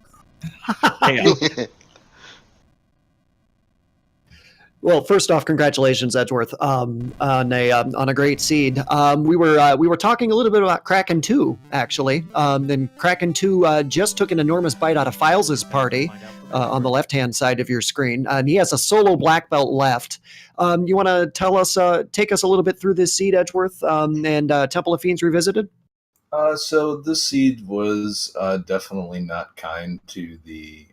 Well, first off, congratulations, Edgeworth, on a great seed. We were talking a little bit about Kraken 2, actually. And Kraken 2 just took an enormous bite out of Philes' party on the left-hand side of your screen, and he has a solo black belt left. You want to take us a little bit through this seed, Edgeworth, and Temple of Fiends Revisited? So this seed was definitely not kind to the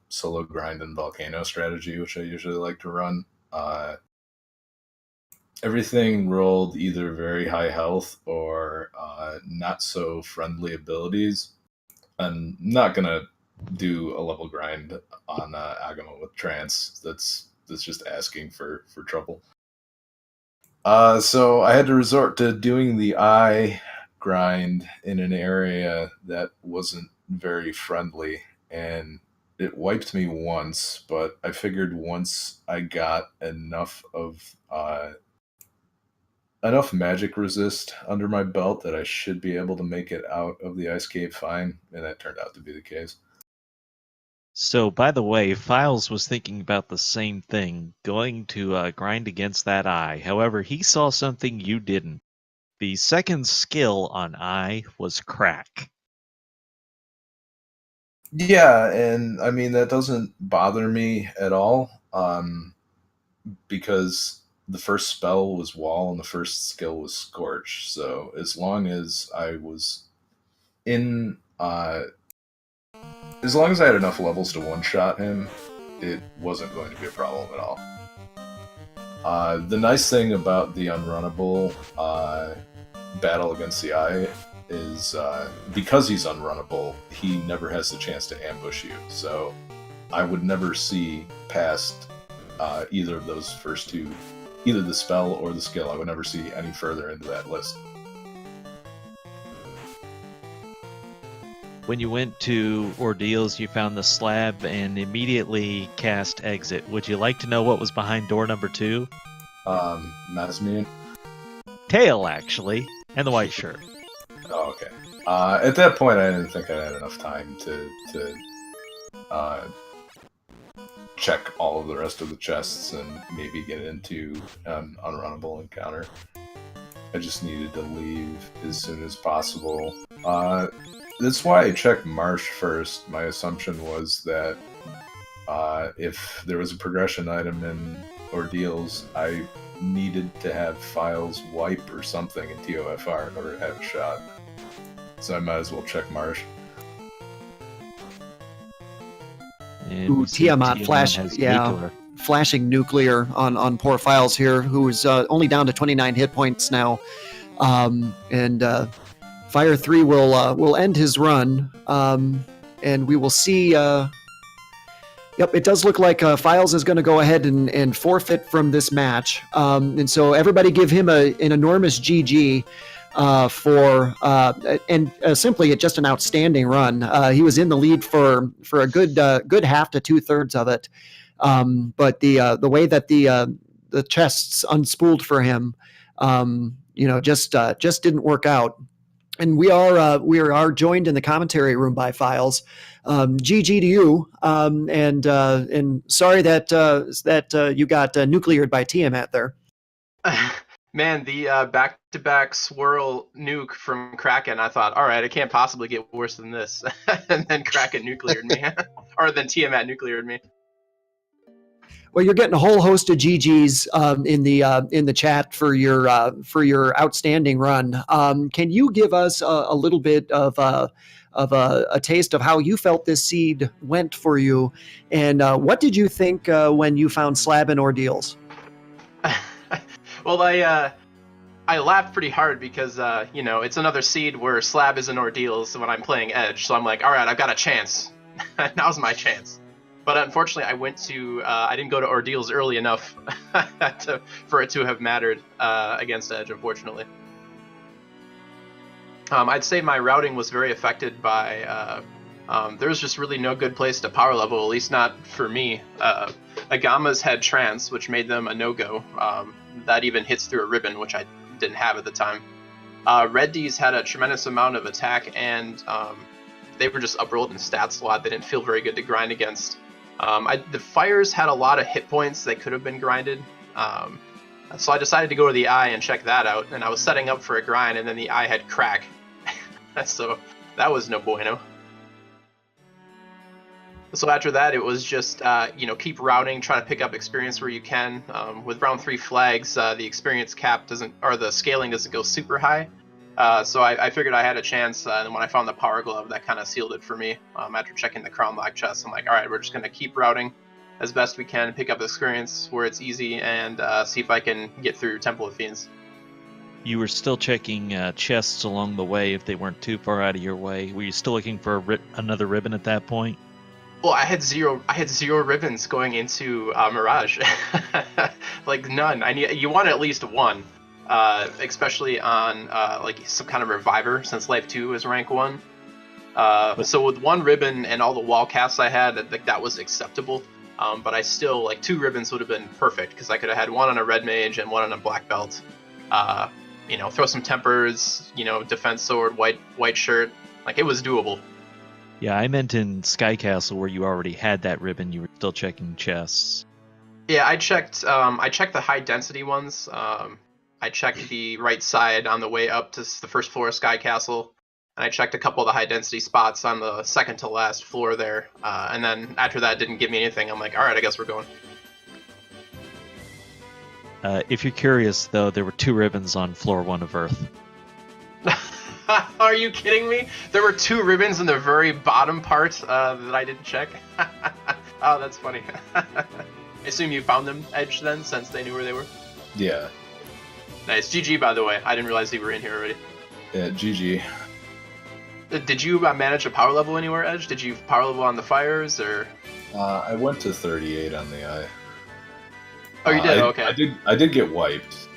solo grind and volcano strategy, which I usually like to run. Everything rolled either very high health or not so friendly abilities. I'm not gonna do a level grind on Agama with Trance. That's just asking for trouble. So I had to resort to doing the eye grind in an area that wasn't very friendly, and it wiped me once, but I figured once I got enough magic resist under my belt that I should be able to make it out of the ice cave fine, and that turned out to be the case. So, by the way, Philes was thinking about the same thing, going to grind against that eye. However, he saw something you didn't. The second skill on eye was crack. Yeah, and I mean, that doesn't bother me at all, because the first spell was wall and the first skill was scorch. So as long as I was in, as long as I had enough levels to one-shot him, it wasn't going to be a problem at all. The nice thing about the unrunnable battle against the eye is because he's unrunnable, he never has the chance to ambush you. So I would never see past either of those first two, either the spell or the skill. I would never see any further into that list. When you went to Ordeals, you found the slab and immediately cast exit. Would you like to know what was behind door number 2? Mazmune? Tail, actually, and the white shirt. Oh, okay. At that point, I didn't think I had enough time to check all of the rest of the chests and maybe get into an unrunnable encounter. I just needed to leave as soon as possible. That's why I checked Marsh first. My assumption was that If there was a progression item in Ordeals, I needed to have Philes wipe or something in TOFR in order to have a shot. So I might as well check Marsh. And Ooh, we see Tiamat flash, has yeah. nuclear. Flashing nuclear on poor Philes here, who's only down to 29 hit points now. And Fire 3 will end his run. And we will see. Yep, it does look like Philes is going to go ahead and forfeit from this match. And so everybody give him an enormous GG for simply just an outstanding run. He was in the lead for a good half to 2/3 of it. But the way that the chests unspooled for him, just didn't work out. And we are joined in the commentary room by Philes. GG to you, and sorry that you got nucleared by Tiamat there. Man, the back-to-back swirl nuke from Kraken, I thought, all right, it can't possibly get worse than this. And then Kraken nucleared me. Or then Tiamat nucleared me. Well, you're getting a whole host of GGs in the chat for your outstanding run. Can you give us a little bit of a taste of how you felt this seed went for you, and what did you think when you found Slab and Ordeals? Well, I laughed pretty hard because it's another seed where Slab is in Ordeals when I'm playing Edge, so I'm like, all right, I've got a chance. Now's my chance. But unfortunately, I didn't go to Ordeals early enough for it to have mattered against Edge, unfortunately. I'd say my routing was very affected by, there's just really no good place to power level, at least not for me. Agamas had Trance, which made them a no-go. That even hits through a ribbon, which I didn't have at the time. Red D's had a tremendous amount of attack, and they were just uprolled in stat slot. They didn't feel very good to grind against. The Fires had a lot of hit points that could have been grinded. So I decided to go to the Eye and check that out, and I was setting up for a grind, and then the Eye had crack. So that was no bueno. So after that, it was just, keep routing, try to pick up experience where you can. With round 3 flags, the experience cap the scaling doesn't go super high. So I figured I had a chance, and when I found the Power Glove, that kind of sealed it for me. After checking the Crown Lock chest, I'm like, all right, we're just going to keep routing as best we can, pick up experience where it's easy, and see if I can get through Temple of Fiends. You were still checking chests along the way if they weren't too far out of your way. Were you still looking for another ribbon at that point? Well, I had zero ribbons going into Mirage. Like none. You want at least one. Especially on some kind of reviver, since Life 2 is rank 1. So with one ribbon and all the wall casts I had, that was acceptable. But I still, 2 ribbons would have been perfect, because I could have had one on a red mage and one on a black belt. Throw some tempers, defense sword, white shirt. It was doable. Yeah, I meant in Sky Castle where you already had that ribbon, you were still checking chests. Yeah, I checked the high density ones. I checked the right side on the way up to the first floor of Sky Castle, and I checked a couple of the high density spots on the second to last floor there. And then after that didn't give me anything. I'm like, all right, I guess we're going. If you're curious, though, there were 2 ribbons on floor 1 of Earth. Are you kidding me? There were 2 ribbons in the very bottom part that I didn't check. Oh, that's funny. I assume you found them, Edge, then, since they knew where they were? Yeah. Nice. GG, by the way. I didn't realize you were in here already. Yeah, GG. Did you manage a power level anywhere, Edge? Did you power level on the Fires, or...? I went to 38 on the Eye. Oh, you did? Okay. I did get wiped.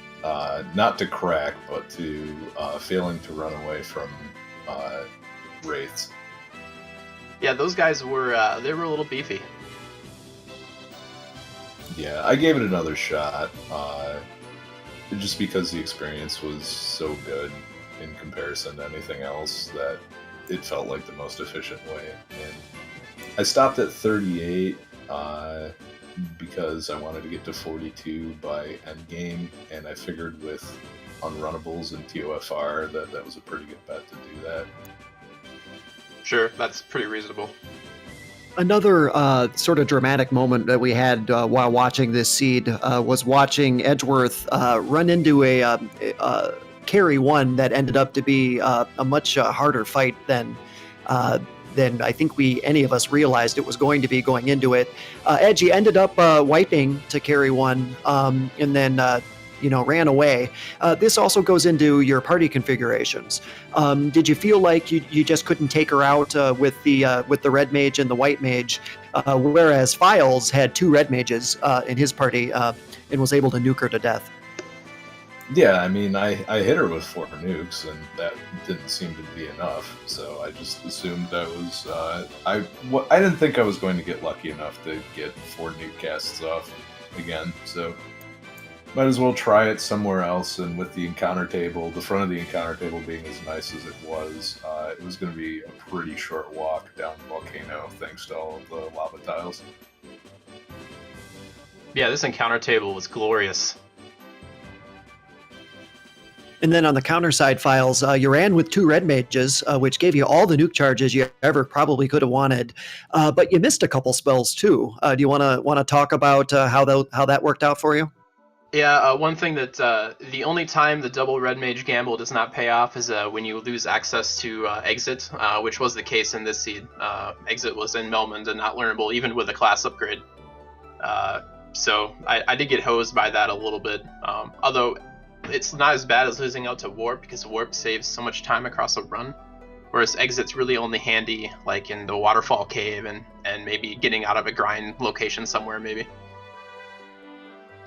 Not to crack, but to failing to run away from wraiths. Yeah, those guys were they were a little beefy. Yeah, I gave it another shot, just because the experience was so good in comparison to anything else that it felt like the most efficient way. And I stopped at 38 because I wanted to get to 42 by endgame, and I figured with unrunnables and TOFR that was a pretty good bet to do that. Sure, that's pretty reasonable. Another sort of dramatic moment that we had while watching this seed was watching Edgeworth run into a carry one that ended up to be a much harder fight than I think any of us realized it was going to be going into it. Edgy ended up wiping to carry one, and then ran away. This also goes into your party configurations. Did you feel like you just couldn't take her out with the red mage and the white mage, whereas Philes had 2 red mages in his party and was able to nuke her to death? Yeah, I mean, I hit her with 4 nukes, and that didn't seem to be enough. So I just assumed that was I didn't think I was going to get lucky enough to get 4 nuke casts off again. So might as well try it somewhere else. And with the encounter table, the front of the encounter table being as nice as it was going to be a pretty short walk down the volcano, thanks to all of the lava tiles. Yeah, this encounter table was glorious. And then on the counter side, Philes, you ran with 2 red mages, which gave you all the nuke charges you ever probably could have wanted, but you missed a couple spells too. Do you want to talk about how that worked out for you? Yeah, one thing that the only time the double red mage gamble does not pay off is when you lose access to exit, which was the case in this seed. Exit was in Melmond and not learnable, even with a class upgrade. So I did get hosed by that a little bit, although it's not as bad as losing out to warp, because warp saves so much time across a run, whereas exit's really only handy like in the waterfall cave and maybe getting out of a grind location somewhere maybe.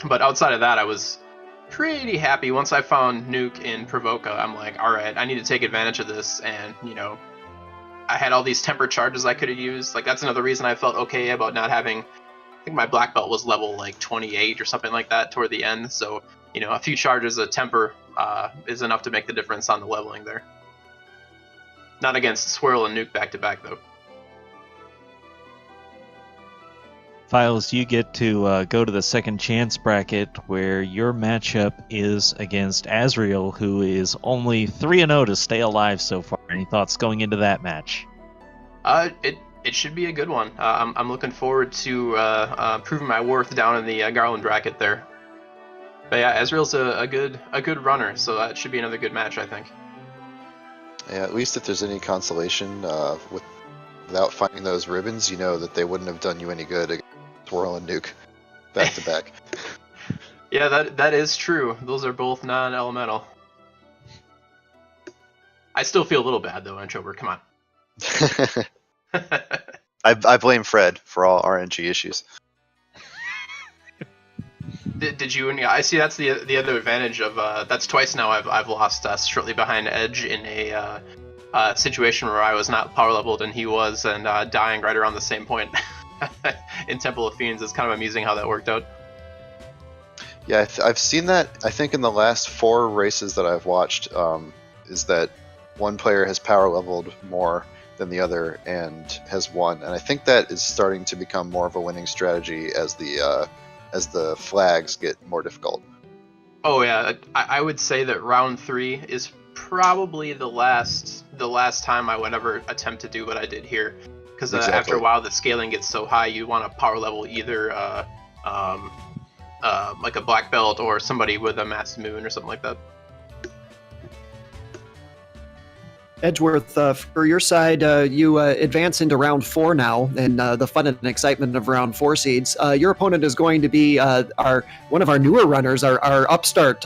But outside of that, I was pretty happy. Once I found nuke in Provoca, I'm like, all right, I need to take advantage of this. And, I had all these temper charges I could have used. Like, that's another reason I felt okay about not having, I think my black belt was level like 28 or something like that toward the end. So, a few charges of temper is enough to make the difference on the leveling there. Not against Swirl and nuke back to back, though. Philes, you get to go to the second chance bracket where your matchup is against Azrael, who is only 3-0 to stay alive so far. Any thoughts going into that match? It should be a good one. I'm looking forward to proving my worth down in the Garland bracket there. But yeah, Azrael's a good runner, so that should be another good match, I think. Yeah, at least if there's any consolation without finding those ribbons, you know that they wouldn't have done you any good against Swirl and Nuke back to back. Yeah, that is true. Those are both non-elemental. I still feel a little bad though, Introvert. Come on. I blame Fred for all RNG issues. Did you? I see. That's the other advantage of that's twice now I've lost shortly behind Edge in a situation where I was not power leveled and he was, and dying right around the same point in Temple of Fiends. It's kind of amusing how that worked out. Yeah, I've seen that. I think in the last 4 races that I've watched, is that one player has power leveled more than the other and has won, and I think that is starting to become more of a winning strategy as the flags get more difficult. Oh yeah, I would say that round 3 is probably the last time I would ever attempt to do what I did here, because Exactly. After a while the scaling gets so high, you want to power level either like a black belt or somebody with a massive moon or something like that. Edgeworth, for your side, you advance into round 4 now, and the fun and excitement of round 4 seeds. Your opponent is going to be one of our newer runners, our upstart,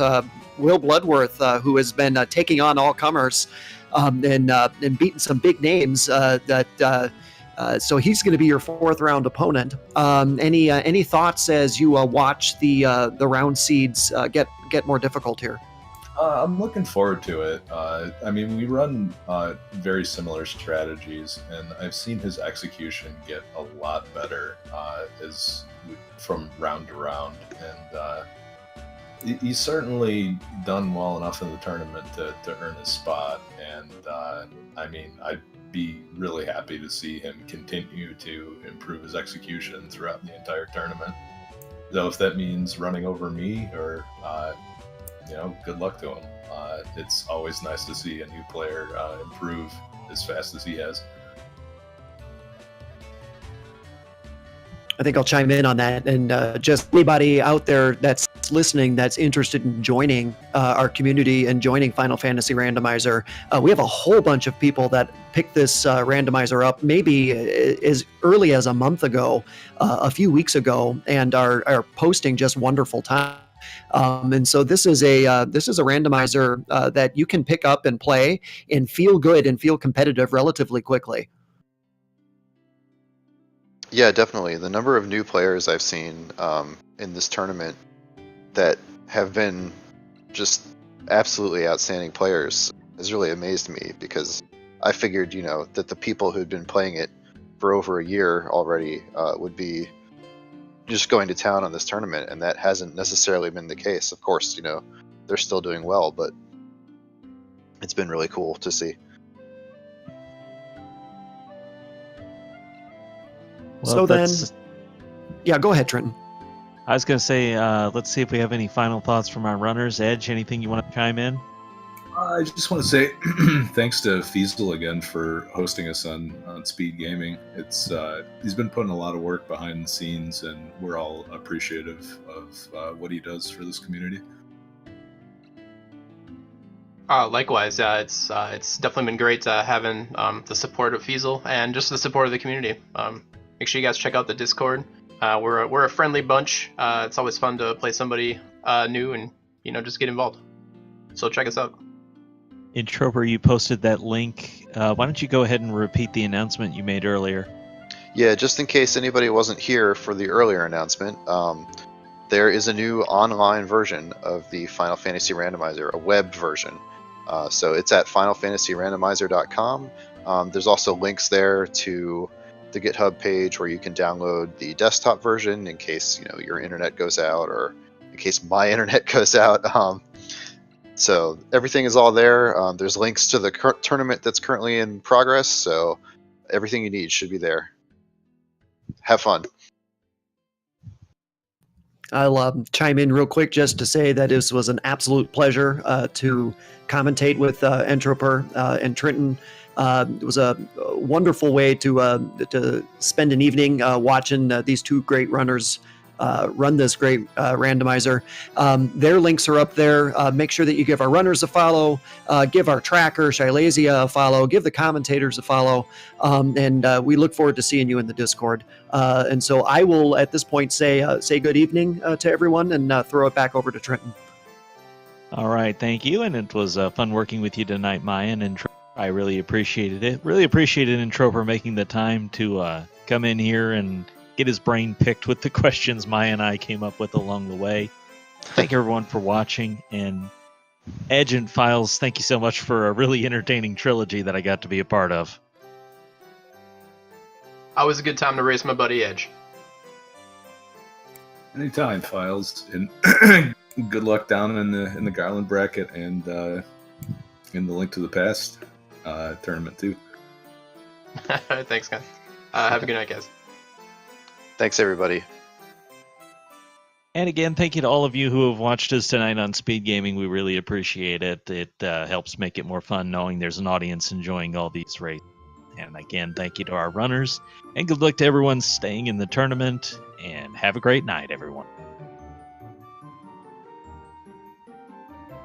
Will Bloodworth, who has been taking on all comers and beating some big names. So he's going to be your 4th round opponent. Any thoughts as you watch the round seeds get more difficult here? I'm looking forward to it. I mean, we run very similar strategies, and I've seen his execution get a lot better from round to round. And he's certainly done well enough in the tournament to earn his spot. And I mean, I'd be really happy to see him continue to improve his execution throughout the entire tournament. Though if that means running over me or good luck to him. It's always nice to see a new player improve as fast as he has. I think I'll chime in on that. And just anybody out there that's listening that's interested in joining our community and joining Final Fantasy Randomizer, we have a whole bunch of people that picked this randomizer up maybe as early as a month ago, a few weeks ago, and are posting just wonderful time. And so this is a randomizer that you can pick up and play and feel good and feel competitive relatively quickly. Yeah, definitely. The number of new players I've seen in this tournament that have been just absolutely outstanding players has really amazed me, because I figured, that the people who'd been playing it for over a year already would be just going to town on this tournament, and that hasn't necessarily been the case. Of course, they're still doing well, but it's been really cool to see. Well, So then, yeah, go ahead, Trenton. I was going to say, let's see if we have any final thoughts from our runners. Edge, anything you want to chime in? I just want to say thanks to Fiesel again for hosting us on Speed Gaming. He's been putting a lot of work behind the scenes, and we're all appreciative of what he does for this community. Likewise, it's definitely been great having the support of Fiesel and just the support of the community. Make sure you guys check out the Discord. We're a friendly bunch. It's always fun to play somebody new and just get involved. So check us out. Introper, you posted that link. Why don't you go ahead and repeat the announcement you made earlier? Yeah, just in case anybody wasn't here for the earlier announcement, there is a new online version of the Final Fantasy Randomizer, a web version. So it's at finalfantasyrandomizer.com. There's also links there to the GitHub page where you can download the desktop version in case your internet goes out, or in case my internet goes out. So everything is all there. There's links to the tournament that's currently in progress, so everything you need should be there. Have fun. I'll chime in real quick just to say that this was an absolute pleasure to commentate with Entroper and Trenton. It was a wonderful way to spend an evening watching these two great runners run this great randomizer. Their links are up there. Make sure that you give our runners a follow, give our tracker, Shylazia, a follow, give the commentators a follow, and we look forward to seeing you in the Discord. And so I will, at this point, say good evening to everyone and throw it back over to Trenton. All right, thank you, and it was fun working with you tonight, Mayan, and I really appreciated it. Really appreciated Introper making the time to come in here and get his brain picked with the questions Maya and I came up with along the way. Thank everyone for watching, and Edge and Philes, thank you so much for a really entertaining trilogy that I got to be a part of. Always a good time to race my buddy Edge. Anytime, Philes, and good luck down in the Garland bracket and in the Link to the Past tournament too. Thanks, guys. Have a good night, guys. Thanks, everybody. And again, thank you to all of you who have watched us tonight on Speed Gaming. We really appreciate it. It helps make it more fun knowing there's an audience enjoying all these races. And again, thank you to our runners. And good luck to everyone staying in the tournament. And have a great night, everyone.